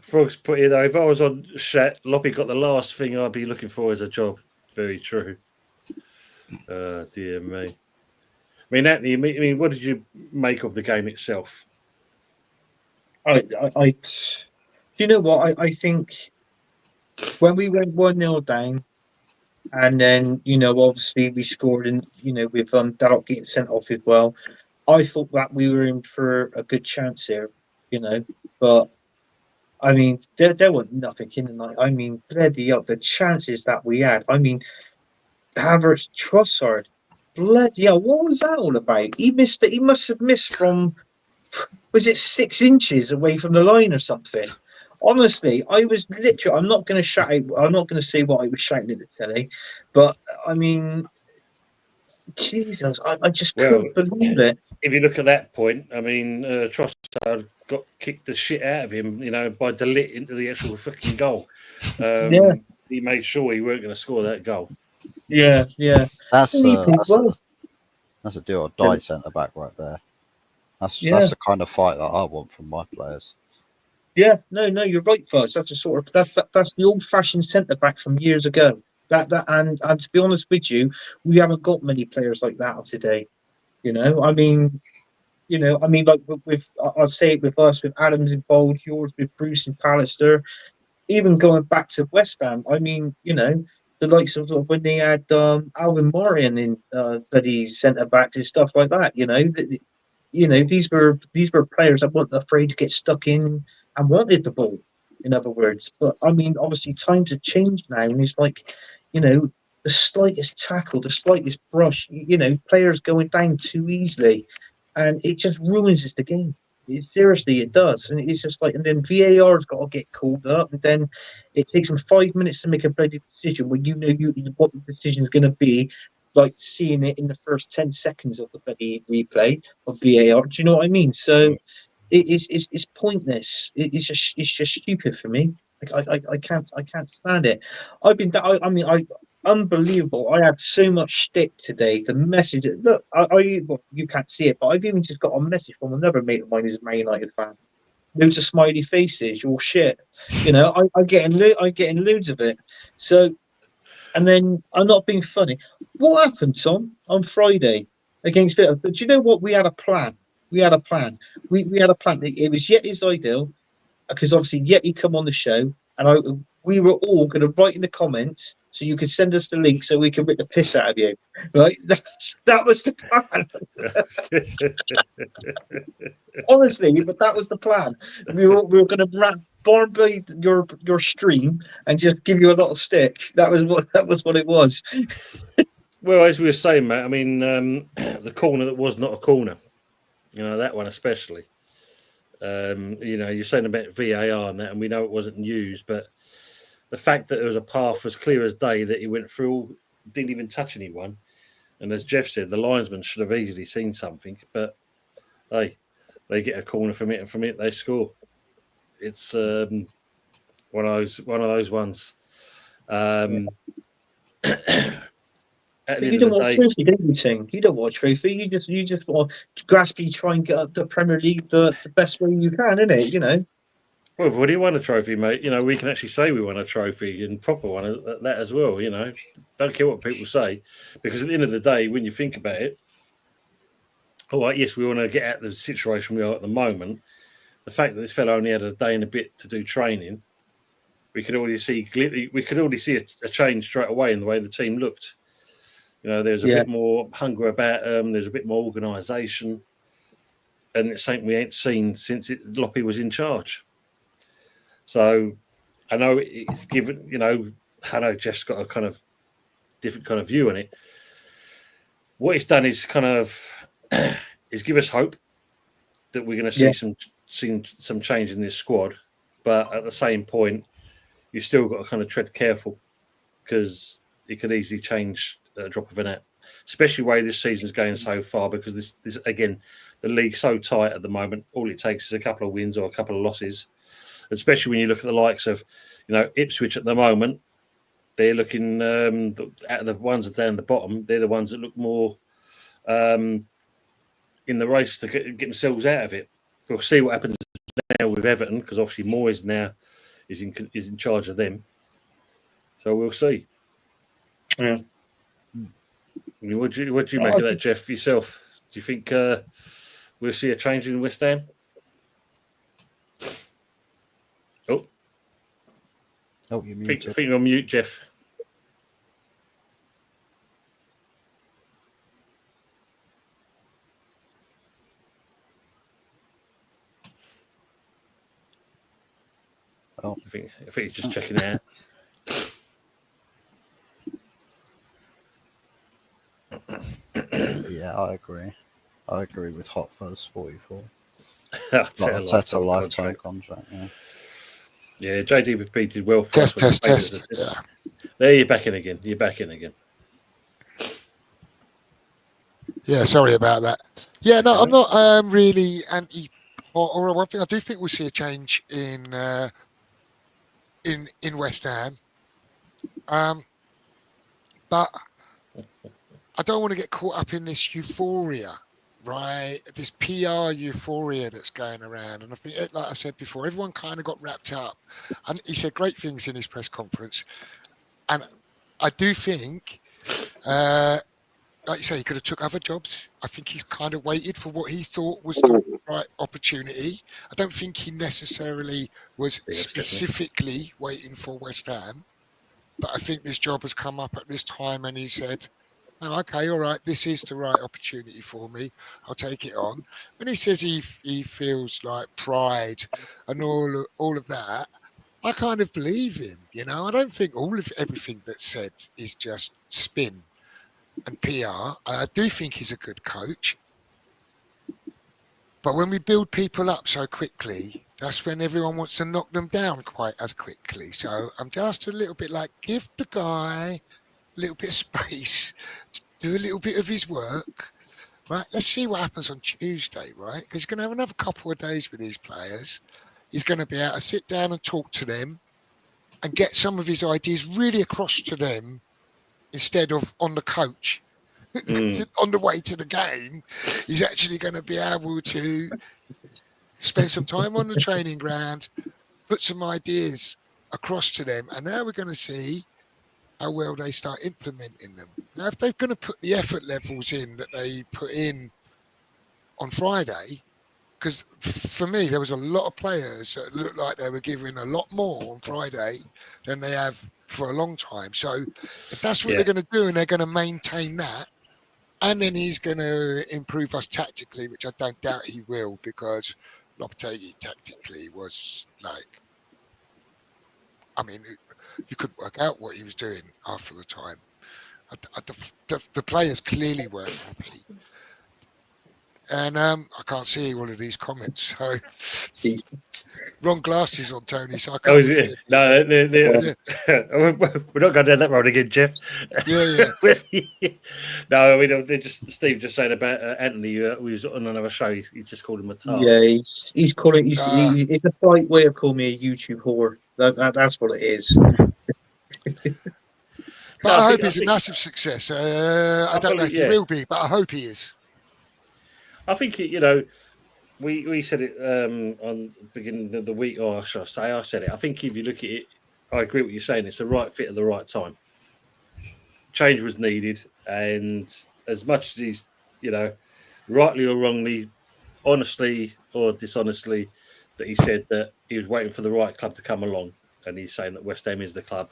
Frogs put in though, if I was on Shat, Loppy got the last thing I'd be looking for as a job. Very true. Dear me. I mean, Anthony, what did you make of the game itself? Do you know what? I think when we went 1-0 down, and then, obviously we scored, and, with Dalot getting sent off as well, I thought that we were in for a good chance here, but I mean, there was nothing in the night. I mean, bloody up the chances that we had. I mean, Havertz, Trossard, bloody hell, what was that all about? He missed it. He must have missed from, was it 6 inches away from the line or something? Honestly, I was literally. I'm not going to shout. I'm not going to say what I was shouting at the telly, but I mean, Jesus, I just Well, couldn't believe it. if you look at that point, I mean, Trossard got kicked the shit out of him, by De Ligt into the actual fucking goal. Yeah. He made sure he weren't going to score that goal. Yeah. That's And he played well. that's a do or die centre back right there. That's Yeah. the kind of fight that I want from my players. Yeah, no, you're right, Fuzz. That's a sort of that's the old-fashioned centre back from years ago. That and to be honest with you, we haven't got many players like that today. I mean, like I'll say it with us, with Adams involved, yours with Bruce and Pallister, even going back to West Ham. I mean, the likes of when they had Alvin Morgan in bloody centre back and stuff like that. These were players that weren't afraid to get stuck in and wanted the ball, in other words. But I mean, obviously times have changed now, and it's like, the slightest tackle, the slightest brush, players going down too easily, and it just ruins the game. Seriously, it does, and it's just like, and then VAR's got to get called up, and then it takes them 5 minutes to make a bloody decision when what the decision is going to be, like seeing it in the first 10 seconds of the bloody replay of VAR. Do you know what I mean? So it's pointless. It's just stupid for me. I can't stand it. Unbelievable. I had so much stick today. The message. Look, well, you can't see it, but I've even just got a message from another mate of mine who's a Man United fan. Loads of smiley faces. You're shit. I getting loads of it. So, and then I'm not being funny. What happened, Tom, on Friday against Villa? But do you know what? We had a plan. We had a plan. We had a plan. It was Yeti's ideal, because obviously Yeti come on the show, and we were all going to write in the comments so you could send us the link so we could rip the piss out of you. Right? That was the plan. Honestly, but that was the plan. We were going to barn your stream and just give you a lot of stick. That was what it was. Well, as we were saying, Matt, I mean, the corner that was not a corner, that one especially. You're saying about VAR and that, and we know it wasn't used, but the fact that there was a path as clear as day that he went through, didn't even touch anyone. And as Jeff said, the linesman should have easily seen something, but hey, they get a corner from it, and from it they score. It's one of those ones. You don't want a trophy, don't you, Ting? You don't want a trophy. You just want to graspy try and get up the Premier League the best way you can, innit? Well, if we won a trophy, mate, we can actually say we won a trophy and proper one at that as well. Don't care what people say, because at the end of the day, when you think about it, all right, yes, we want to get out of the situation we are at the moment. The fact that this fellow only had a day and a bit to do training, we could already see a change straight away in the way the team looked. There's a bit more hunger about them. There's a bit more organisation, and it's something we ain't seen since Loppy was in charge. So I know it's given. I know Jeff's got a kind of different kind of view on it. What he's done is kind of is give us hope that we're going to see some change in this squad, but at the same point, you've still got to kind of tread careful, because it could easily change a drop of an hat, especially the way this season's going so far, because this again, the league's so tight at the moment. All it takes is a couple of wins or a couple of losses, especially when you look at the likes of Ipswich at the moment. They're looking out of the ones that are down the bottom, they're the ones that look more in the race to get themselves out of it. We'll see what happens now with Everton, because obviously Moyes now is in charge of them, so we'll see. Yeah. What do you make of that, Jeff, yourself? Do you think we'll see a change in West Ham? Oh, you I think you're on mute, Jeff. Oh. I think he's just checking it out. Yeah, I agree. I agree with Hot Fuzz 44. That's Like a Arteta lifetime lifetime contract. Yeah. Yeah, JDP did well for us. Test. when he played Yeah. us. There, you're back in again. Yeah, sorry about that. Yeah, no, I'm not really anti. Or one thing I do think we'll see a change in West Ham. But I don't want to get caught up in this euphoria, right? This PR euphoria that's going around. And I think, like I said before, everyone kind of got wrapped up. And he said great things in his press conference. And I do think, like you say, he could have took other jobs. I think he's kind of waited for what he thought was the right opportunity. I don't think he necessarily was specifically waiting for West Ham. But I think this job has come up at this time and he said, oh, okay, all right, this is the right opportunity for me. I'll take it on. When he says he feels like pride and all of that, I kind of believe him, you know. I don't think everything that's said is just spin and PR. I do think he's a good coach. But when we build people up so quickly, that's when everyone wants to knock them down quite as quickly. So I'm just a little bit like, give the guy a little bit of space, do a little bit of his work, right? Let's see what happens on Tuesday, right? Because he's going to have another couple of days with these players. He's going to be able to sit down and talk to them and get some of his ideas really across to them instead of on the coach. On the way to the game, he's actually going to be able to spend some time on the training ground, put some ideas across to them, and now we're going to see how well they start implementing them. Now, if they're going to put the effort levels in that they put in on Friday, because for me, there was a lot of players that looked like they were giving a lot more on Friday than they have for a long time. So if that's what they're going to do and they're going to maintain that, and then he's going to improve us tactically, which I don't doubt he will, because Lopetegui tactically was like, I mean, you couldn't work out what he was doing after the time. The players clearly weren't happy. And I can't see all of these comments. So wrong glasses on, Tony. So I can't. Oh, is it? No, we're not going down that road again, Jeff. Yeah. No, we don't. They're just Steve just saying about Anthony, who was on another show. He just called him a tart. Yeah, he's calling. It's a polite way of calling me a YouTube whore. That's what it is. But I hope he's a massive success. I don't know if he will be, but I hope he is. I think we said it on the beginning of the week, or should I say, I said it. I think if you look at it, I agree with what you're saying. It's the right fit at the right time. Change was needed, and as much as he's, rightly or wrongly, honestly or dishonestly, that he said that he was waiting for the right club to come along, and he's saying that West Ham is the club.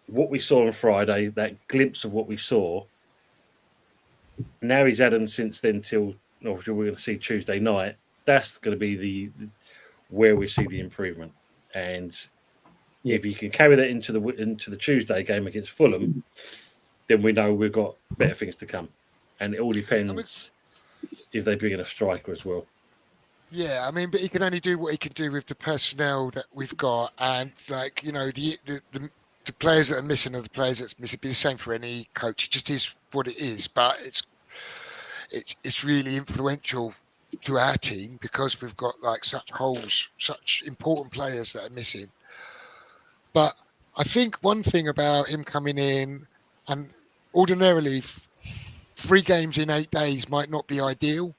What we saw on Friday, that glimpse of what we saw. Now he's had them since then till obviously we're going to see Tuesday night. That's going to be where we see the improvement. And if you can carry that into the Tuesday game against Fulham, then we know we've got better things to come. And it all depends if they bring in a striker as well. Yeah, I mean, but he can only do what he can do with the personnel that we've got, and the players that are missing are the players that's missing. It'd be the same for any coach. It just is what it is. But it's really influential to our team because we've got like such holes, such important players that are missing. But I think one thing about him coming in, and ordinarily 3 games in 8 days might not be ideal.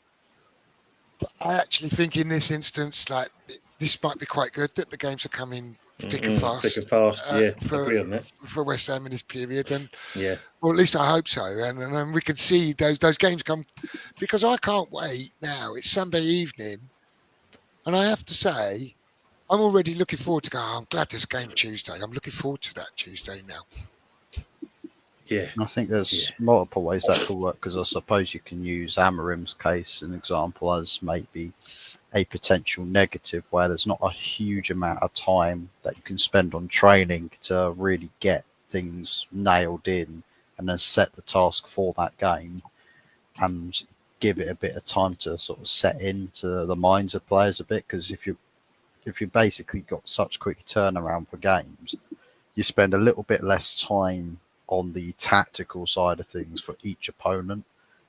But I actually think in this instance, like this might be quite good that the games are coming thick and fast. Thick and fast, agree on that. For West Ham in this period, and or at least I hope so. And then we can see those games come, because I can't wait now. It's Sunday evening, and I have to say, I'm already looking forward to go. Oh, I'm glad there's a game Tuesday. I'm looking forward to that Tuesday now. Yeah, I think there's multiple ways that could work, because I suppose you can use Amarim's case, an example, as maybe a potential negative where there's not a huge amount of time that you can spend on training to really get things nailed in and then set the task for that game and give it a bit of time to sort of set into the minds of players a bit. Because if you basically got such quick turnaround for games, you spend a little bit less time on the tactical side of things for each opponent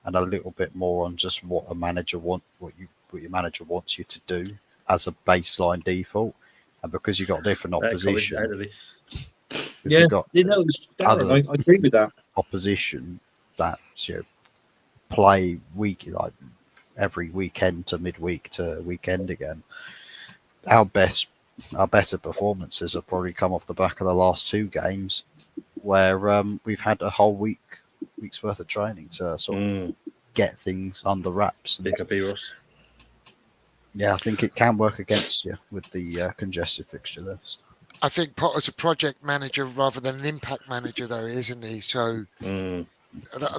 and a little bit more on just what your manager wants you to do as a baseline default. And because you've got different opposition, Yeah, you've got Darren, I agree with that. opposition that play week, like every weekend to midweek to weekend again. Our better performances have probably come off the back of the last two games where we've had a whole week's worth of training to sort of get things under wraps. And, yeah, I think it can work against you with the congested fixture list. I think Potter's a project manager rather than an impact manager, though, isn't he? So I'm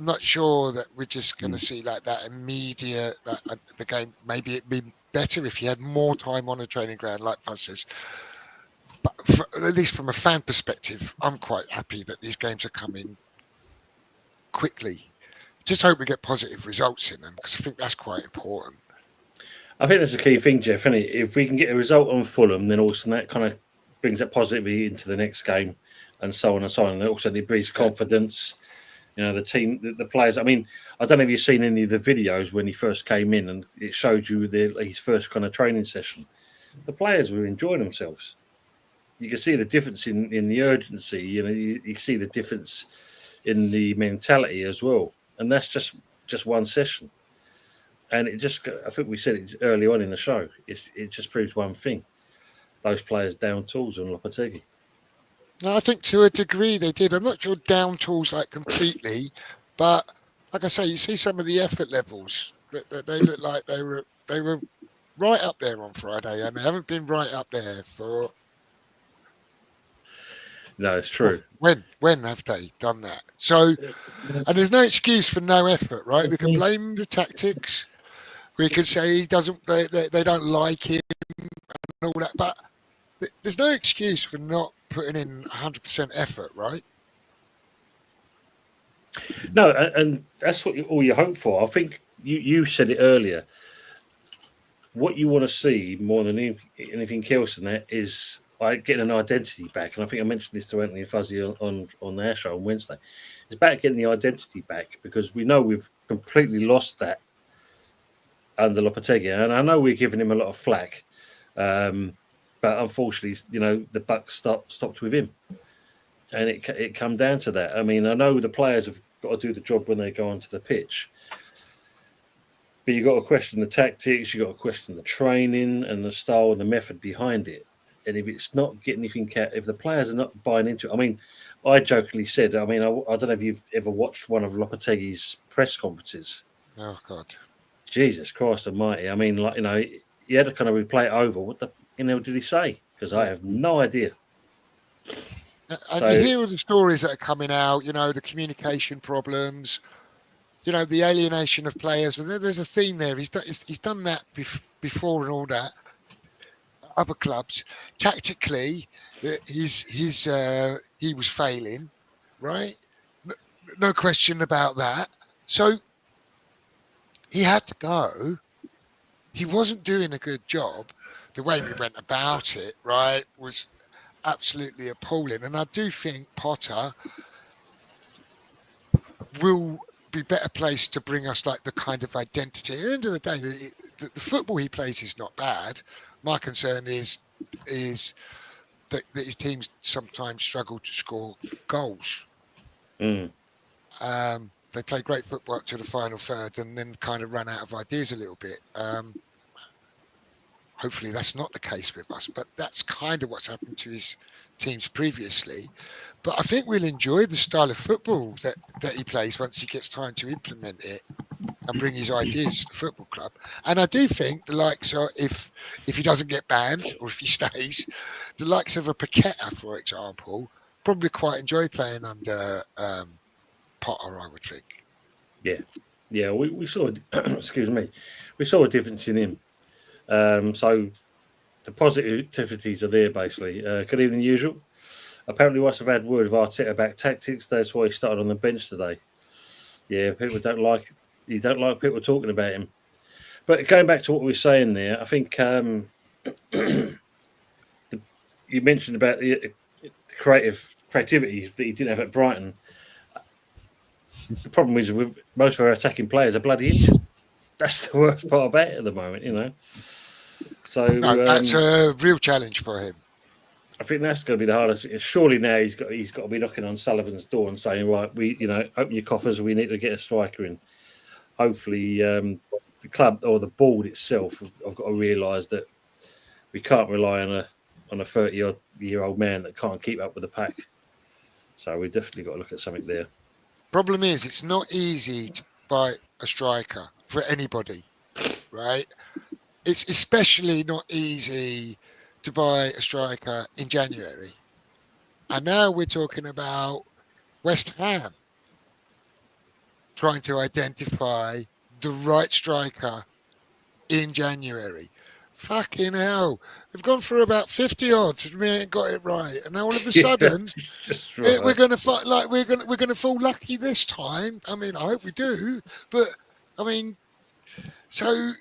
not sure that we're just going to see like that immediate the game. Maybe it'd be better if he had more time on a training ground, like Fuzz says. But at least from a fan perspective, I'm quite happy that these games are coming quickly. Just hope we get positive results in them, because I think that's quite important. I think that's the key thing, Jeff, isn't it? If we can get a result on Fulham, then also that kind of brings it positively into the next game, and so on and so on. And also it breeds confidence. You know, the team, the players. I mean, I don't know if you've seen any of the videos when he first came in, and it showed you his first kind of training session. The players were enjoying themselves. You can see the difference in the urgency. You know, you see the difference in the mentality as well. And that's just one session. And it just, I think we said it early on in the show, it just proves one thing. Those players down tools on Lopetegui. No, I think to a degree they did. I'm not sure down tools like completely, but like I say, you see some of the effort levels that they look like they were right up there on Friday, and they haven't been right up there for. No, it's true. When have they done that? So, and there's no excuse for no effort, right? We can blame the tactics. We can say they don't like him and all that, but there's no excuse for not putting in 100% effort, right? No, and that's what all you hope for. I think you said it earlier. What you want to see more than anything else in that is getting an identity back. And I think I mentioned this to Anthony and Fuzzy on their show on Wednesday. It's about getting the identity back, because we know we've completely lost that under Lopetegui. And I know we're giving him a lot of flack. But unfortunately, you know, the buck stopped with him. And it come down to that. I mean, I know the players have got to do the job when they go onto the pitch. But you've got to question the tactics, you've got to question the training and the style and the method behind it. And if it's not getting anything out, if the players are not buying into it, I mean, I jokingly said, I mean, I don't know if you've ever watched one of Lopetegui's press conferences. Oh, God. Jesus Christ almighty. I mean, like, you know, he had to kind of replay it over. What the hell did he say? Because I have no idea. And you hear all the stories that are coming out, you know, the communication problems, you know, the alienation of players. And there's a theme there. He's done that before and all that. Other clubs, tactically, he was failing, right? No question about that. So he had to go. He wasn't doing a good job. The way we went about it, right, was absolutely appalling. And I do think Potter will be better placed to bring us like the kind of identity. At the end of the day, the football he plays is not bad. My concern is that his teams sometimes struggle to score goals. They play great football up to the final third and then kind of run out of ideas a little bit. Hopefully that's not the case with us, but that's kind of what's happened to his teams previously. But I think we'll enjoy the style of football that he plays once he gets time to implement it and bring his ideas to the football club. And I do think the likes of, if he doesn't get banned or if he stays, the likes of a Paqueta, for example, probably quite enjoy playing under Potter, I would think. Yeah, we saw. Excuse me, we saw a difference in him. So the positivities are there, basically. Good evening, usual. Apparently, Watts have had word of Arteta about tactics. That's why he started on the bench today. Yeah, people don't like people talking about him. But going back to what we were saying there, I think you mentioned about the creativity that he didn't have at Brighton. The problem is with most of our attacking players are bloody injured. That's the worst part about it at the moment, you know. So No, that's a real challenge for him. I think that's going to be the hardest. Surely now he's got to be knocking on Sullivan's door and saying, right, open your coffers. We need to get a striker in. Hopefully, the club or the board itself have got to realise that we can't rely on a 30-odd-year-old man that can't keep up with the pack. So we definitely got to look at something there. Problem is, it's not easy to buy a striker for anybody, right? It's especially not easy to buy a striker in January. And now we're talking about West Ham trying to identify the right striker in January. Fucking hell. We've gone through about 50 odds and we ain't got it right. And now all of a sudden we're gonna fight like we're gonna fall lucky this time. I mean, I hope we do. But I mean, so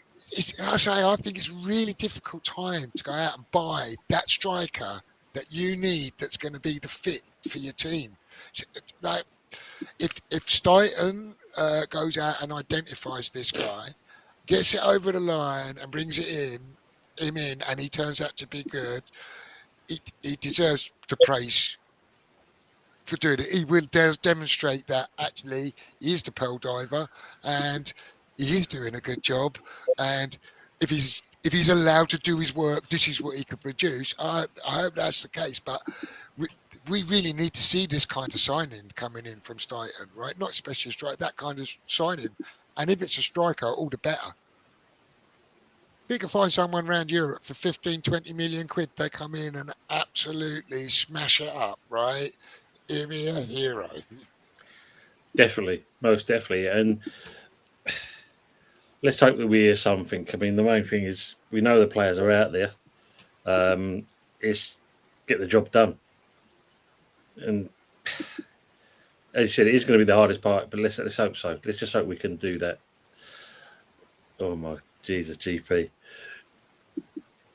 I think it's a really difficult time to go out and buy that striker that you need that's going to be the fit for your team. So, like, if Stuyton goes out and identifies this guy, gets it over the line and brings him in, and he turns out to be good, he deserves the praise for doing it. He will demonstrate that actually he is the pearl diver and he is doing a good job. And if he's allowed to do his work, this is what he could produce. I hope that's the case. But we really need to see this kind of signing coming in from Stuyton, right? Not especially a striker, that kind of signing. And if it's a striker, all the better. If you can find someone around Europe for 15, 20 million quid, they come in and absolutely smash it up, right? He'll be a hero. Definitely, most definitely. And let's hope that we hear something. I mean, the main thing is we know the players are out there. It's get the job done. And as you said, it is going to be the hardest part, but let's hope so. Let's just hope we can do that. Oh, my Jesus, GP.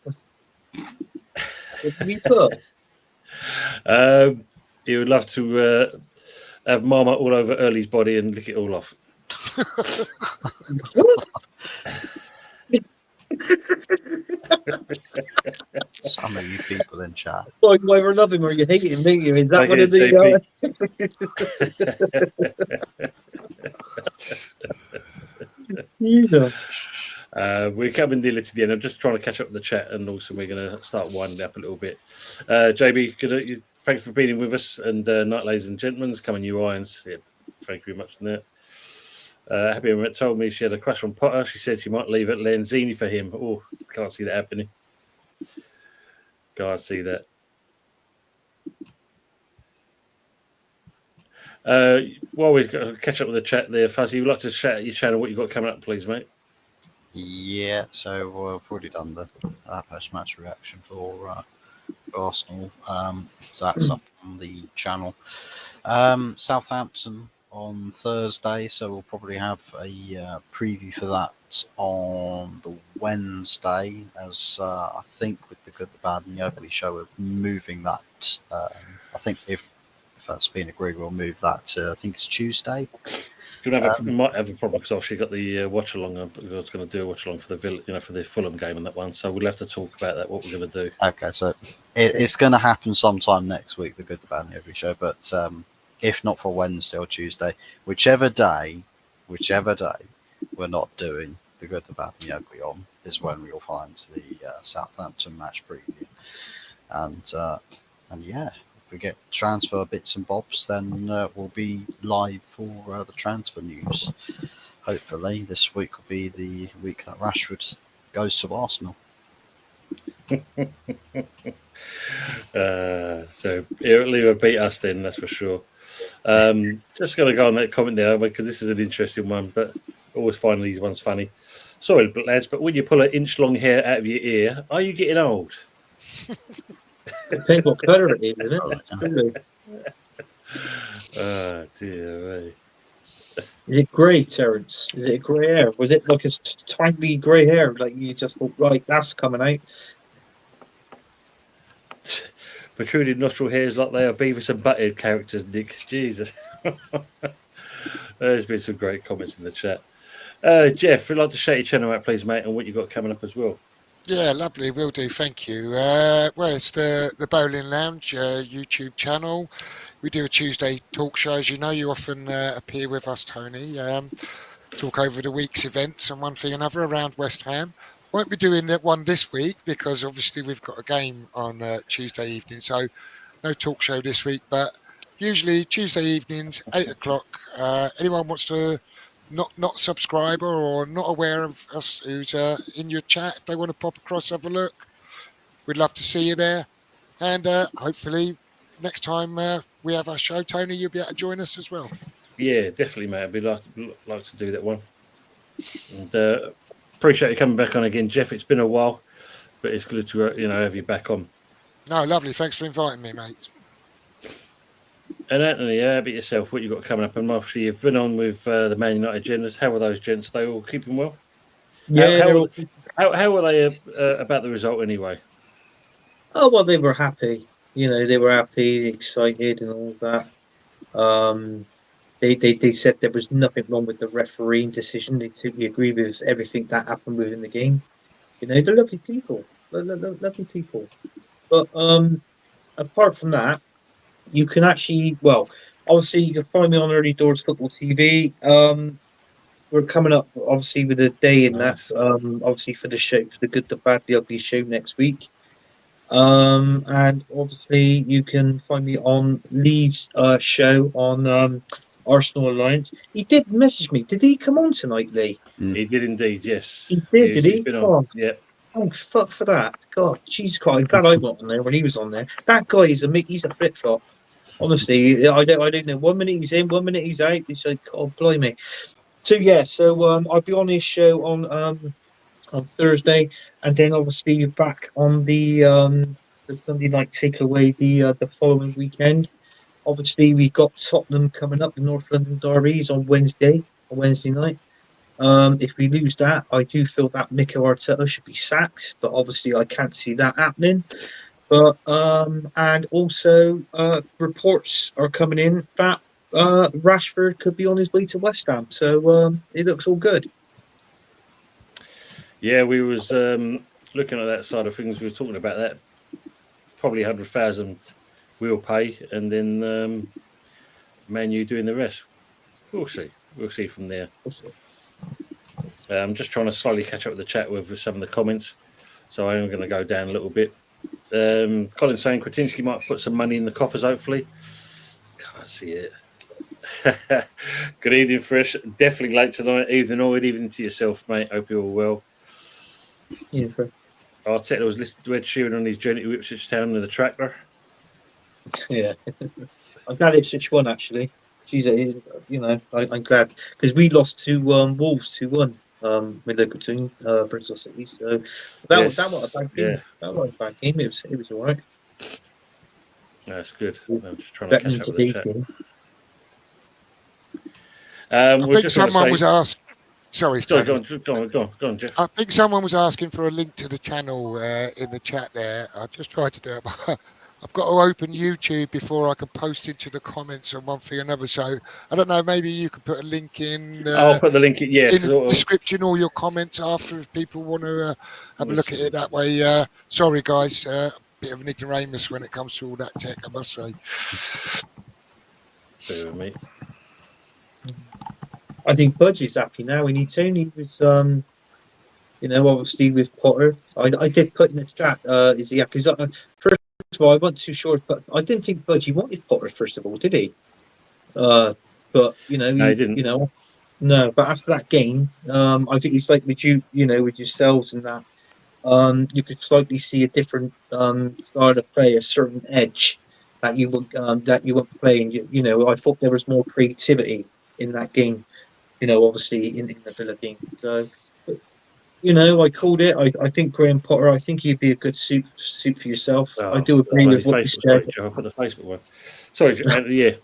What can you put? He would love to have Marmot all over Early's body and lick it all off. Some of you people in chat. Like, why we're loving or you hate him, don't you? Is that Like what it is? Jesus. We're coming nearly to the end. I'm just trying to catch up with the chat, and also we're going to start winding up a little bit. JB, thanks for being with us, and night, ladies and gentlemen. Coming you irons. Yeah, thank you very much on that. Happy Emmet told me she had a crush on Potter. She said she might leave at Lanzini for him. Oh, can't see that happening. Can't see that. While we catch up with the chat there, Fuzzy, would you like to chat at your channel what you've got coming up, please, mate? Yeah, so we've already done the post-match reaction for Arsenal. So that's up on the channel. Southampton on Thursday, so we'll probably have a preview for that on the Wednesday, as I think with the Good, the Bad and the Ugly show, we're moving that. I think if that's been agreed, we'll move that to, I think it's Tuesday. We might have a problem because obviously got the watch along. I was going to do a watch along for the Fulham game and that one, so we'll have to talk about that. What we're going to do. Okay, so it's going to happen sometime next week. The Good, the Bad, and the Ugly show, but if not for Wednesday or Tuesday, whichever day we're not doing the Good, the Bad, and the Ugly on is when we'll find the Southampton match preview, and yeah. We get transfer bits and bobs, then we'll be live for the transfer news. Hopefully, this week will be the week that Rashford goes to Arsenal. So he'll beat us then, that's for sure. Just going to go on that comment there because this is an interesting one, but always find these ones funny. Sorry, lads, but when you pull an inch-long hair out of your ear, are you getting old? Depends what colour it is, isn't it? Truly. Oh, dear me. Is it grey, Terence? Is it grey hair? Was it like a tiny grey hair? Like you just thought, right, that's coming out. Protruded nostril hairs like they are Beavis and Butthead characters, Nick. Jesus. There's been some great comments in the chat. Jeff, we'd like to shout your channel out, please, mate, and what you've got coming up as well. Yeah, lovely. Will do. Thank you. Well, it's the Bowling Lounge YouTube channel. We do a Tuesday talk show. As you know, you often appear with us, Tony. Talk over the week's events and one thing or another around West Ham. Won't be doing that one this week because obviously we've got a game on Tuesday evening. So no talk show this week, but usually Tuesday evenings, 8 o'clock. Anyone wants to not subscriber or not aware of us who's in your chat, if they want to pop across, have a look, we'd love to see you there. And hopefully next time we have our show, Tony, you'll be able to join us as well. Yeah, definitely, mate. I'd be like to do that one. And appreciate you coming back on again, Jeff. It's been a while, but it's good to have you back on. No, lovely. Thanks for inviting me, mate. And Anthony, how about yourself? What you got coming up? And obviously, you've been on with the Man United Genders. How are those gents? They all keeping well? Yeah. How were they about the result anyway? Oh well, they were happy. They were happy, excited, and all that. They said there was nothing wrong with the refereeing decision. They totally agree with everything that happened within the game. They're lovely people. Lovely people. But apart from that, you can actually, obviously you can find me on Early Doors Football TV. We're coming up, obviously, with a day in Nice. that, obviously for the show, for the Good, the Bad, the Ugly show next week. And obviously you can find me on Lee's show on Arsenal Alliance. He did message me. Did he come on tonight, Lee? He did indeed, yes. He did, did he? He's been on. Yeah. Oh, fuck for that. God, Jesus Christ. I'm glad I wasn't on there when he was on there. That guy is he's a flip-flop. Honestly, I don't know. 1 minute he's in, 1 minute he's out. It's like, God, blimey. So, yeah, I'll be on his show on Thursday, and then obviously back on the Sunday night takeaway the following weekend. Obviously, we've got Tottenham coming up, the North London Derbies on Wednesday night. If we lose that, I do feel that Mikel Arteta should be sacked, but obviously I can't see that happening. But and also reports are coming in that Rashford could be on his way to West Ham, so it looks all good. Yeah, we was looking at that side of things. We were talking about that. Probably 100,000 we'll pay, and then Man U doing the rest. We'll see. We'll see from there. I'm just trying to slowly catch up with the chat with some of the comments, so I'm going to go down a little bit. Colin saying Kretinsky might put some money in the coffers, hopefully. Can't see it. Good evening, Fresh. Definitely late tonight. Evening, all good evening to yourself, mate. Hope you're all well. Yeah. Arteta was listed to Ed Sheeran on his journey to Ipswich Town with a tractor. Yeah. I'm glad Ipswich won, actually. Jeez, I'm glad because we lost to Wolves 2-1. With local team, Bristol City. So that was a bad game. Yeah. That was a bad game. It was all right. That's good. I'm just trying to catch up with the chat. Game. I think someone was asked. Sorry, go on, Jeff. I think someone was asking for a link to the channel in the chat there. I just tried to do it, but I've got to open YouTube before I can post into the comments on one thing or another. So I don't know. Maybe you could put a link in. I'll put the link in. Yeah, in the description or your comments after if people want to have a look at it that way. Sorry, guys. Bit of an ignoramus when it comes to all that tech, I must say. Bear with me. I think Budgie's happy now. We need Tony was, obviously with Potter. I did put in the chat. Is he happy? First of all, I wasn't too sure, but I didn't think Budgie wanted Potter. First of all, did he? But no, he didn't. No. But after that game, I think it's like with you, with yourselves and that. You could slightly see a different style of play, a certain edge that you weren't playing. I thought there was more creativity in that game. Obviously in the Villa game. So I called it. I think Graham Potter. I think he'd be a good suit for yourself. I do agree with what you said. Sorry, Joe, I put the Facebook one. Sorry, yeah.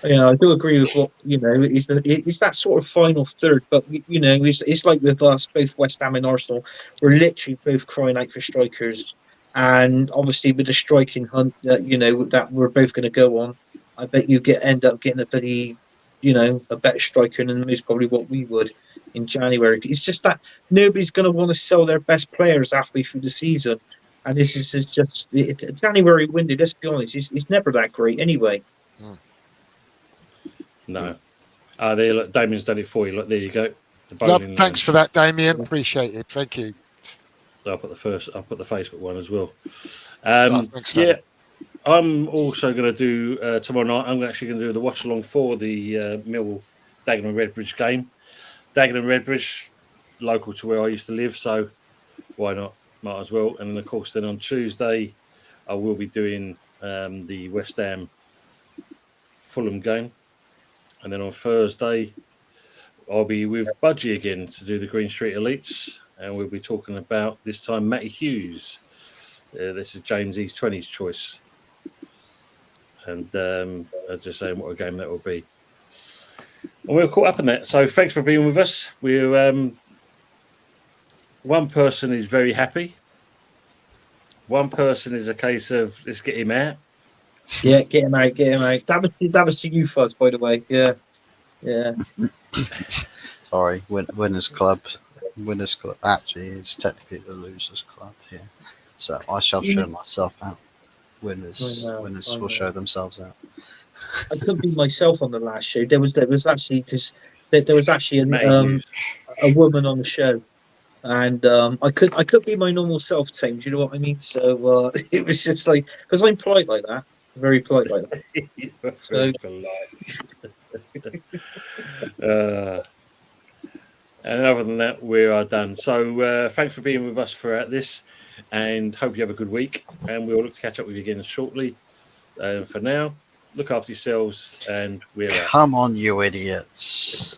Yeah, I do agree with what It's that sort of final third, but it's like with us, both West Ham and Arsenal. We're literally both crying out for strikers, and obviously with the striking hunt that that we're both going to go on, I bet you end up getting a bloody, a better striker than most probably what we would in January. It's just that nobody's going to want to sell their best players halfway through the season, and this is just January window. Let's be honest, it's never that great anyway. No. There, look, Damien's done it for you. Look, there you go. Thanks for that, Damien. Appreciate it. Thank you. I'll put the Facebook one as well. Thanks, yeah, I'm also going to do tomorrow night. I'm actually going to do the watch along for the Mill Dagenham Redbridge game. Dagenham Redbridge, local to where I used to live, so why not? Might as well. And then, of course, then on Tuesday, I will be doing the West Ham Fulham game. And then on Thursday, I'll be with Budgie again to do the Green Street Elites. And we'll be talking about, this time, Matty Hughes. This is James E's 20s choice. And I'm just saying what a game that will be. And we're caught up in that. So thanks for being with us. We're one person is very happy. One person is a case of, let's get him out. Yeah, get him out. That was to you first, by the way. Yeah. Sorry, Winners Club. Winners Club actually is technically the Losers Club here. So I shall show myself out. Winners will show themselves out. I couldn't be myself on the last show. There was actually a woman on the show, and I could be my normal self, Tim. Do you know what I mean? So it was just like, because I'm polite like that, very polite like that. Very polite. And other than that, we are done. So thanks for being with us throughout this, and hope you have a good week. And we'll look to catch up with you again shortly. For now, look after yourselves, and we're out. Come on, you idiots.